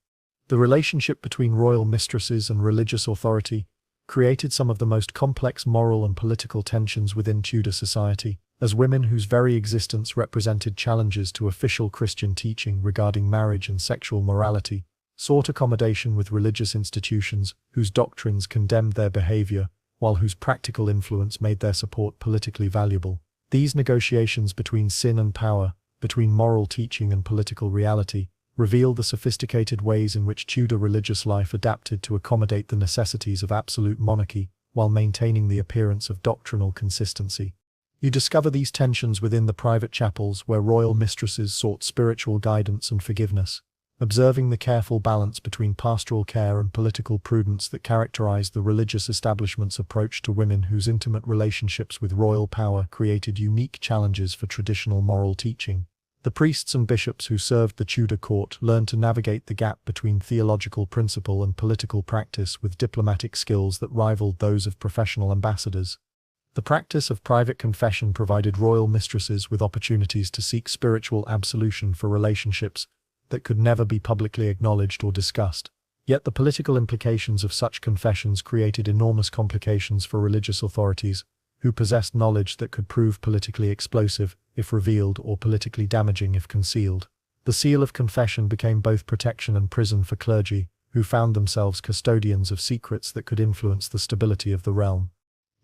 The relationship between royal mistresses and religious authority created some of the most complex moral and political tensions within Tudor society, as women whose very existence represented challenges to official Christian teaching regarding marriage and sexual morality, sought accommodation with religious institutions whose doctrines condemned their behavior, while whose practical influence made their support politically valuable. These negotiations between sin and power, between moral teaching and political reality, reveal the sophisticated ways in which Tudor religious life adapted to accommodate the necessities of absolute monarchy, while maintaining the appearance of doctrinal consistency. You discover these tensions within the private chapels where royal mistresses sought spiritual guidance and forgiveness, observing the careful balance between pastoral care and political prudence that characterized the religious establishment's approach to women whose intimate relationships with royal power created unique challenges for traditional moral teaching. The priests and bishops who served the Tudor court learned to navigate the gap between theological principle and political practice with diplomatic skills that rivaled those of professional ambassadors. The practice of private confession provided royal mistresses with opportunities to seek spiritual absolution for relationships that could never be publicly acknowledged or discussed. Yet the political implications of such confessions created enormous complications for religious authorities, who possessed knowledge that could prove politically explosive if revealed or politically damaging if concealed. The seal of confession became both protection and prison for clergy, who found themselves custodians of secrets that could influence the stability of the realm.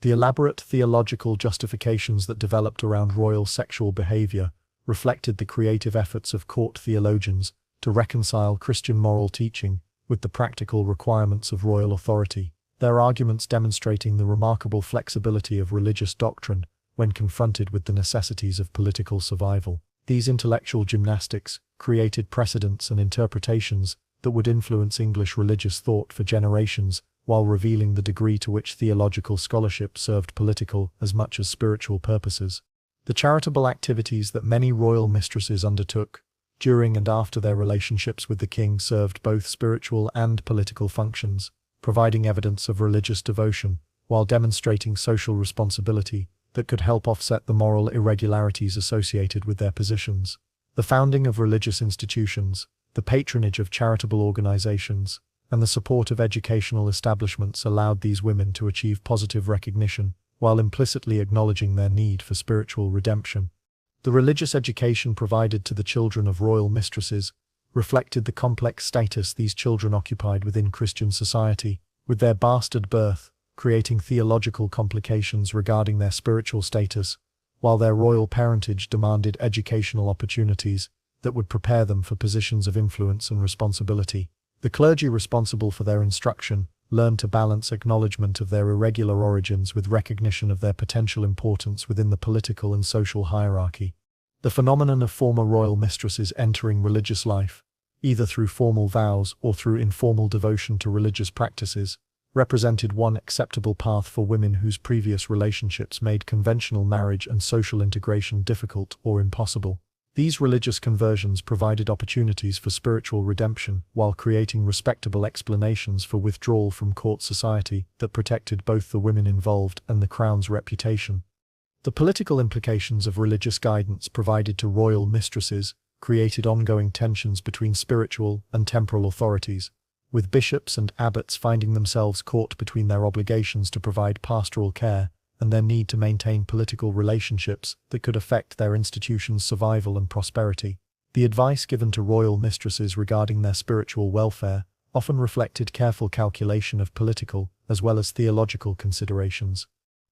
The elaborate theological justifications that developed around royal sexual behavior reflected the creative efforts of court theologians to reconcile Christian moral teaching with the practical requirements of royal authority, their arguments demonstrating the remarkable flexibility of religious doctrine when confronted with the necessities of political survival. These intellectual gymnastics created precedents and interpretations that would influence English religious thought for generations, while revealing the degree to which theological scholarship served political as much as spiritual purposes. The charitable activities that many royal mistresses undertook during and after their relationships with the king served both spiritual and political functions, providing evidence of religious devotion, while demonstrating social responsibility that could help offset the moral irregularities associated with their positions. The founding of religious institutions, the patronage of charitable organizations, and the support of educational establishments allowed these women to achieve positive recognition, while implicitly acknowledging their need for spiritual redemption. The religious education provided to the children of royal mistresses reflected the complex status these children occupied within Christian society, with their bastard birth creating theological complications regarding their spiritual status, while their royal parentage demanded educational opportunities that would prepare them for positions of influence and responsibility. The clergy responsible for their instruction learned to balance acknowledgement of their irregular origins with recognition of their potential importance within the political and social hierarchy. The phenomenon of former royal mistresses entering religious life, either through formal vows or through informal devotion to religious practices, represented one acceptable path for women whose previous relationships made conventional marriage and social integration difficult or impossible. These religious conversions provided opportunities for spiritual redemption while creating respectable explanations for withdrawal from court society that protected both the women involved and the crown's reputation. The political implications of religious guidance provided to royal mistresses created ongoing tensions between spiritual and temporal authorities, with bishops and abbots finding themselves caught between their obligations to provide pastoral care and their need to maintain political relationships that could affect their institution's survival and prosperity. The advice given to royal mistresses regarding their spiritual welfare often reflected careful calculation of political as well as theological considerations.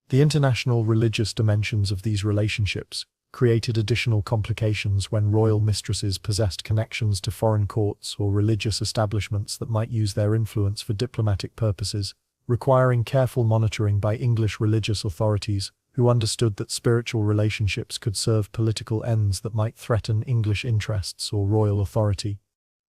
The international religious dimensions of these relationships created additional complications when royal mistresses possessed connections to foreign courts or religious establishments that might use their influence for diplomatic purposes, requiring careful monitoring by English religious authorities who understood that spiritual relationships could serve political ends that might threaten English interests or royal authority.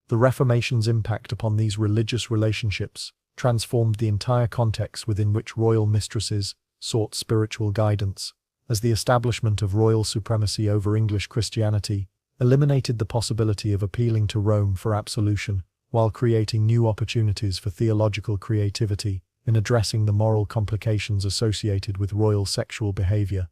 The Reformation's impact upon these religious relationships transformed the entire context within which royal mistresses sought spiritual guidance, as the establishment of royal supremacy over English Christianity eliminated the possibility of appealing to Rome for absolution, while creating new opportunities for theological creativity in addressing the moral complications associated with royal sexual behavior.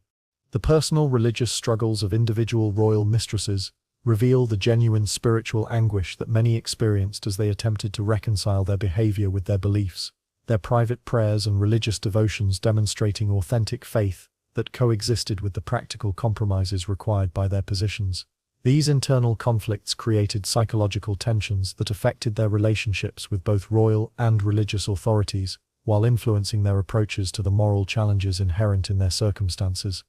The personal religious struggles of individual royal mistresses reveal the genuine spiritual anguish that many experienced as they attempted to reconcile their behavior with their beliefs, their private prayers and religious devotions demonstrating authentic faith that coexisted with the practical compromises required by their positions. These internal conflicts created psychological tensions that affected their relationships with both royal and religious authorities, while influencing their approaches to the moral challenges inherent in their circumstances.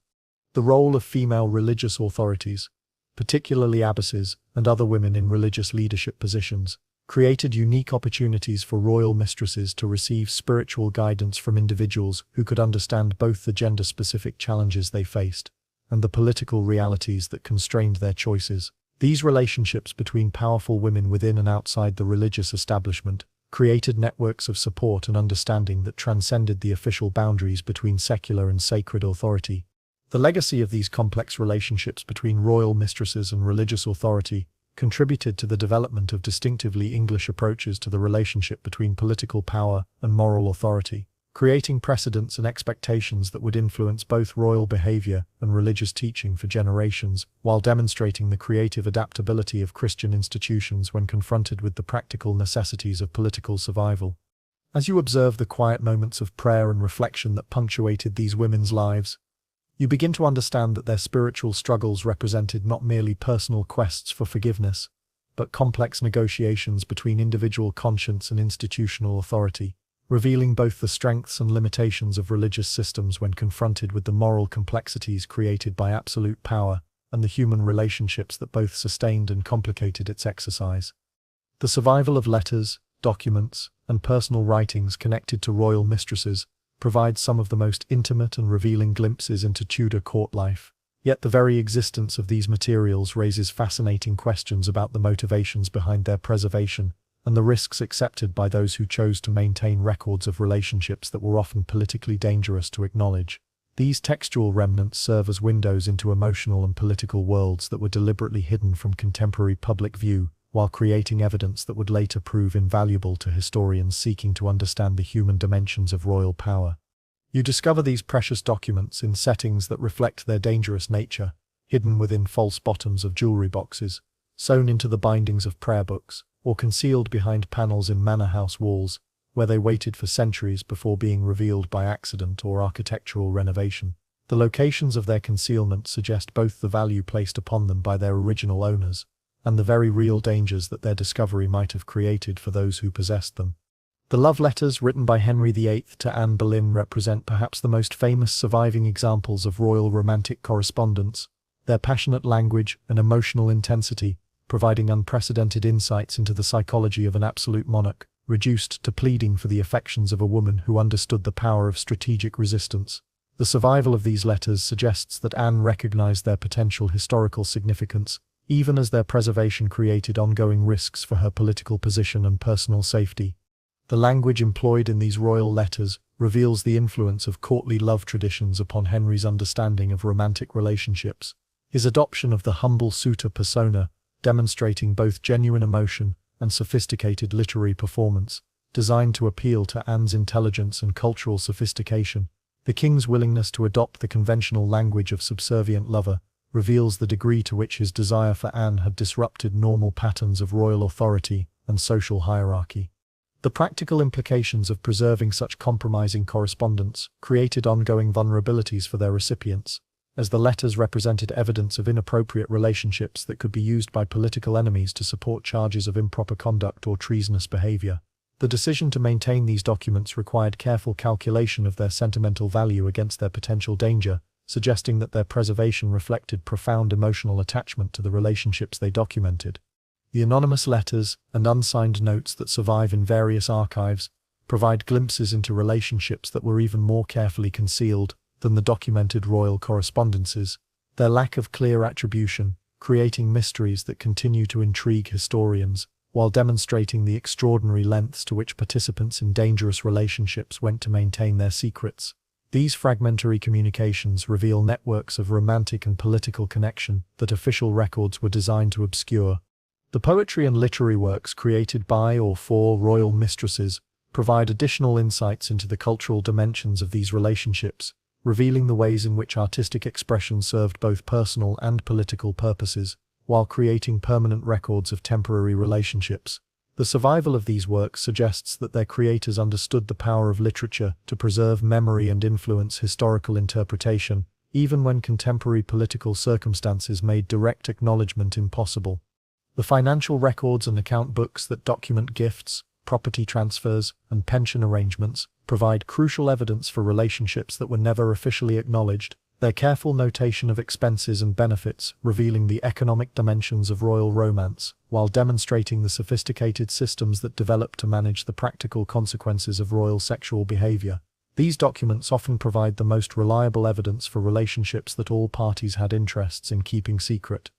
The role of female religious authorities, particularly abbesses and other women in religious leadership positions, created unique opportunities for royal mistresses to receive spiritual guidance from individuals who could understand both the gender-specific challenges they faced and the political realities that constrained their choices. These relationships between powerful women within and outside the religious establishment created networks of support and understanding that transcended the official boundaries between secular and sacred authority. The legacy of these complex relationships between royal mistresses and religious authority contributed to the development of distinctively English approaches to the relationship between political power and moral authority, creating precedents and expectations that would influence both royal behavior and religious teaching for generations, while demonstrating the creative adaptability of Christian institutions when confronted with the practical necessities of political survival. As you observe the quiet moments of prayer and reflection that punctuated these women's lives, you begin to understand that their spiritual struggles represented not merely personal quests for forgiveness, but complex negotiations between individual conscience and institutional authority, revealing both the strengths and limitations of religious systems when confronted with the moral complexities created by absolute power and the human relationships that both sustained and complicated its exercise. The survival of letters, documents, and personal writings connected to royal mistresses provides some of the most intimate and revealing glimpses into Tudor court life. Yet the very existence of these materials raises fascinating questions about the motivations behind their preservation and the risks accepted by those who chose to maintain records of relationships that were often politically dangerous to acknowledge. These textual remnants serve as windows into emotional and political worlds that were deliberately hidden from contemporary public view, while creating evidence that would later prove invaluable to historians seeking to understand the human dimensions of royal power. You discover these precious documents in settings that reflect their dangerous nature, hidden within false bottoms of jewelry boxes, sewn into the bindings of prayer books, or concealed behind panels in manor house walls, where they waited for centuries before being revealed by accident or architectural renovation. The locations of their concealment suggest both the value placed upon them by their original owners, and the very real dangers that their discovery might have created for those who possessed them. The love letters written by Henry VIII to Anne Boleyn represent perhaps the most famous surviving examples of royal romantic correspondence, their passionate language and emotional intensity providing unprecedented insights into the psychology of an absolute monarch, reduced to pleading for the affections of a woman who understood the power of strategic resistance. The survival of these letters suggests that Anne recognized their potential historical significance, even as their preservation created ongoing risks for her political position and personal safety. The language employed in these royal letters reveals the influence of courtly love traditions upon Henry's understanding of romantic relationships. His adoption of the humble suitor persona, demonstrating both genuine emotion and sophisticated literary performance, designed to appeal to Anne's intelligence and cultural sophistication. The king's willingness to adopt the conventional language of subservient lover reveals the degree to which his desire for Anne had disrupted normal patterns of royal authority and social hierarchy. The practical implications of preserving such compromising correspondence created ongoing vulnerabilities for their recipients, as the letters represented evidence of inappropriate relationships that could be used by political enemies to support charges of improper conduct or treasonous behavior. The decision to maintain these documents required careful calculation of their sentimental value against their potential danger, suggesting that their preservation reflected profound emotional attachment to the relationships they documented. The anonymous letters and unsigned notes that survive in various archives provide glimpses into relationships that were even more carefully concealed than the documented royal correspondences, their lack of clear attribution creating mysteries that continue to intrigue historians, while demonstrating the extraordinary lengths to which participants in dangerous relationships went to maintain their secrets. These fragmentary communications reveal networks of romantic and political connection that official records were designed to obscure. The poetry and literary works created by or for royal mistresses provide additional insights into the cultural dimensions of these relationships, revealing the ways in which artistic expression served both personal and political purposes, while creating permanent records of temporary relationships. The survival of these works suggests that their creators understood the power of literature to preserve memory and influence historical interpretation, even when contemporary political circumstances made direct acknowledgement impossible. The financial records and account books that document gifts, property transfers, and pension arrangements provide crucial evidence for relationships that were never officially acknowledged, their careful notation of expenses and benefits revealing the economic dimensions of royal romance, while demonstrating the sophisticated systems that developed to manage the practical consequences of royal sexual behavior. These documents often provide the most reliable evidence for relationships that all parties had interests in keeping secret.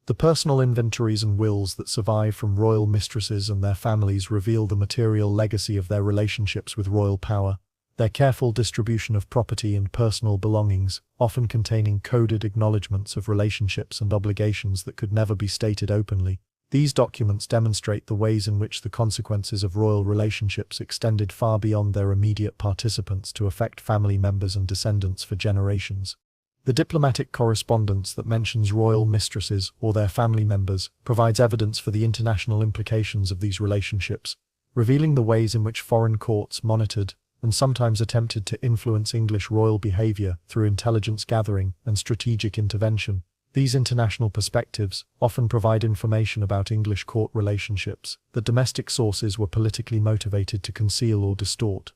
The personal inventories and wills that survive from royal mistresses and their families reveal the material legacy of their relationships with royal power. Their careful distribution of property and personal belongings, often containing coded acknowledgements of relationships and obligations that could never be stated openly. These documents demonstrate the ways in which the consequences of royal relationships extended far beyond their immediate participants to affect family members and descendants for generations. The diplomatic correspondence that mentions royal mistresses or their family members provides evidence for the international implications of these relationships, revealing the ways in which foreign courts monitored and sometimes attempted to influence English royal behavior through intelligence gathering and strategic intervention. These international perspectives often provide information about English court relationships that domestic sources were politically motivated to conceal or distort.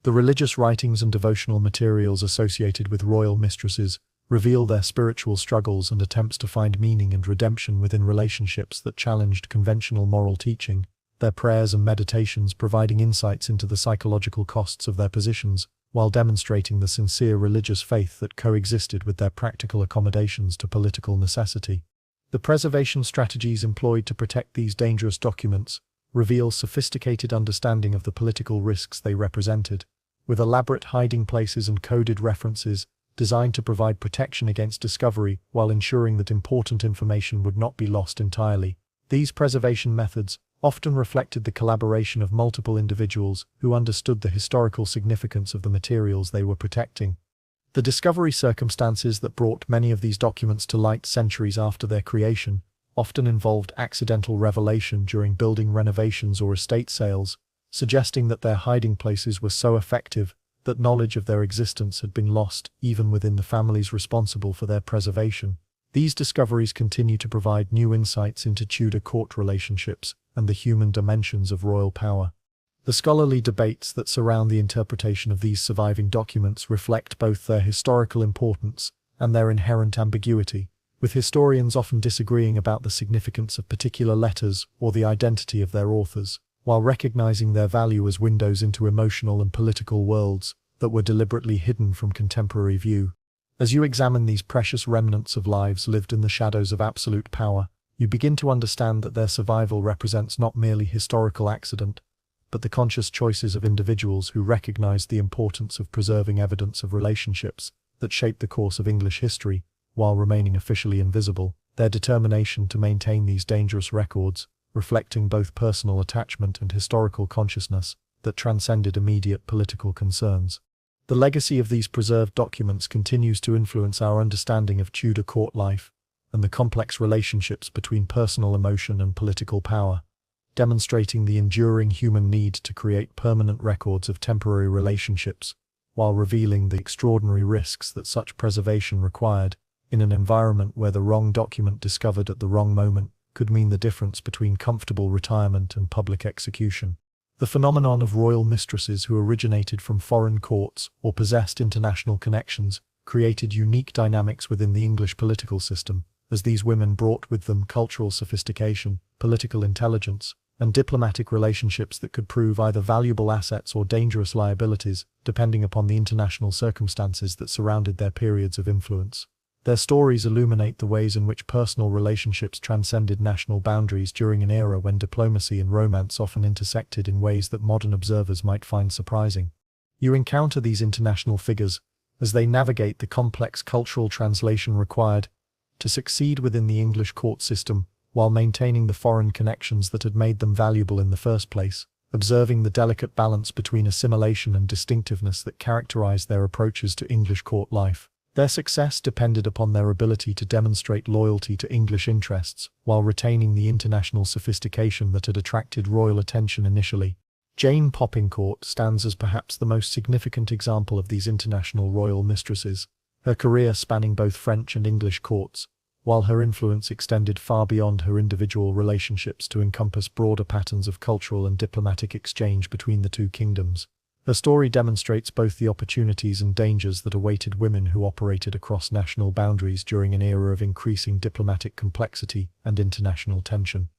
The religious writings and devotional materials associated with royal mistresses reveal their spiritual struggles and attempts to find meaning and redemption within relationships that challenged conventional moral teaching, their prayers and meditations providing insights into the psychological costs of their positions, while demonstrating the sincere religious faith that coexisted with their practical accommodations to political necessity. The preservation strategies employed to protect these dangerous documents reveal sophisticated understanding of the political risks they represented, with elaborate hiding places and coded references designed to provide protection against discovery while ensuring that important information would not be lost entirely. These preservation methods often reflected the collaboration of multiple individuals who understood the historical significance of the materials they were protecting. The discovery circumstances that brought many of these documents to light centuries after their creation often involved accidental revelation during building renovations or estate sales, suggesting that their hiding places were so effective that knowledge of their existence had been lost even within the families responsible for their preservation. These discoveries continue to provide new insights into Tudor court relationships and the human dimensions of royal power. The scholarly debates that surround the interpretation of these surviving documents reflect both their historical importance and their inherent ambiguity, with historians often disagreeing about the significance of particular letters or the identity of their authors, while recognizing their value as windows into emotional and political worlds that were deliberately hidden from contemporary view. As you examine these precious remnants of lives lived in the shadows of absolute power, you begin to understand that their survival represents not merely historical accident, but the conscious choices of individuals who recognized the importance of preserving evidence of relationships that shaped the course of English history, while remaining officially invisible. Their determination to maintain these dangerous records, reflecting both personal attachment and historical consciousness that transcended immediate political concerns. The legacy of these preserved documents continues to influence our understanding of Tudor court life and the complex relationships between personal emotion and political power, demonstrating the enduring human need to create permanent records of temporary relationships, while revealing the extraordinary risks that such preservation required in an environment where the wrong document discovered at the wrong moment could mean the difference between comfortable retirement and public execution. The phenomenon of royal mistresses who originated from foreign courts or possessed international connections created unique dynamics within the English political system, as these women brought with them cultural sophistication, political intelligence, and diplomatic relationships that could prove either valuable assets or dangerous liabilities, depending upon the international circumstances that surrounded their periods of influence. Their stories illuminate the ways in which personal relationships transcended national boundaries during an era when diplomacy and romance often intersected in ways that modern observers might find surprising. You encounter these international figures as they navigate the complex cultural translation required to succeed within the English court system while maintaining the foreign connections that had made them valuable in the first place, observing the delicate balance between assimilation and distinctiveness that characterized their approaches to English court life. Their success depended upon their ability to demonstrate loyalty to English interests while retaining the international sophistication that had attracted royal attention initially. Jane Poppincourt stands as perhaps the most significant example of these international royal mistresses, her career spanning both French and English courts, while her influence extended far beyond her individual relationships to encompass broader patterns of cultural and diplomatic exchange between the two kingdoms. Her story demonstrates both the opportunities and dangers that awaited women who operated across national boundaries during an era of increasing diplomatic complexity and international tension.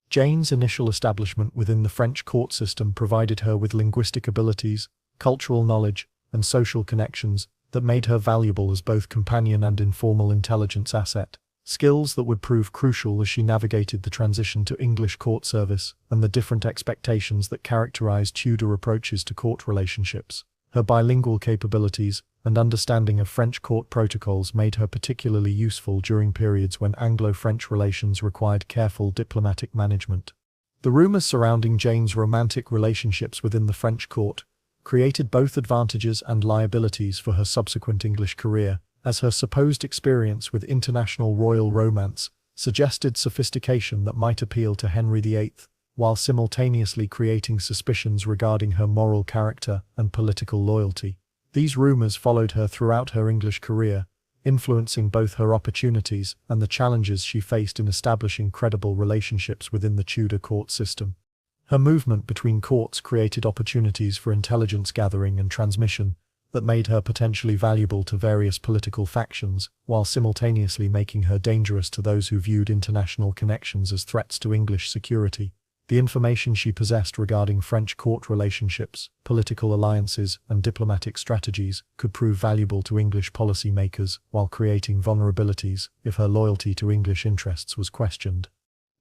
Jane's initial establishment within the French court system provided her with linguistic abilities, cultural knowledge, and social connections that made her valuable as both companion and informal intelligence asset, skills that would prove crucial as she navigated the transition to English court service and the different expectations that characterized Tudor approaches to court relationships. Her bilingual capabilities and understanding of French court protocols made her particularly useful during periods when Anglo-French relations required careful diplomatic management. The rumors surrounding Jane's romantic relationships within the French court created both advantages and liabilities for her subsequent English career, as her supposed experience with international royal romance suggested sophistication that might appeal to Henry VIII, while simultaneously creating suspicions regarding her moral character and political loyalty. These rumors followed her throughout her English career, influencing both her opportunities and the challenges she faced in establishing credible relationships within the Tudor court system. Her movement between courts created opportunities for intelligence gathering and transmission that made her potentially valuable to various political factions, while simultaneously making her dangerous to those who viewed international connections as threats to English security. The information she possessed regarding French court relationships, political alliances, and diplomatic strategies could prove valuable to English policymakers while creating vulnerabilities if her loyalty to English interests was questioned.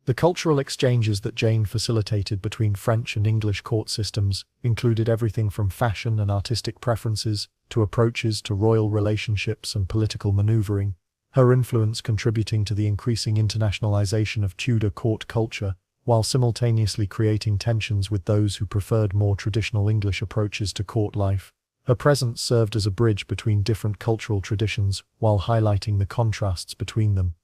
The cultural exchanges that Jane facilitated between French and English court systems included everything from fashion and artistic preferences to approaches to royal relationships and political maneuvering, her influence contributing to the increasing internationalization of Tudor court culture, while simultaneously creating tensions with those who preferred more traditional English approaches to court life. Her presence served as a bridge between different cultural traditions while highlighting the contrasts between them.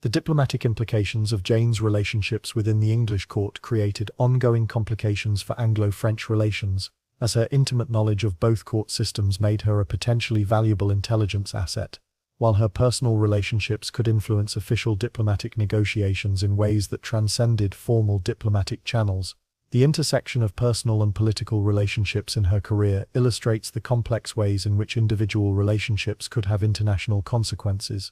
The diplomatic implications of Jane's relationships within the English court created ongoing complications for Anglo-French relations, as her intimate knowledge of both court systems made her a potentially valuable intelligence asset, while her personal relationships could influence official diplomatic negotiations in ways that transcended formal diplomatic channels. The intersection of personal and political relationships in her career illustrates the complex ways in which individual relationships could have international consequences.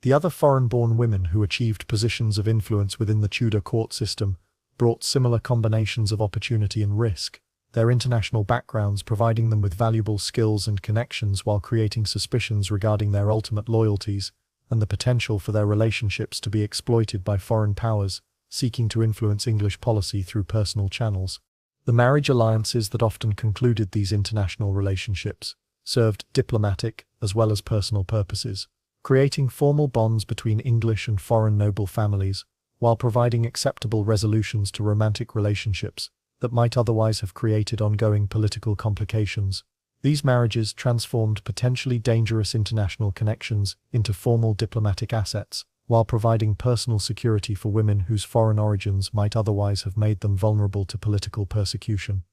The other foreign-born women who achieved positions of influence within the Tudor court system brought similar combinations of opportunity and risk, their international backgrounds providing them with valuable skills and connections while creating suspicions regarding their ultimate loyalties and the potential for their relationships to be exploited by foreign powers seeking to influence English policy through personal channels. The marriage alliances that often concluded these international relationships served diplomatic as well as personal purposes, creating formal bonds between English and foreign noble families, while providing acceptable resolutions to romantic relationships that might otherwise have created ongoing political complications. These marriages transformed potentially dangerous international connections into formal diplomatic assets, while providing personal security for women whose foreign origins might otherwise have made them vulnerable to political persecution.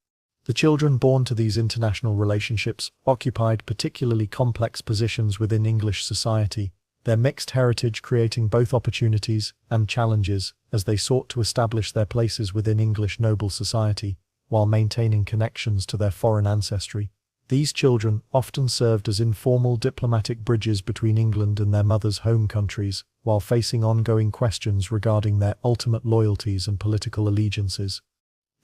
The children born to these international relationships occupied particularly complex positions within English society, their mixed heritage creating both opportunities and challenges as they sought to establish their places within English noble society, while maintaining connections to their foreign ancestry. These children often served as informal diplomatic bridges between England and their mothers' home countries, while facing ongoing questions regarding their ultimate loyalties and political allegiances.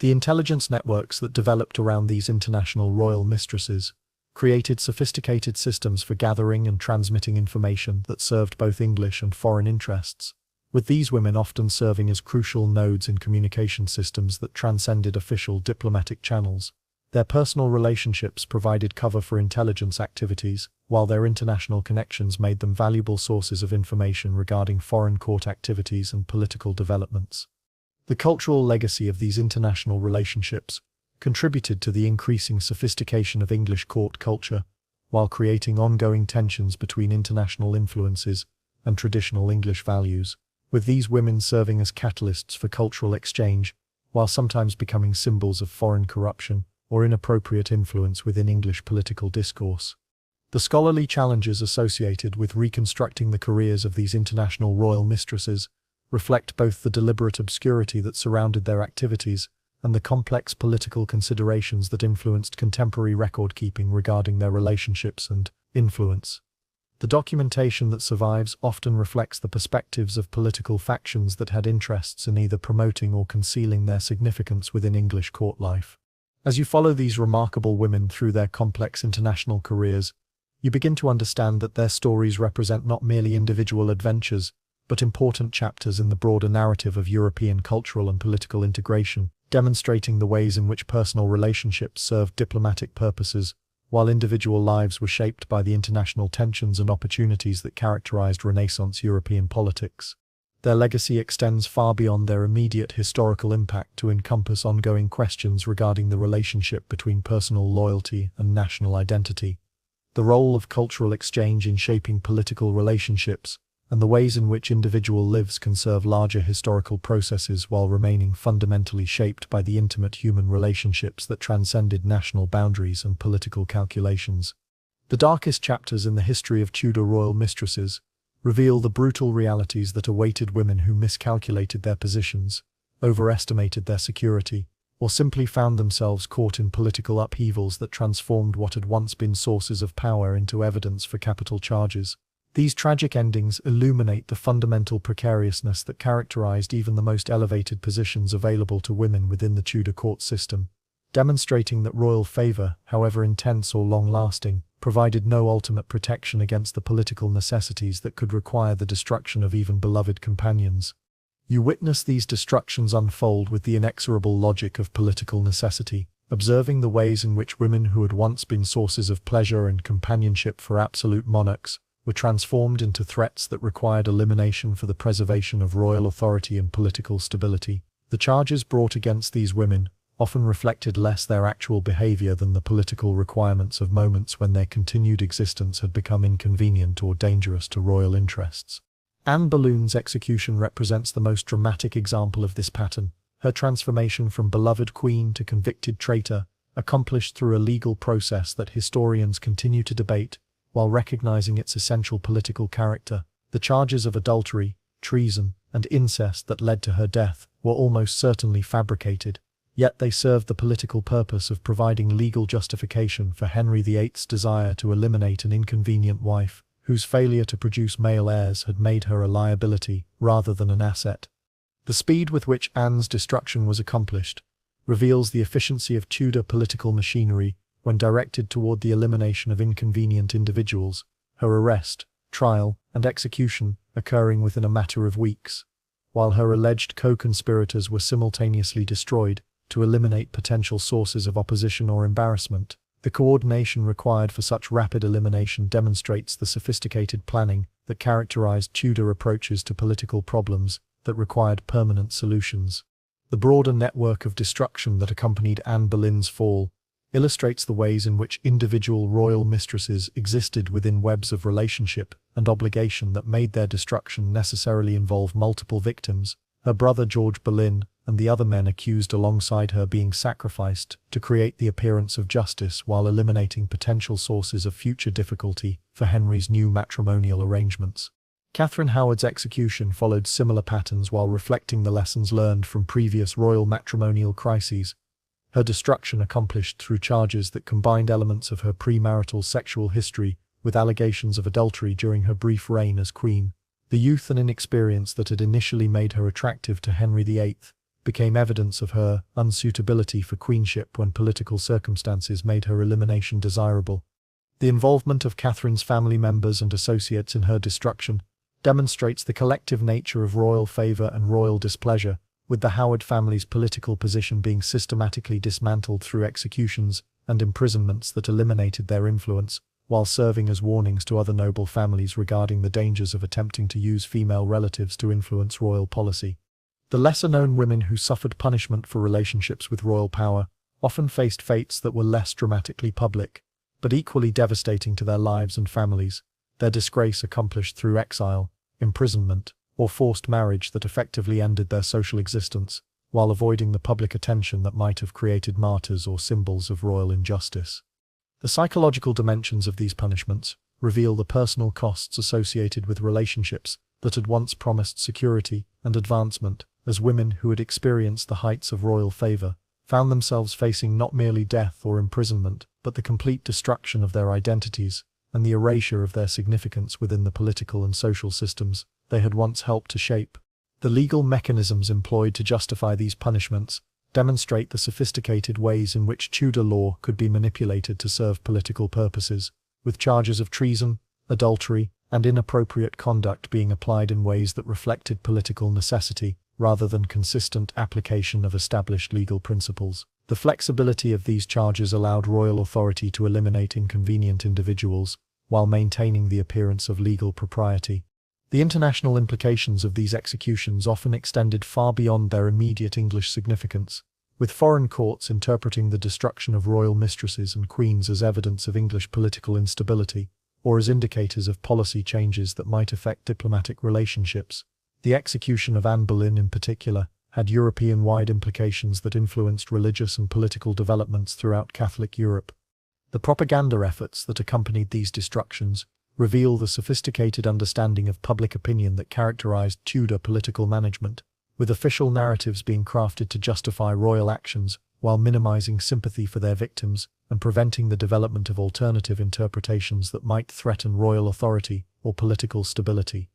The intelligence networks that developed around these international royal mistresses created sophisticated systems for gathering and transmitting information that served both English and foreign interests, with these women often serving as crucial nodes in communication systems that transcended official diplomatic channels. Their personal relationships provided cover for intelligence activities, while their international connections made them valuable sources of information regarding foreign court activities and political developments. The cultural legacy of these international relationships contributed to the increasing sophistication of English court culture, while creating ongoing tensions between international influences and traditional English values, with these women serving as catalysts for cultural exchange, while sometimes becoming symbols of foreign corruption or inappropriate influence within English political discourse. The scholarly challenges associated with reconstructing the careers of these international royal mistresses reflect both the deliberate obscurity that surrounded their activities and the complex political considerations that influenced contemporary record-keeping regarding their relationships and influence. The documentation that survives often reflects the perspectives of political factions that had interests in either promoting or concealing their significance within English court life. As you follow these remarkable women through their complex international careers, you begin to understand that their stories represent not merely individual adventures, but important chapters in the broader narrative of European cultural and political integration, demonstrating the ways in which personal relationships served diplomatic purposes, while individual lives were shaped by the international tensions and opportunities that characterized Renaissance European politics. Their legacy extends far beyond their immediate historical impact to encompass ongoing questions regarding the relationship between personal loyalty and national identity, the role of cultural exchange in shaping political relationships, and the ways in which individual lives can serve larger historical processes while remaining fundamentally shaped by the intimate human relationships that transcended national boundaries and political calculations. The darkest chapters in the history of Tudor royal mistresses reveal the brutal realities that awaited women who miscalculated their positions, overestimated their security, or simply found themselves caught in political upheavals that transformed what had once been sources of power into evidence for capital charges. These tragic endings illuminate the fundamental precariousness that characterized even the most elevated positions available to women within the Tudor court system, demonstrating that royal favor, however intense or long-lasting, provided no ultimate protection against the political necessities that could require the destruction of even beloved companions. You witness these destructions unfold with the inexorable logic of political necessity, observing the ways in which women who had once been sources of pleasure and companionship for absolute monarchs were transformed into threats that required elimination for the preservation of royal authority and political stability. The charges brought against these women often reflected less their actual behavior than the political requirements of moments when their continued existence had become inconvenient or dangerous to royal interests. Anne Boleyn's execution represents the most dramatic example of this pattern. Her transformation from beloved queen to convicted traitor, accomplished through a legal process that historians continue to debate, while recognizing its essential political character. The charges of adultery, treason, and incest that led to her death were almost certainly fabricated, yet they served the political purpose of providing legal justification for Henry VIII's desire to eliminate an inconvenient wife, whose failure to produce male heirs had made her a liability rather than an asset. The speed with which Anne's destruction was accomplished reveals the efficiency of Tudor political machinery when directed toward the elimination of inconvenient individuals, her arrest, trial, and execution occurring within a matter of weeks, while her alleged co-conspirators were simultaneously destroyed to eliminate potential sources of opposition or embarrassment. The coordination required for such rapid elimination demonstrates the sophisticated planning that characterized Tudor approaches to political problems that required permanent solutions. The broader network of destruction that accompanied Anne Boleyn's fall illustrates the ways in which individual royal mistresses existed within webs of relationship and obligation that made their destruction necessarily involve multiple victims, her brother George Boleyn and the other men accused alongside her being sacrificed to create the appearance of justice while eliminating potential sources of future difficulty for Henry's new matrimonial arrangements. Catherine Howard's execution followed similar patterns while reflecting the lessons learned from previous royal matrimonial crises. Her destruction accomplished through charges that combined elements of her premarital sexual history with allegations of adultery during her brief reign as queen. The youth and inexperience that had initially made her attractive to Henry VIII became evidence of her unsuitability for queenship when political circumstances made her elimination desirable. The involvement of Catherine's family members and associates in her destruction demonstrates the collective nature of royal favor and royal displeasure, with the Howard family's political position being systematically dismantled through executions and imprisonments that eliminated their influence, while serving as warnings to other noble families regarding the dangers of attempting to use female relatives to influence royal policy. The lesser-known women who suffered punishment for relationships with royal power often faced fates that were less dramatically public, but equally devastating to their lives and families, their disgrace accomplished through exile, imprisonment, or forced marriage that effectively ended their social existence, while avoiding the public attention that might have created martyrs or symbols of royal injustice. The psychological dimensions of these punishments reveal the personal costs associated with relationships that had once promised security and advancement, as women who had experienced the heights of royal favor found themselves facing not merely death or imprisonment, but the complete destruction of their identities and the erasure of their significance within the political and social systems they had once helped to shape. The legal mechanisms employed to justify these punishments demonstrate the sophisticated ways in which Tudor law could be manipulated to serve political purposes, with charges of treason, adultery, and inappropriate conduct being applied in ways that reflected political necessity rather than consistent application of established legal principles. The flexibility of these charges allowed royal authority to eliminate inconvenient individuals while maintaining the appearance of legal propriety. The international implications of these executions often extended far beyond their immediate English significance, with foreign courts interpreting the destruction of royal mistresses and queens as evidence of English political instability, or as indicators of policy changes that might affect diplomatic relationships. The execution of Anne Boleyn in particular had European-wide implications that influenced religious and political developments throughout Catholic Europe. The propaganda efforts that accompanied these destructions reveal the sophisticated understanding of public opinion that characterized Tudor political management, with official narratives being crafted to justify royal actions while minimizing sympathy for their victims and preventing the development of alternative interpretations that might threaten royal authority or political stability.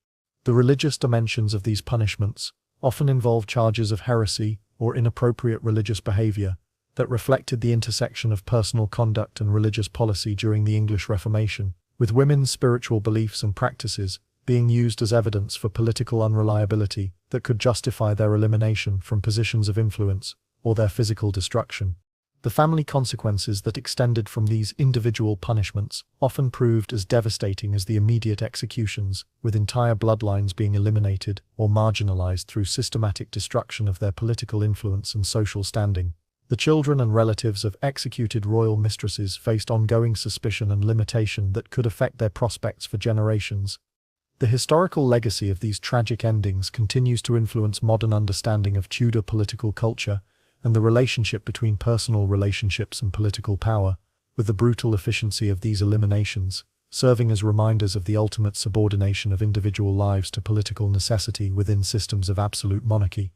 The religious dimensions of these punishments often involve charges of heresy or inappropriate religious behavior that reflected the intersection of personal conduct and religious policy during the English Reformation, with women's spiritual beliefs and practices being used as evidence for political unreliability that could justify their elimination from positions of influence or their physical destruction. The family consequences that extended from these individual punishments often proved as devastating as the immediate executions, with entire bloodlines being eliminated or marginalized through systematic destruction of their political influence and social standing. The children and relatives of executed royal mistresses faced ongoing suspicion and limitation that could affect their prospects for generations. The historical legacy of these tragic endings continues to influence modern understanding of Tudor political culture and the relationship between personal relationships and political power, with the brutal efficiency of these eliminations serving as reminders of the ultimate subordination of individual lives to political necessity within systems of absolute monarchy.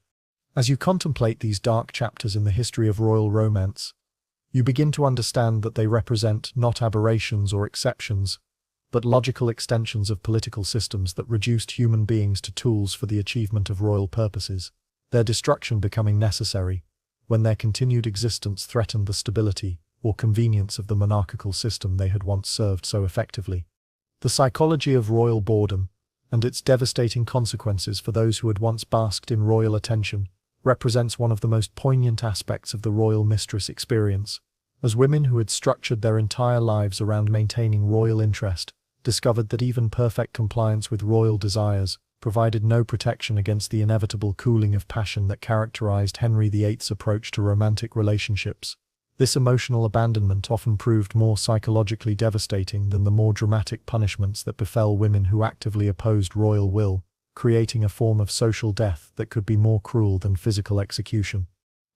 As you contemplate these dark chapters in the history of royal romance, you begin to understand that they represent not aberrations or exceptions, but logical extensions of political systems that reduced human beings to tools for the achievement of royal purposes, their destruction becoming necessary when their continued existence threatened the stability or convenience of the monarchical system they had once served so effectively. The psychology of royal boredom, and its devastating consequences for those who had once basked in royal attention, represents one of the most poignant aspects of the royal mistress experience, as women who had structured their entire lives around maintaining royal interest discovered that even perfect compliance with royal desires provided no protection against the inevitable cooling of passion that characterized Henry VIII's approach to romantic relationships. This emotional abandonment often proved more psychologically devastating than the more dramatic punishments that befell women who actively opposed royal will, creating a form of social death that could be more cruel than physical execution.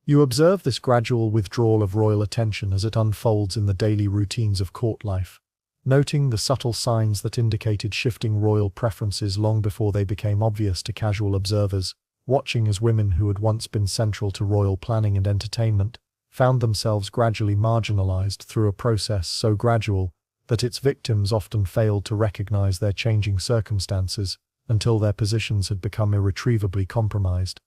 You observe this gradual withdrawal of royal attention as it unfolds in the daily routines of court life, noting the subtle signs that indicated shifting royal preferences long before they became obvious to casual observers, watching as women who had once been central to royal planning and entertainment found themselves gradually marginalized through a process so gradual that its victims often failed to recognize their changing circumstances until their positions had become irretrievably compromised.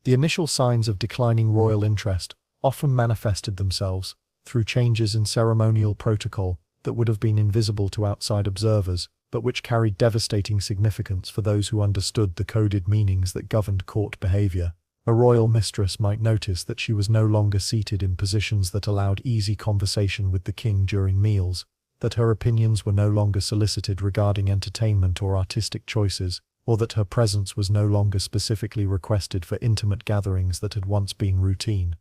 The initial signs of declining royal interest often manifested themselves through changes in ceremonial protocol that would have been invisible to outside observers, but which carried devastating significance for those who understood the coded meanings that governed court behavior. A royal mistress might notice that she was no longer seated in positions that allowed easy conversation with the king during meals, that her opinions were no longer solicited regarding entertainment or artistic choices, or that her presence was no longer specifically requested for intimate gatherings that had once been routine.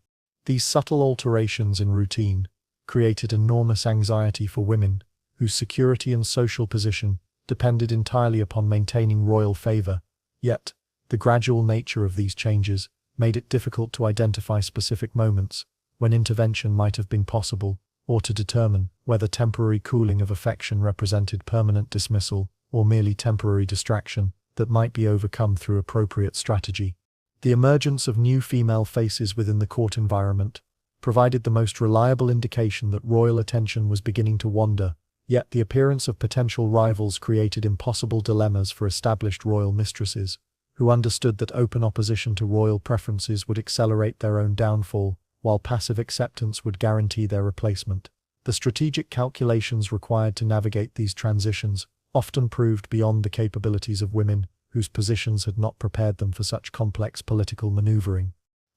These subtle alterations in routine created enormous anxiety for women, whose security and social position depended entirely upon maintaining royal favor. Yet, the gradual nature of these changes made it difficult to identify specific moments when intervention might have been possible, or to determine whether temporary cooling of affection represented permanent dismissal or merely temporary distraction that might be overcome through appropriate strategy. The emergence of new female faces within the court environment provided the most reliable indication that royal attention was beginning to wander, yet the appearance of potential rivals created impossible dilemmas for established royal mistresses, who understood that open opposition to royal preferences would accelerate their own downfall, while passive acceptance would guarantee their replacement. The strategic calculations required to navigate these transitions often proved beyond the capabilities of women whose positions had not prepared them for such complex political maneuvering.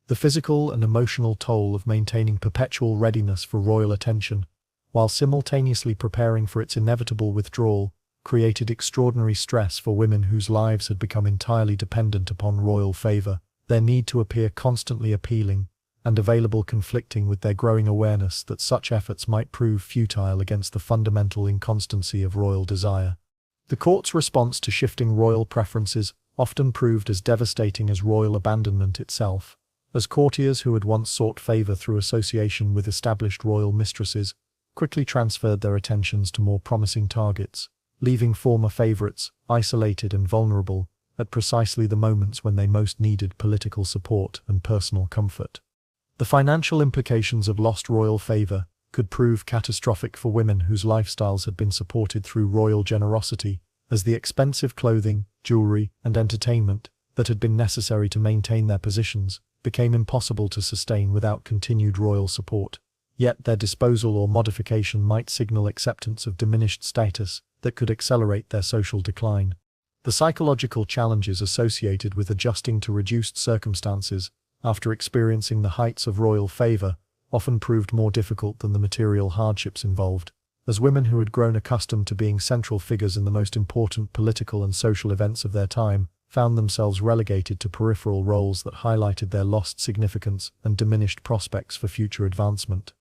The physical and emotional toll of maintaining perpetual readiness for royal attention, while simultaneously preparing for its inevitable withdrawal, created extraordinary stress for women whose lives had become entirely dependent upon royal favor. Their need to appear constantly appealing and available conflicting with their growing awareness that such efforts might prove futile against the fundamental inconstancy of royal desire. The court's response to shifting royal preferences often proved as devastating as royal abandonment itself, as courtiers who had once sought favor through association with established royal mistresses quickly transferred their attentions to more promising targets, leaving former favorites isolated and vulnerable at precisely the moments when they most needed political support and personal comfort. The financial implications of lost royal favor could prove catastrophic for women whose lifestyles had been supported through royal generosity, as the expensive clothing, jewelry, and entertainment that had been necessary to maintain their positions became impossible to sustain without continued royal support. Yet their disposal or modification might signal acceptance of diminished status that could accelerate their social decline. The psychological challenges associated with adjusting to reduced circumstances after experiencing the heights of royal favor often proved more difficult than the material hardships involved, as women who had grown accustomed to being central figures in the most important political and social events of their time found themselves relegated to peripheral roles that highlighted their lost significance and diminished prospects for future advancement.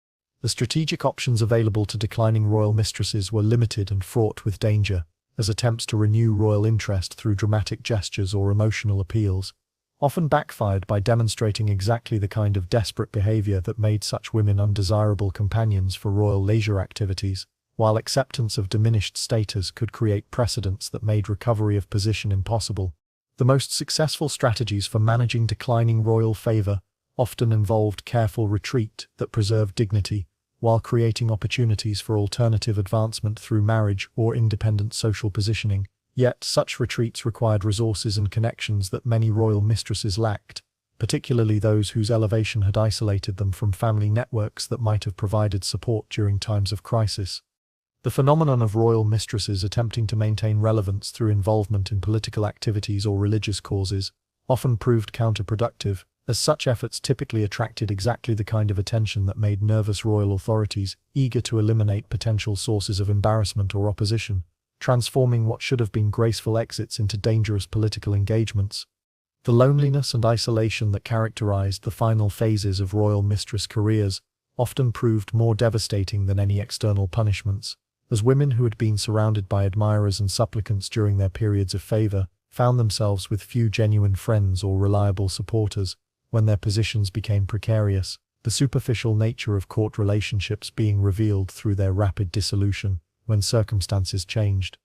The strategic options available to declining royal mistresses were limited and fraught with danger, as attempts to renew royal interest through dramatic gestures or emotional appeals often backfired by demonstrating exactly the kind of desperate behavior that made such women undesirable companions for royal leisure activities, while acceptance of diminished status could create precedents that made recovery of position impossible. The most successful strategies for managing declining royal favor often involved careful retreat that preserved dignity, while creating opportunities for alternative advancement through marriage or independent social positioning. Yet such retreats required resources and connections that many royal mistresses lacked, particularly those whose elevation had isolated them from family networks that might have provided support during times of crisis. The phenomenon of royal mistresses attempting to maintain relevance through involvement in political activities or religious causes often proved counterproductive, as such efforts typically attracted exactly the kind of attention that made nervous royal authorities eager to eliminate potential sources of embarrassment or opposition, transforming what should have been graceful exits into dangerous political engagements. The loneliness and isolation that characterized the final phases of royal mistress careers often proved more devastating than any external punishments, as women who had been surrounded by admirers and supplicants during their periods of favor found themselves with few genuine friends or reliable supporters when their positions became precarious, the superficial nature of court relationships being revealed through their rapid dissolution when circumstances changed.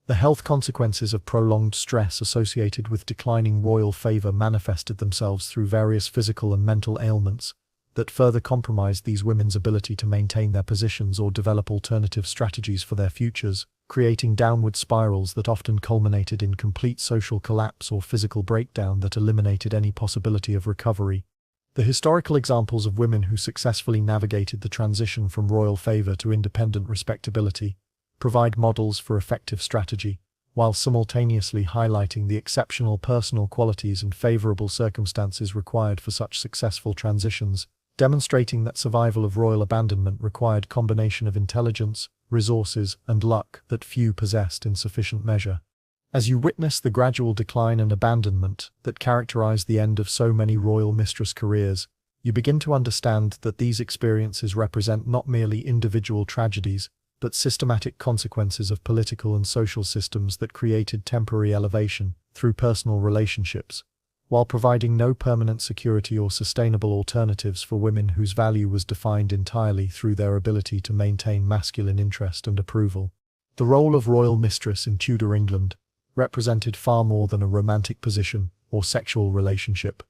The health consequences of prolonged stress associated with declining royal favor manifested themselves through various physical and mental ailments that further compromised these women's ability to maintain their positions or develop alternative strategies for their futures, creating downward spirals that often culminated in complete social collapse or physical breakdown that eliminated any possibility of recovery. The historical examples of women who successfully navigated the transition from royal favor to independent respectability provide models for effective strategy, while simultaneously highlighting the exceptional personal qualities and favorable circumstances required for such successful transitions, demonstrating that survival of royal abandonment required combination of intelligence, resources, and luck that few possessed in sufficient measure. As you witness the gradual decline and abandonment that characterized the end of so many royal mistress careers, you begin to understand that these experiences represent not merely individual tragedies, but systematic consequences of political and social systems that created temporary elevation through personal relationships, while providing no permanent security or sustainable alternatives for women whose value was defined entirely through their ability to maintain masculine interest and approval. The role of royal mistress in Tudor England represented far more than a romantic position or sexual relationship,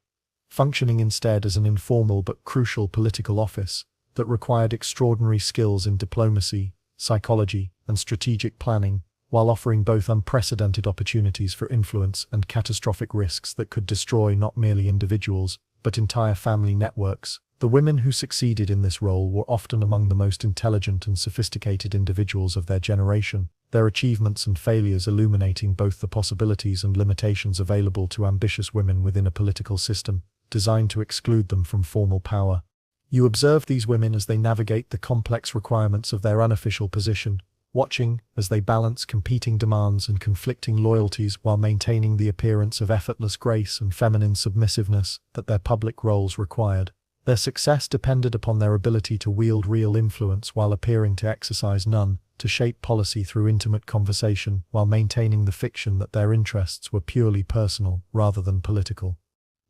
functioning instead as an informal but crucial political office that required extraordinary skills in diplomacy, psychology, and strategic planning, while offering both unprecedented opportunities for influence and catastrophic risks that could destroy not merely individuals, but entire family networks. The women who succeeded in this role were often among the most intelligent and sophisticated individuals of their generation, their achievements and failures illuminating both the possibilities and limitations available to ambitious women within a political system designed to exclude them from formal power. You observe these women as they navigate the complex requirements of their unofficial position, watching as they balance competing demands and conflicting loyalties while maintaining the appearance of effortless grace and feminine submissiveness that their public roles required. Their success depended upon their ability to wield real influence while appearing to exercise none, to shape policy through intimate conversation while maintaining the fiction that their interests were purely personal rather than political.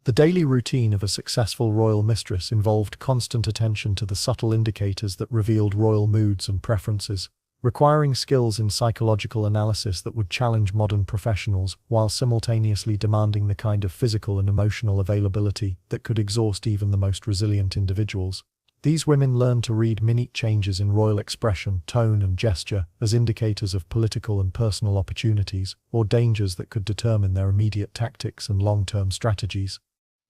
The daily routine of a successful royal mistress involved constant attention to the subtle indicators that revealed royal moods and preferences, requiring skills in psychological analysis that would challenge modern professionals while simultaneously demanding the kind of physical and emotional availability that could exhaust even the most resilient individuals. These women learned to read minute changes in royal expression, tone and gesture as indicators of political and personal opportunities or dangers that could determine their immediate tactics and long-term strategies.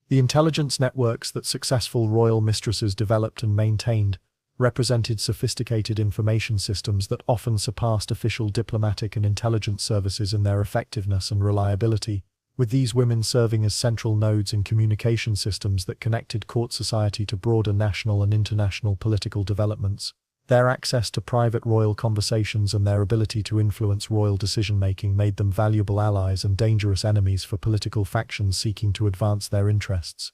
The intelligence networks that successful royal mistresses developed and maintained represented sophisticated information systems that often surpassed official diplomatic and intelligence services in their effectiveness and reliability, with these women serving as central nodes in communication systems that connected court society to broader national and international political developments. Their access to private royal conversations and their ability to influence royal decision-making made them valuable allies and dangerous enemies for political factions seeking to advance their interests.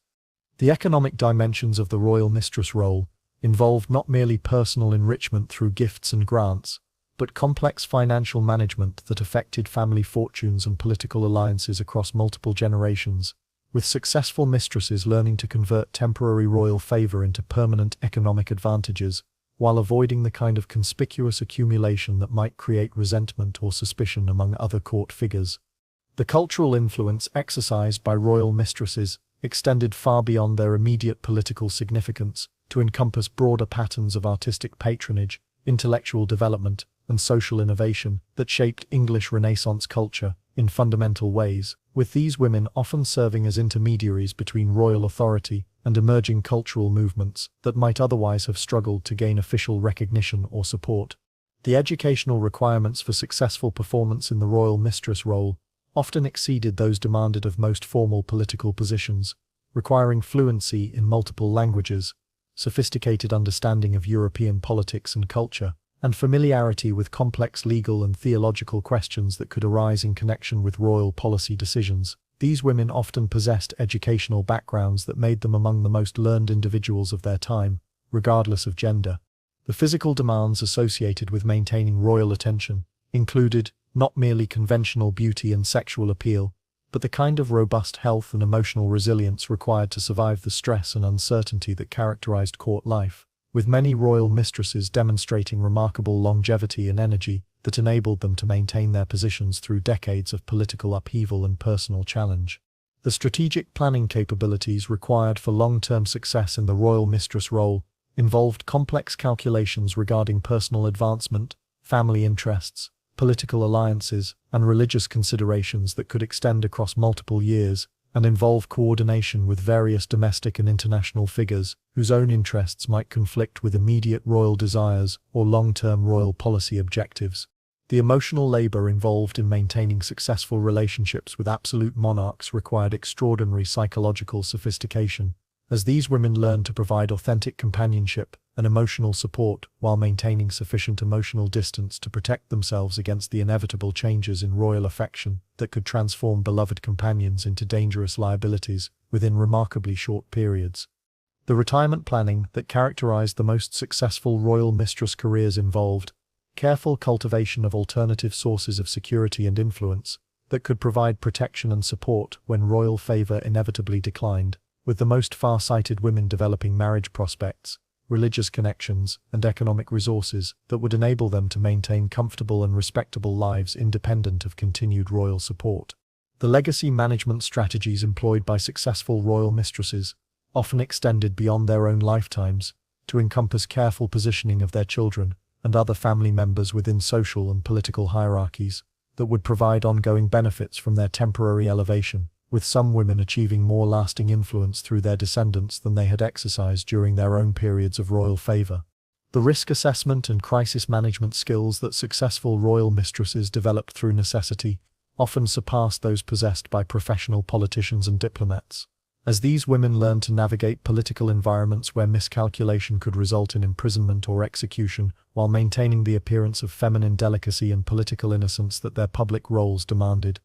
The economic dimensions of the royal mistress role involved not merely personal enrichment through gifts and grants, but complex financial management that affected family fortunes and political alliances across multiple generations, with successful mistresses learning to convert temporary royal favor into permanent economic advantages, while avoiding the kind of conspicuous accumulation that might create resentment or suspicion among other court figures. The cultural influence exercised by royal mistresses extended far beyond their immediate political significance to encompass broader patterns of artistic patronage, intellectual development, and social innovation that shaped English Renaissance culture in fundamental ways, with these women often serving as intermediaries between royal authority and emerging cultural movements that might otherwise have struggled to gain official recognition or support. The educational requirements for successful performance in the royal mistress role often exceeded those demanded of most formal political positions, requiring fluency in multiple languages, sophisticated understanding of European politics and culture, and familiarity with complex legal and theological questions that could arise in connection with royal policy decisions. These women often possessed educational backgrounds that made them among the most learned individuals of their time, regardless of gender. The physical demands associated with maintaining royal attention included not merely conventional beauty and sexual appeal, but the kind of robust health and emotional resilience required to survive the stress and uncertainty that characterized court life, with many royal mistresses demonstrating remarkable longevity and energy that enabled them to maintain their positions through decades of political upheaval and personal challenge. The strategic planning capabilities required for long-term success in the royal mistress role involved complex calculations regarding personal advancement, family interests, political alliances, and religious considerations that could extend across multiple years and involve coordination with various domestic and international figures whose own interests might conflict with immediate royal desires or long-term royal policy objectives. The emotional labor involved in maintaining successful relationships with absolute monarchs required extraordinary psychological sophistication, as these women learned to provide authentic companionship and emotional support while maintaining sufficient emotional distance to protect themselves against the inevitable changes in royal affection that could transform beloved companions into dangerous liabilities within remarkably short periods. The retirement planning that characterized the most successful royal mistress careers involved careful cultivation of alternative sources of security and influence that could provide protection and support when royal favor inevitably declined, with the most far-sighted women developing marriage prospects, religious connections, and economic resources that would enable them to maintain comfortable and respectable lives independent of continued royal support. The legacy management strategies employed by successful royal mistresses often extended beyond their own lifetimes to encompass careful positioning of their children and other family members within social and political hierarchies that would provide ongoing benefits from their temporary elevation, with some women achieving more lasting influence through their descendants than they had exercised during their own periods of royal favor. The risk assessment and crisis management skills that successful royal mistresses developed through necessity often surpassed those possessed by professional politicians and diplomats, as these women learned to navigate political environments where miscalculation could result in imprisonment or execution while maintaining the appearance of feminine delicacy and political innocence that their public roles demanded.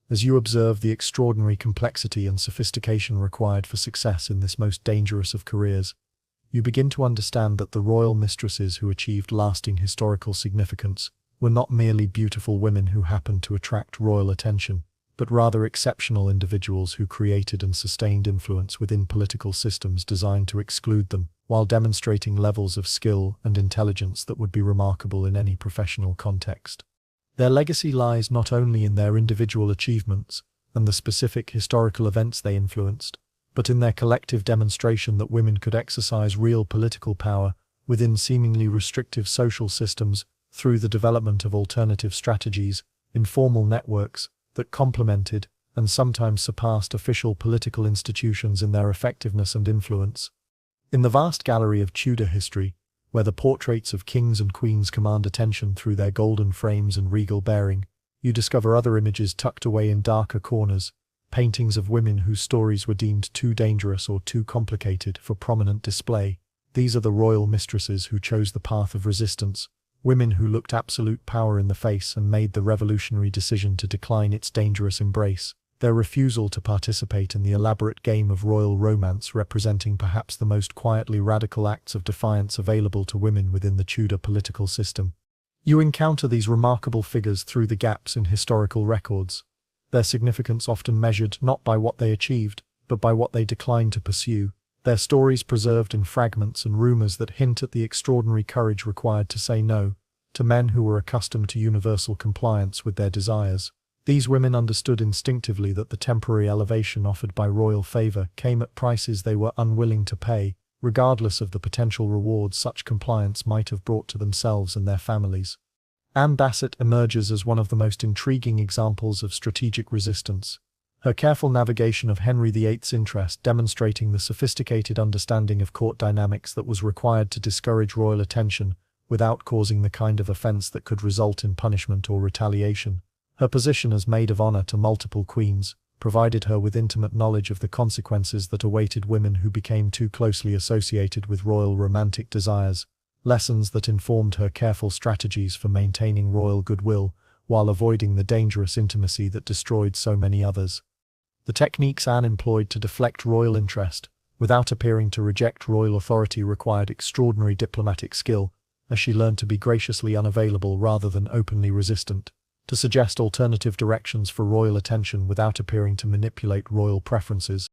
As you observe the extraordinary complexity and sophistication required for success in this most dangerous of careers, you begin to understand that the royal mistresses who achieved lasting historical significance were not merely beautiful women who happened to attract royal attention, but rather exceptional individuals who created and sustained influence within political systems designed to exclude them, while demonstrating levels of skill and intelligence that would be remarkable in any professional context. Their legacy lies not only in their individual achievements and the specific historical events they influenced, but in their collective demonstration that women could exercise real political power within seemingly restrictive social systems through the development of alternative strategies, informal networks that complemented and sometimes surpassed official political institutions in their effectiveness and influence. In the vast gallery of Tudor history, where the portraits of kings and queens command attention through their golden frames and regal bearing, you discover other images tucked away in darker corners, paintings of women whose stories were deemed too dangerous or too complicated for prominent display. These are the royal mistresses who chose the path of resistance, women who looked absolute power in the face and made the revolutionary decision to decline its dangerous embrace, their refusal to participate in the elaborate game of royal romance representing perhaps the most quietly radical acts of defiance available to women within the Tudor political system. You encounter these remarkable figures through the gaps in historical records, their significance often measured not by what they achieved, but by what they declined to pursue, their stories preserved in fragments and rumors that hint at the extraordinary courage required to say no to men who were accustomed to universal compliance with their desires. These women understood instinctively that the temporary elevation offered by royal favor came at prices they were unwilling to pay, regardless of the potential rewards such compliance might have brought to themselves and their families. Anne Bassett emerges as one of the most intriguing examples of strategic resistance, her careful navigation of Henry VIII's interest demonstrating the sophisticated understanding of court dynamics that was required to discourage royal attention without causing the kind of offense that could result in punishment or retaliation. Her position as maid of honor to multiple queens provided her with intimate knowledge of the consequences that awaited women who became too closely associated with royal romantic desires, lessons that informed her careful strategies for maintaining royal goodwill while avoiding the dangerous intimacy that destroyed so many others. The techniques Anne employed to deflect royal interest, without appearing to reject royal authority, required extraordinary diplomatic skill, as she learned to be graciously unavailable rather than openly resistant, to suggest alternative directions for royal attention without appearing to manipulate royal preferences,